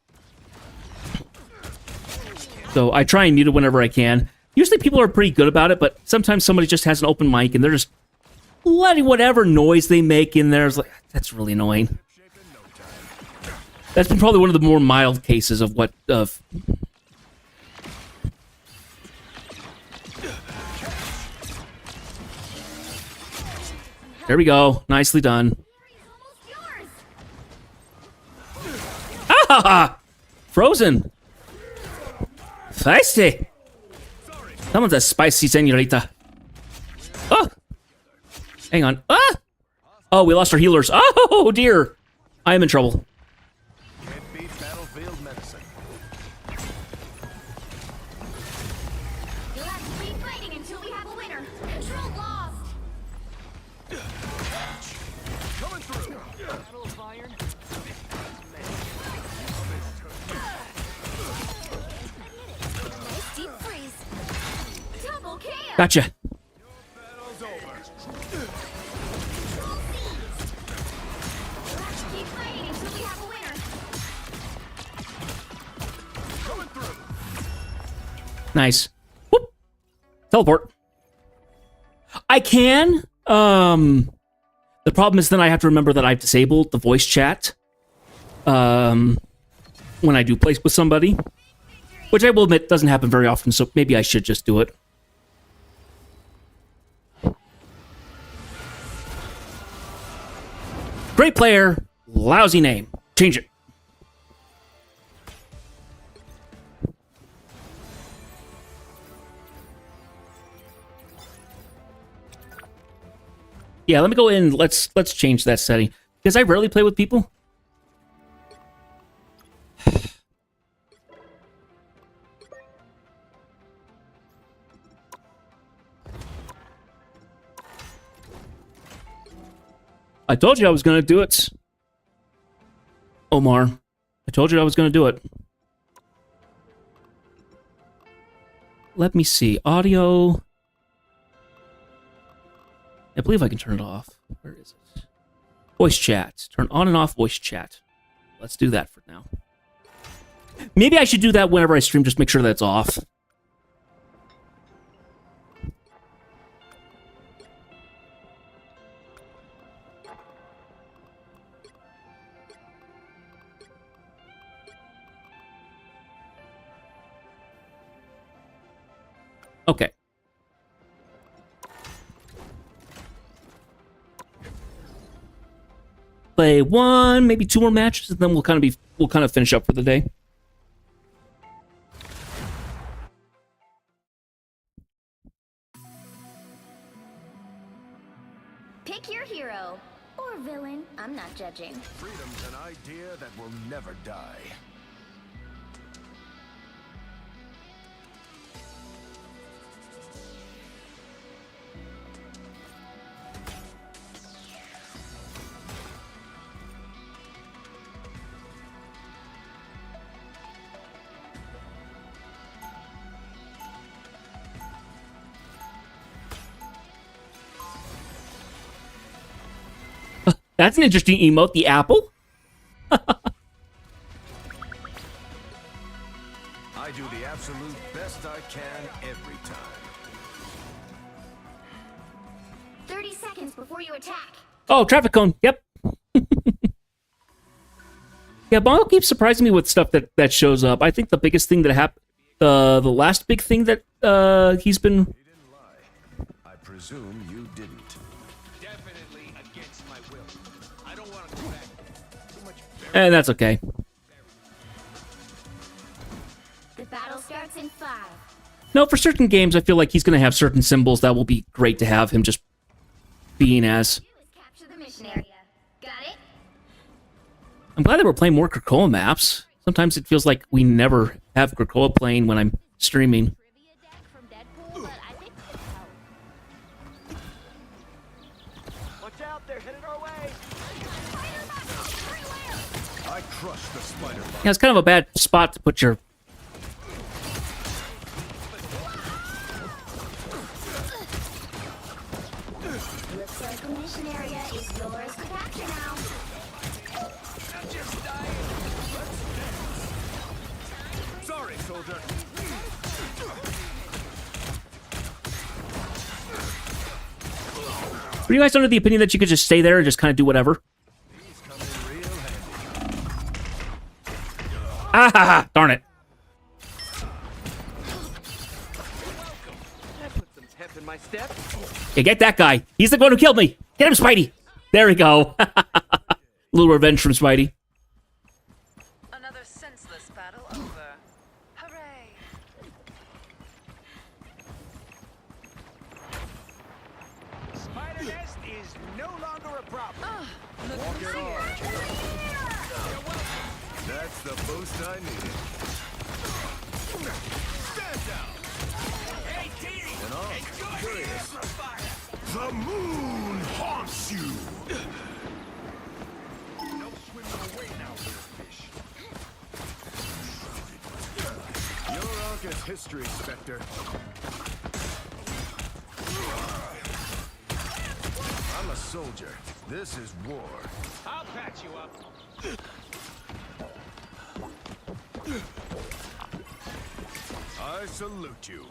So I try and mute it whenever I can. Usually people are pretty good about it, but sometimes somebody just has an open mic, and they're just letting whatever noise they make in there. It's like, that's really annoying. That's been probably one of the more mild cases of what... There we go. Nicely done. Ah! Frozen. Feisty. Someone's a spicy senorita. Oh! Hang on. Ah! Oh, we lost our healers. Oh, dear. I am in trouble. Can't beat battlefield medicine. You'll have to keep fighting until we have a winner. Control lost. Coming through. Battle of Iron. Nice deep freeze. Double kill. Gotcha. Battle's over. Control seized. You'll have to keep fighting until we have a winner. Coming through. Nice. Whoop. Teleport. I can. The problem is then I have to remember that I've disabled the voice chat. When I do play with somebody. Which I will admit doesn't happen very often, so maybe I should just do it. Great player, lousy name. Change it. Yeah, let me go in. Let's change that setting because I rarely play with people. I told you I was going to do it. Omar. I told you I was going to do it. let me see. Audio. I believe I can turn it off. Where is it? Voice chat. Turn on and off voice chat. Let's do that for now. Maybe I should do that whenever I stream, just make sure that it's off. Okay. Play one, maybe two more matches, and then we'll kind of finish up for the day. Pick your hero. Or villain. I'm not judging. Freedom's an idea that will never die. That's an interesting emote, the apple. I do the absolute best I can every time. 30 seconds before you attack. Oh, traffic cone. Yep. Yeah, Bongo keeps surprising me with stuff that shows up. I think the biggest thing that happened, the last big thing that he's been. You didn't lie. I presume you didn't. Definitely against my will. I don't want to go back. Too much. And that's okay. The battle starts in 5. No, for certain games, I feel like he's going to have certain symbols that will be great to have him just being as. Do is capture the mission area. Got it? I'm glad that we're playing more Krakoa maps. Sometimes it feels like we never have Krakoa playing when I'm streaming. Watch out, they're headed our way. I crushed the spider bot. Yeah, it's kind of a bad spot to put your. Looks like the mission area is yours to capture now. I'm just dying. Sorry, soldier. Were you guys under the opinion that you could just stay there and just kind of do whatever? These come in real handy. Ah ha ha! Darn it. That put some pep in my step. Yeah, get that guy. He's the one who killed me. Get him, Spidey. There we go. Little revenge from Spidey. Another senseless battle over. Hooray! Spider nest is no longer a problem. Walk it on. That's the boost I needed. Stand down. Hey, T! And on. Enjoy Curious. the from fire. The moon haunts you. No swimming away now, little fish. Your arc is history, Spectre. I'm a soldier. This is war. I'll patch you up. I salute you.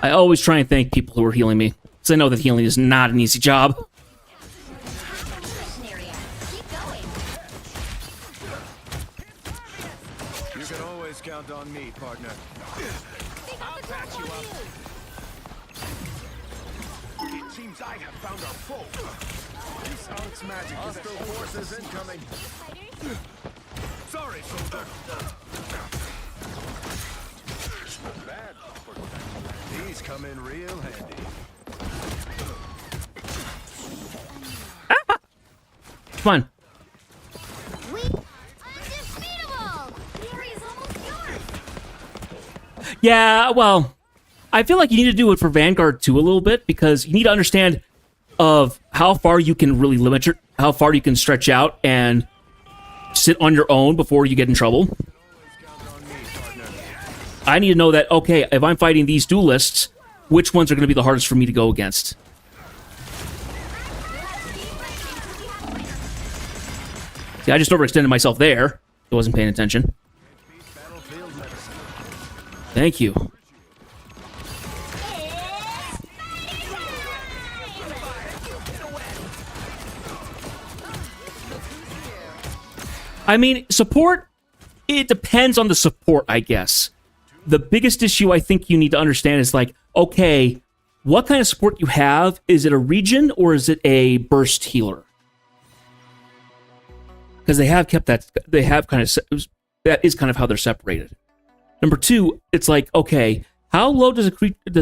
I always try and thank people who are healing me, because I know that healing is not an easy job. Capture the mission area. Keep going. You can always count on me, partner. I'll patch you up. It seems I have found our foe. This Alex magic is still forces incoming. Sorry, soldier. Bad. These come in real handy. Come on. We undefeatable. The area is almost yours. Yeah, well, I feel like you need to do it for Vanguard too a little bit, because you need to understand of how far you can really limit your, how far you can stretch out and sit on your own before you get in trouble. Always count on me, partner. I need to know that, okay, if I'm fighting these duelists, which ones are going to be the hardest for me to go against? See, I just overextended myself there. I wasn't paying attention. Thank you. I mean, support, it depends on the support, I guess. The biggest issue I think you need to understand is like, okay, what kind of support you have? Is it a region or is it a burst healer? Because they have kept that, they have kind of, that is kind of how they're separated. Number two, it's like, okay, how low does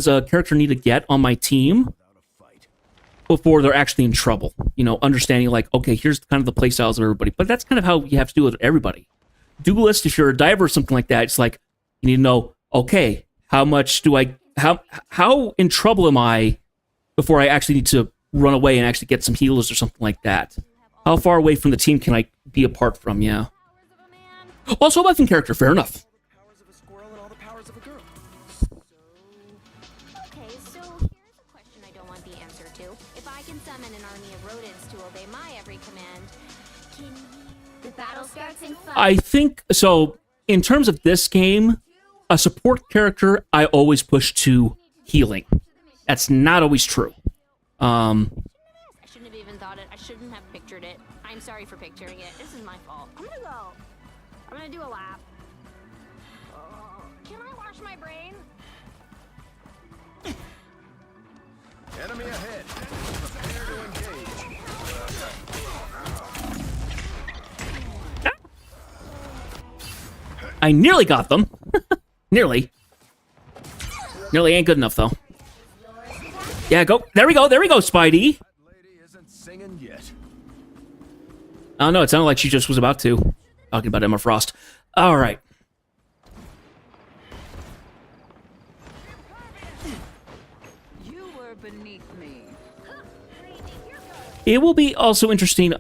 a character need to get on my team before they're actually in trouble? You know, understanding like, okay, here's kind of the playstyles of everybody. But that's kind of how you have to do it with everybody. Duelist, if you're a diver or something like that, it's like, you need to know, okay, how much do I, how in trouble am I before I actually need to run away and actually get some healers or something like that? How far away from the team can I be apart from? Yeah. Also, a buffing character, fair enough. Okay, so here's a question I don't want the answer to. If I can summon an army of rodents to obey my every command, can you... The battle starts in 5. I think, so, in terms of this game, a support character, I always push to healing. That's not always true. I shouldn't have even thought it. I shouldn't have pictured it. I'm sorry for picturing it. This is my fault. I'm gonna go. I'm gonna do a lap. Can I wash my brain? Enemy ahead. Prepare to engage. I nearly got them. Nearly. Nearly ain't good enough, though. Yeah, go. There we go, Spidey. Lady isn't singing yet. Oh, no, it sounded like she just was about to. Talking about Emma Frost. All right. You were beneath me. It will be also interesting,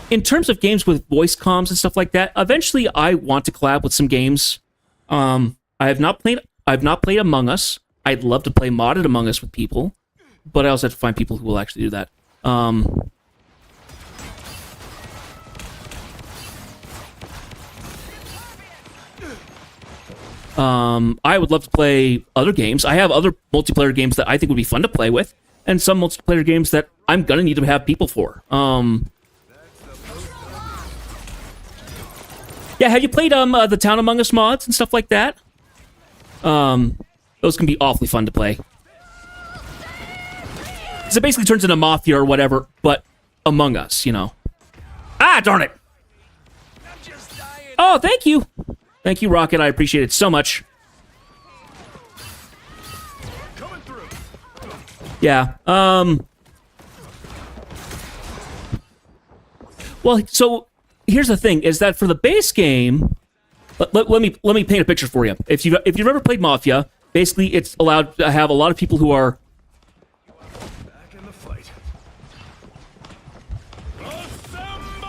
in terms of games with voice comms and stuff like that, eventually I want to collab with some games. I have not played Among Us. I'd love to play modded Among Us with people, but I also have to find people who will actually do that. I would love to play other games. I have other multiplayer games that I think would be fun to play with, and some multiplayer games that I'm gonna need to have people for. Yeah, have you played the Town Among Us mods and stuff like that? Those can be awfully fun to play. So it basically turns into Mafia or whatever, but Among Us, you know. Ah, darn it! Oh, thank you! Thank you, Rocket. I appreciate it so much. Yeah, well, so here's the thing: is that for the base game, let me paint a picture for you. If you've ever played Mafia, basically it's allowed to have a lot of people who are.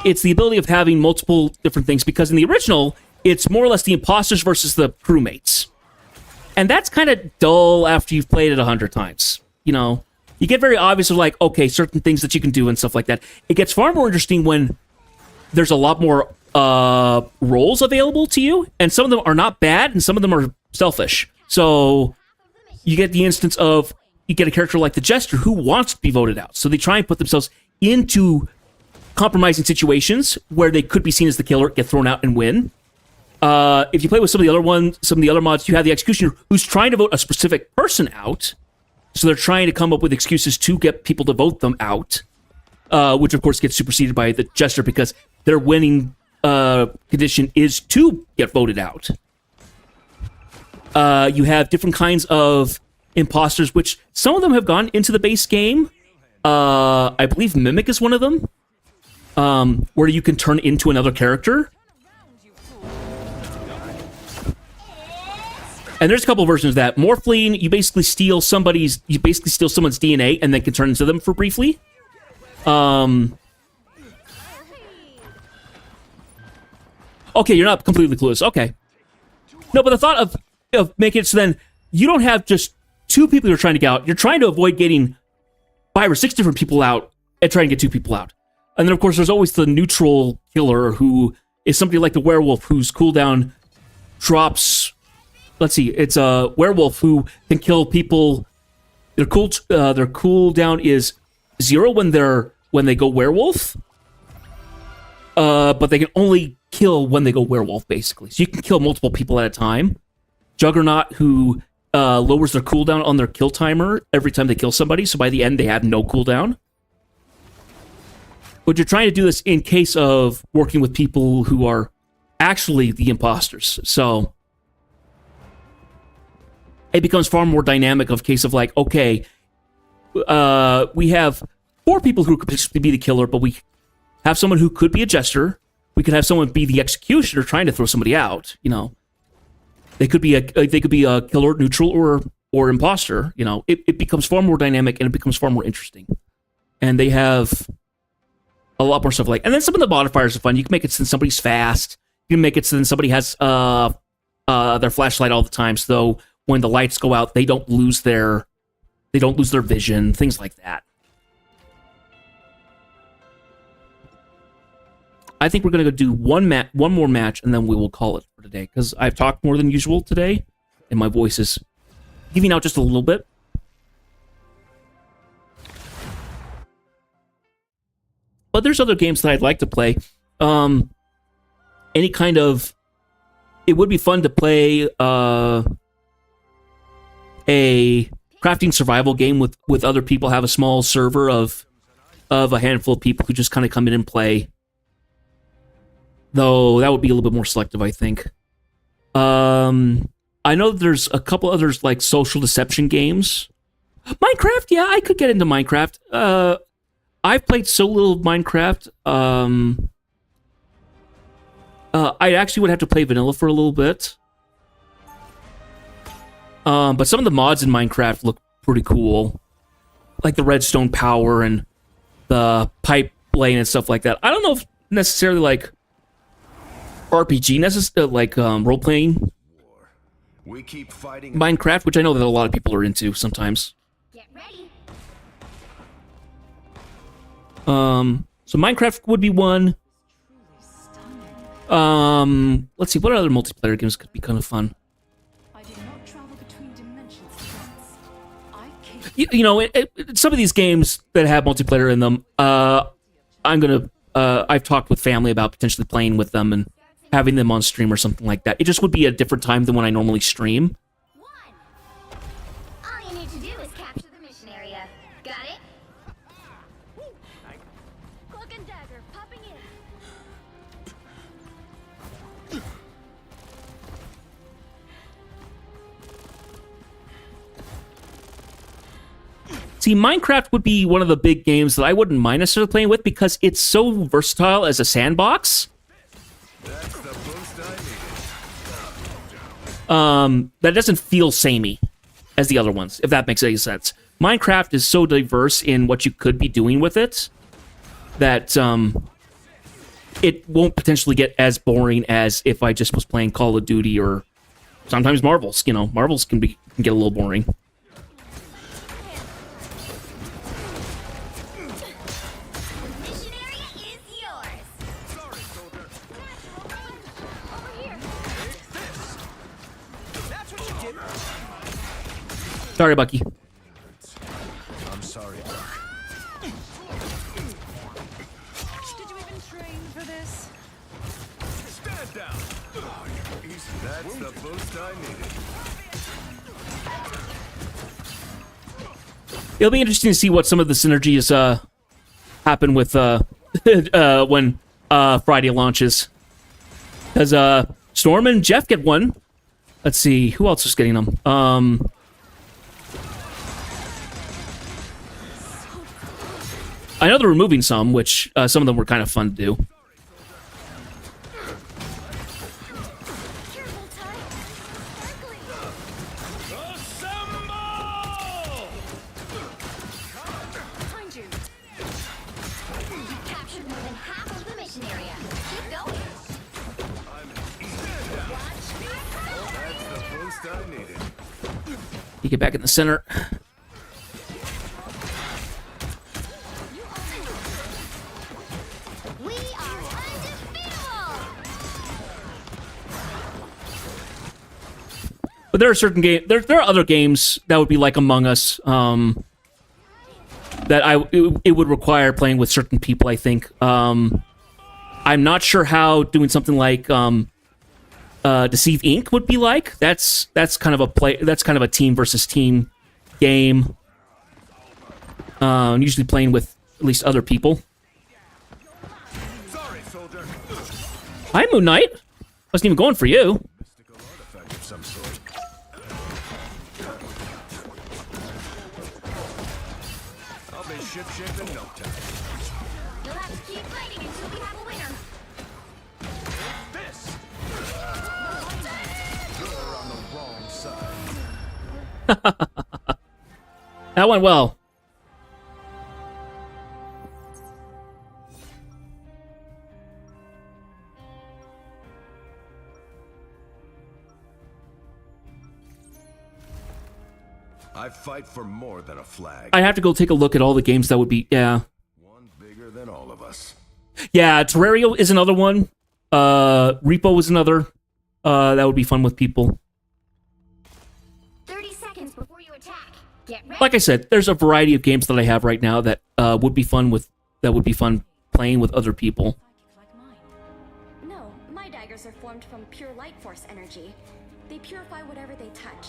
It's the ability of having multiple different things, because in the original, it's more or less the imposters versus the crewmates, and that's kind of dull after you've played it 100 times. You know, you get very obvious of like, okay, certain things that you can do and stuff like that. It gets far more interesting when there's a lot more roles available to you, and some of them are not bad, and some of them are selfish. So you get the instance of, you get a character like the Jester who wants to be voted out, so they try and put themselves into compromising situations where they could be seen as the killer, get thrown out, and win. If you play with some of the other mods, you have the Executioner who's trying to vote a specific person out, so they're trying to come up with excuses to get people to vote them out, which of course gets superseded by the Jester because their winning condition is to get voted out. You have different kinds of imposters, which some of them have gone into the base game. I believe Mimic is one of them, where you can turn into another character. And there's a couple versions of that. Morphling, you basically steal someone's DNA and then can turn into them for briefly. Okay, you're not completely clueless. Okay. No, but the thought of making it so then you don't have just 2 people you're trying to get out. You're trying to avoid getting 5 or 6 different people out and trying to get 2 people out. And then, of course, there's always the neutral killer who is somebody like the werewolf whose cooldown drops. Let's see, it's a werewolf who can kill people. Their cooldown is 0 when they go werewolf. But they can only kill when they go werewolf, basically. So you can kill multiple people at a time. Juggernaut, who lowers their cooldown on their kill timer every time they kill somebody, so by the end they have no cooldown. But you're trying to do this in case of working with people who are actually the imposters. So it becomes far more dynamic of case of like, okay, we have 4 people who could potentially be the killer, but we have someone who could be a jester. We could have someone be the executioner trying to throw somebody out. You know, they could be a killer, neutral, or imposter. You know, it becomes far more dynamic and it becomes far more interesting. And they have a lot more stuff like. And then some of the modifiers are fun. You can make it so somebody's fast. You can make it so then somebody has their flashlight all the time. So when the lights go out, they don't lose their vision. Things like that. I think we're going to go do one more match, and then we will call it for today, because I've talked more than usual today, and my voice is giving out just a little bit. But there's other games that I'd like to play. Any kind of... It would be fun to play a crafting survival game with other people, have a small server of a handful of people who just kind of come in and play. Though that would be a little bit more selective, I think. I know there's a couple others like social deception games. Minecraft, yeah, I could get into Minecraft. I've played so little of Minecraft. I actually would have to play vanilla for a little bit. But some of the mods in Minecraft look pretty cool. Like the redstone power and the pipe lane and stuff like that. I don't know if necessarily like RPG, like role-playing We keep fighting Minecraft, which I know that a lot of people are into sometimes. Get ready. So Minecraft would be one. Let's see, what other multiplayer games could be kind of fun? I did not travel between dimensions. I came. You know, some of these games that have multiplayer in them, I've talked with family about potentially playing with them and having them on stream or something like that. It just would be a different time than when I normally stream. 1. All you need to do is capture the mission area. Got it? Cloak and dagger, popping in. See, Minecraft would be one of the big games that I wouldn't mind necessarily playing with because it's so versatile as a sandbox. That's the boost I needed. That doesn't feel samey as the other ones, if that makes any sense. Minecraft is so diverse in what you could be doing with it that it won't potentially get as boring as if I just was playing Call of Duty or sometimes Marvels. You know, Marvels can get a little boring. Mission area is yours. Sorry, soldier. Over here. That's what you get. Sorry, Bucky. I'm sorry. Did you even train for this? Stand down. Oh, you're easy. That's the boost I needed. It'll be interesting to see what some of the synergies happen with when Friday launches. Because Storm and Jeff get one. Let's see, who else is getting them? I know they're removing some, which some of them were kind of fun to do. Careful, Ty. Sparkly. Find you. You captured more than half of the mission area. Keep going. Watch me. You get back in the center. We are undefeatable! But there are certain games. There are other games that would be like Among Us. That it would require playing with certain people. I think. I'm not sure how doing something like Deceive Inc. would be like. That's kind of a play. That's kind of a team versus team game. Usually playing with at least other people. Sorry, soldier. Hi, Moon Knight. Wasn't even going for you. Mystical artifact of some sort. I'll be shipshape in no time. You'll have to keep fighting until we have a winner. This. You're on the wrong side. That went well. I fight for more than a flag. I have to go take a look at all the games that would be. Yeah. One bigger than all of us. Yeah, Terraria is another one. Repo is another. That would be fun with people. 30 seconds before you attack. Get ready. Like I said, there's a variety of games that I have right now that would be fun playing with other people. Like mine. No, my daggers are formed from pure light force energy. They purify whatever they touch.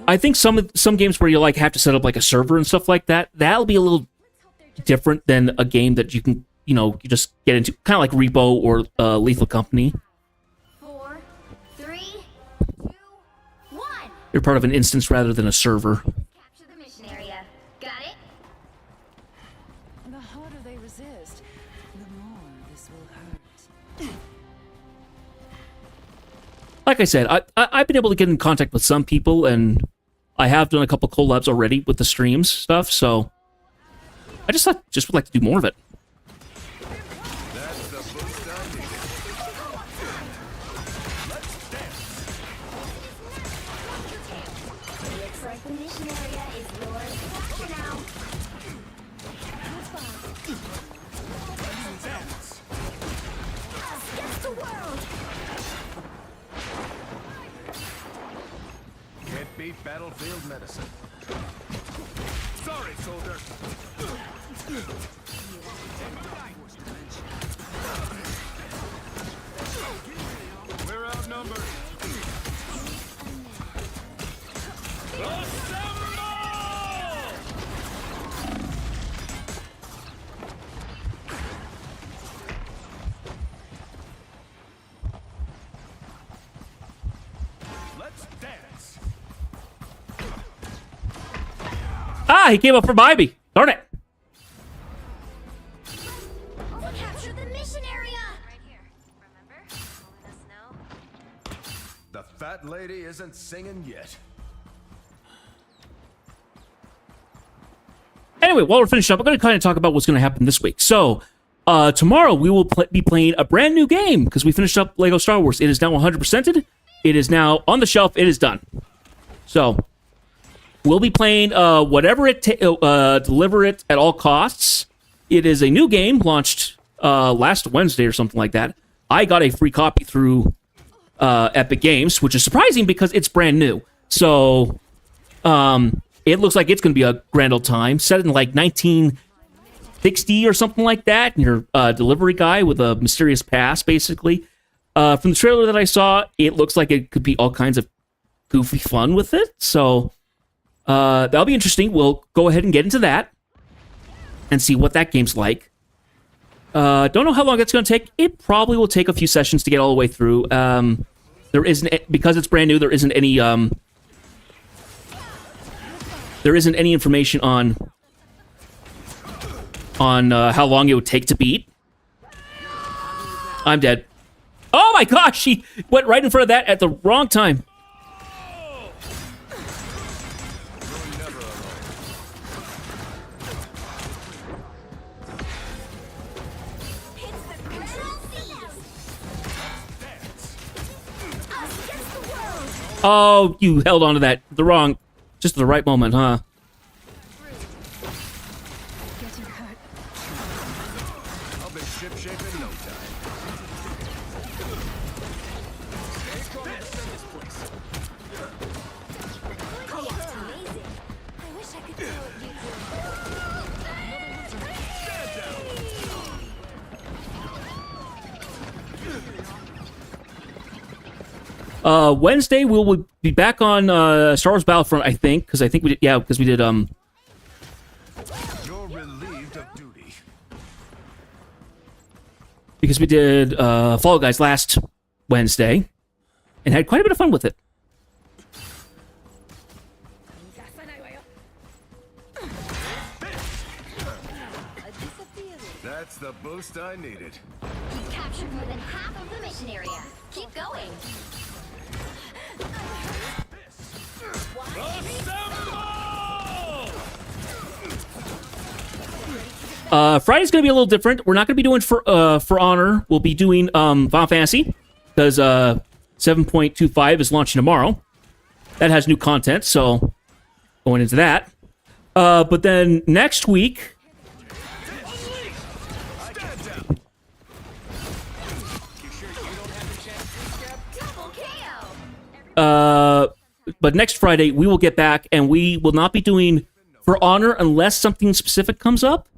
I think some games where you like have to set up like a server and stuff like that, that'll be a little different than a game that you can, you just get into, kind of like Repo or Lethal Company. 4, 3, 2, 1. You're part of an instance rather than a server. Capture the mission area. Got it? The harder they resist, the more this will hurt. Like I said, I've been able to get in contact with some people, and I have done a couple collabs already with the streams stuff, so I just would like to do more of it. That's the boost I needed. Let's dance. Looks like the mission area is yours to capture now. Let's dance. Us against the world. Can't beat battlefield medicine. Sorry, soldier. We're outnumbered. Let's dance. Ah, he came up for Bybee. Darn it. To capture the mission area. Right here. Remember? Let us know. The fat lady isn't singing yet. Anyway, while we're finished up, I'm going to kind of talk about what's going to happen this week. So, tomorrow we will be playing a brand new game because we finished up Lego Star Wars. It is now 100%ed. It is now on the shelf. It is done. So, we'll be playing whatever it deliver it at all costs. It is a new game launched last Wednesday or something like that. I got a free copy through Epic Games, which is surprising because it's brand new. So, it looks like it's going to be a grand old time. Set in like 1960 or something like that. And you're a delivery guy with a mysterious past, basically. From the trailer that I saw, it looks like it could be all kinds of goofy fun with it. So, that'll be interesting. We'll go ahead and get into that and see what that game's like. Don't know how long it's going to take. It probably will take a few sessions to get all the way through. There isn't, because it's brand new, there isn't any information on how long it would take to beat. I'm dead. Oh my gosh, she went right in front of that at the wrong time. Oh, you held on to that the wrong Just at the right moment, huh? I'll be ship-shape in no time. Oh, yeah, it's amazing. I wish I could do what you do. Wednesday we'll be back on Star Wars Battlefront, I think, because we did, because we did You're relieved of duty. Fall Guys last Wednesday, and had quite a bit of fun with it. That's the boost I needed. You've captured more than half of the mission area. Keep going. Friday's going to be a little different. We're not going to be doing For Honor. We'll be doing Final Fantasy, because 7.25 is launching tomorrow. That has new content, so going into that. But then next week... but next Friday, we will get back, and we will not be doing For Honor unless something specific comes up.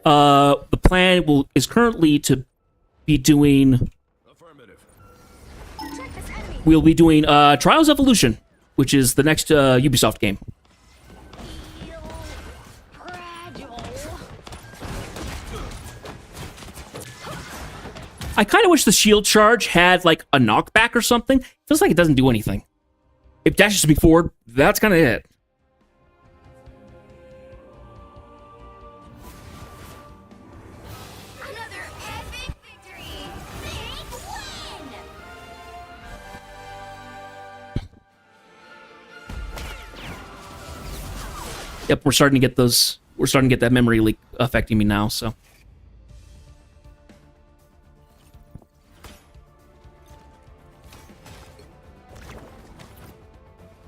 The plan is currently to be doing... We'll be doing Trials Evolution, which is the next Ubisoft game. I kind of wish the shield charge had, like, a knockback or something. Feels like it doesn't do anything. It dashes me forward, that's kind of it. Another epic victory. Big win. Yep, we're starting to get those... We're starting to get that memory leak affecting me now, so...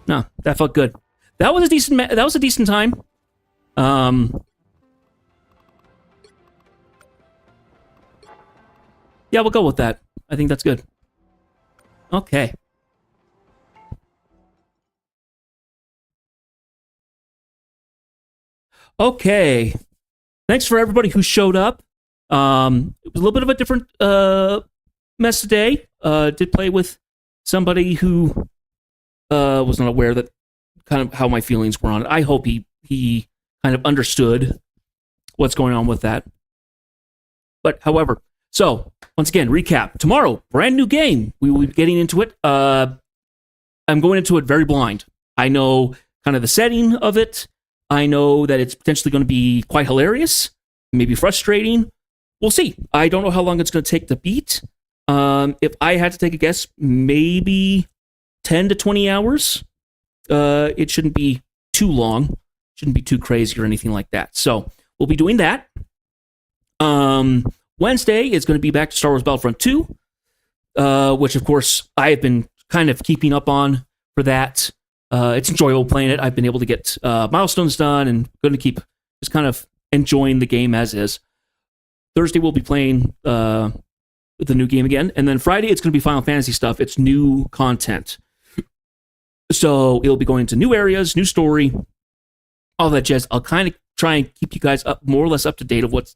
No, that felt good. That was a decent time. Yeah, we'll go with that. I think that's good. Okay. Okay. Thanks for everybody who showed up. It was a little bit of a different mess today. Did play with somebody who was not aware that kind of how my feelings were on it. I hope he kind of understood what's going on with that. But however, so once again, recap. Tomorrow, brand new game. We will be getting into it. I'm going into it very blind. I know kind of the setting of it. I know that it's potentially going to be quite hilarious, maybe frustrating. We'll see. I don't know how long it's going to take to beat. If I had to take a guess, maybe 10 to 20 hours. It shouldn't be too long. Shouldn't be too crazy or anything like that. So we'll be doing that. Wednesday is going to be back to Star Wars Battlefront 2, which, of course, I have been kind of keeping up on for that. It's enjoyable playing it. I've been able to get milestones done and going to keep just kind of enjoying the game as is. Thursday, we'll be playing the new game again. And then Friday, it's going to be Final Fantasy stuff. It's new content. So it'll be going into new areas, new story, all that jazz. I'll kind of try and keep you guys up, more or less up to date of what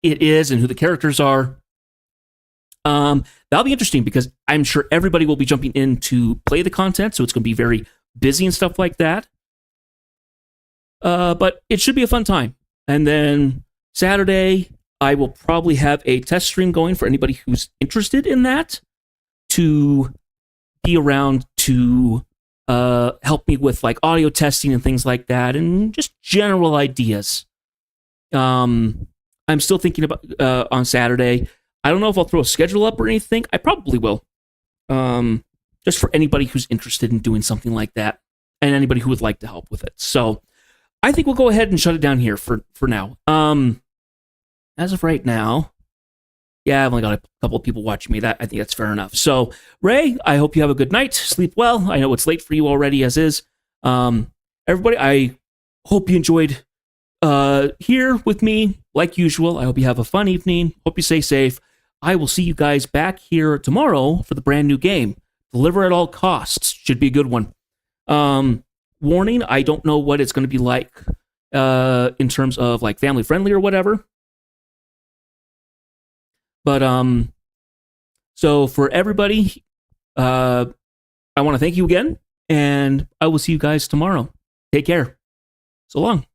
it is and who the characters are. That'll be interesting because I'm sure everybody will be jumping in to play the content, so it's going to be very busy and stuff like that. But it should be a fun time. And then Saturday, I will probably have a test stream going for anybody who's interested in that to be around to help me with like audio testing and things like that and just general ideas. I'm still thinking about on Saturday. I don't know if I'll throw a schedule up or anything. I probably will. Just for anybody who's interested in doing something like that and anybody who would like to help with it. So I think we'll go ahead and shut it down here for now. As of right now, yeah, I've only got a couple of people watching me. I think that's fair enough. So, Ray, I hope you have a good night. Sleep well. I know it's late for you already as is. Everybody, I hope you enjoyed here with me like usual. I hope you have a fun evening. Hope you stay safe. I will see you guys back here tomorrow for the brand new game. Deliver at all costs. Should be a good one. Warning, I don't know what it's going to be like in terms of like family friendly or whatever. But so for everybody, I want to thank you again, and I will see you guys tomorrow. Take care. So long.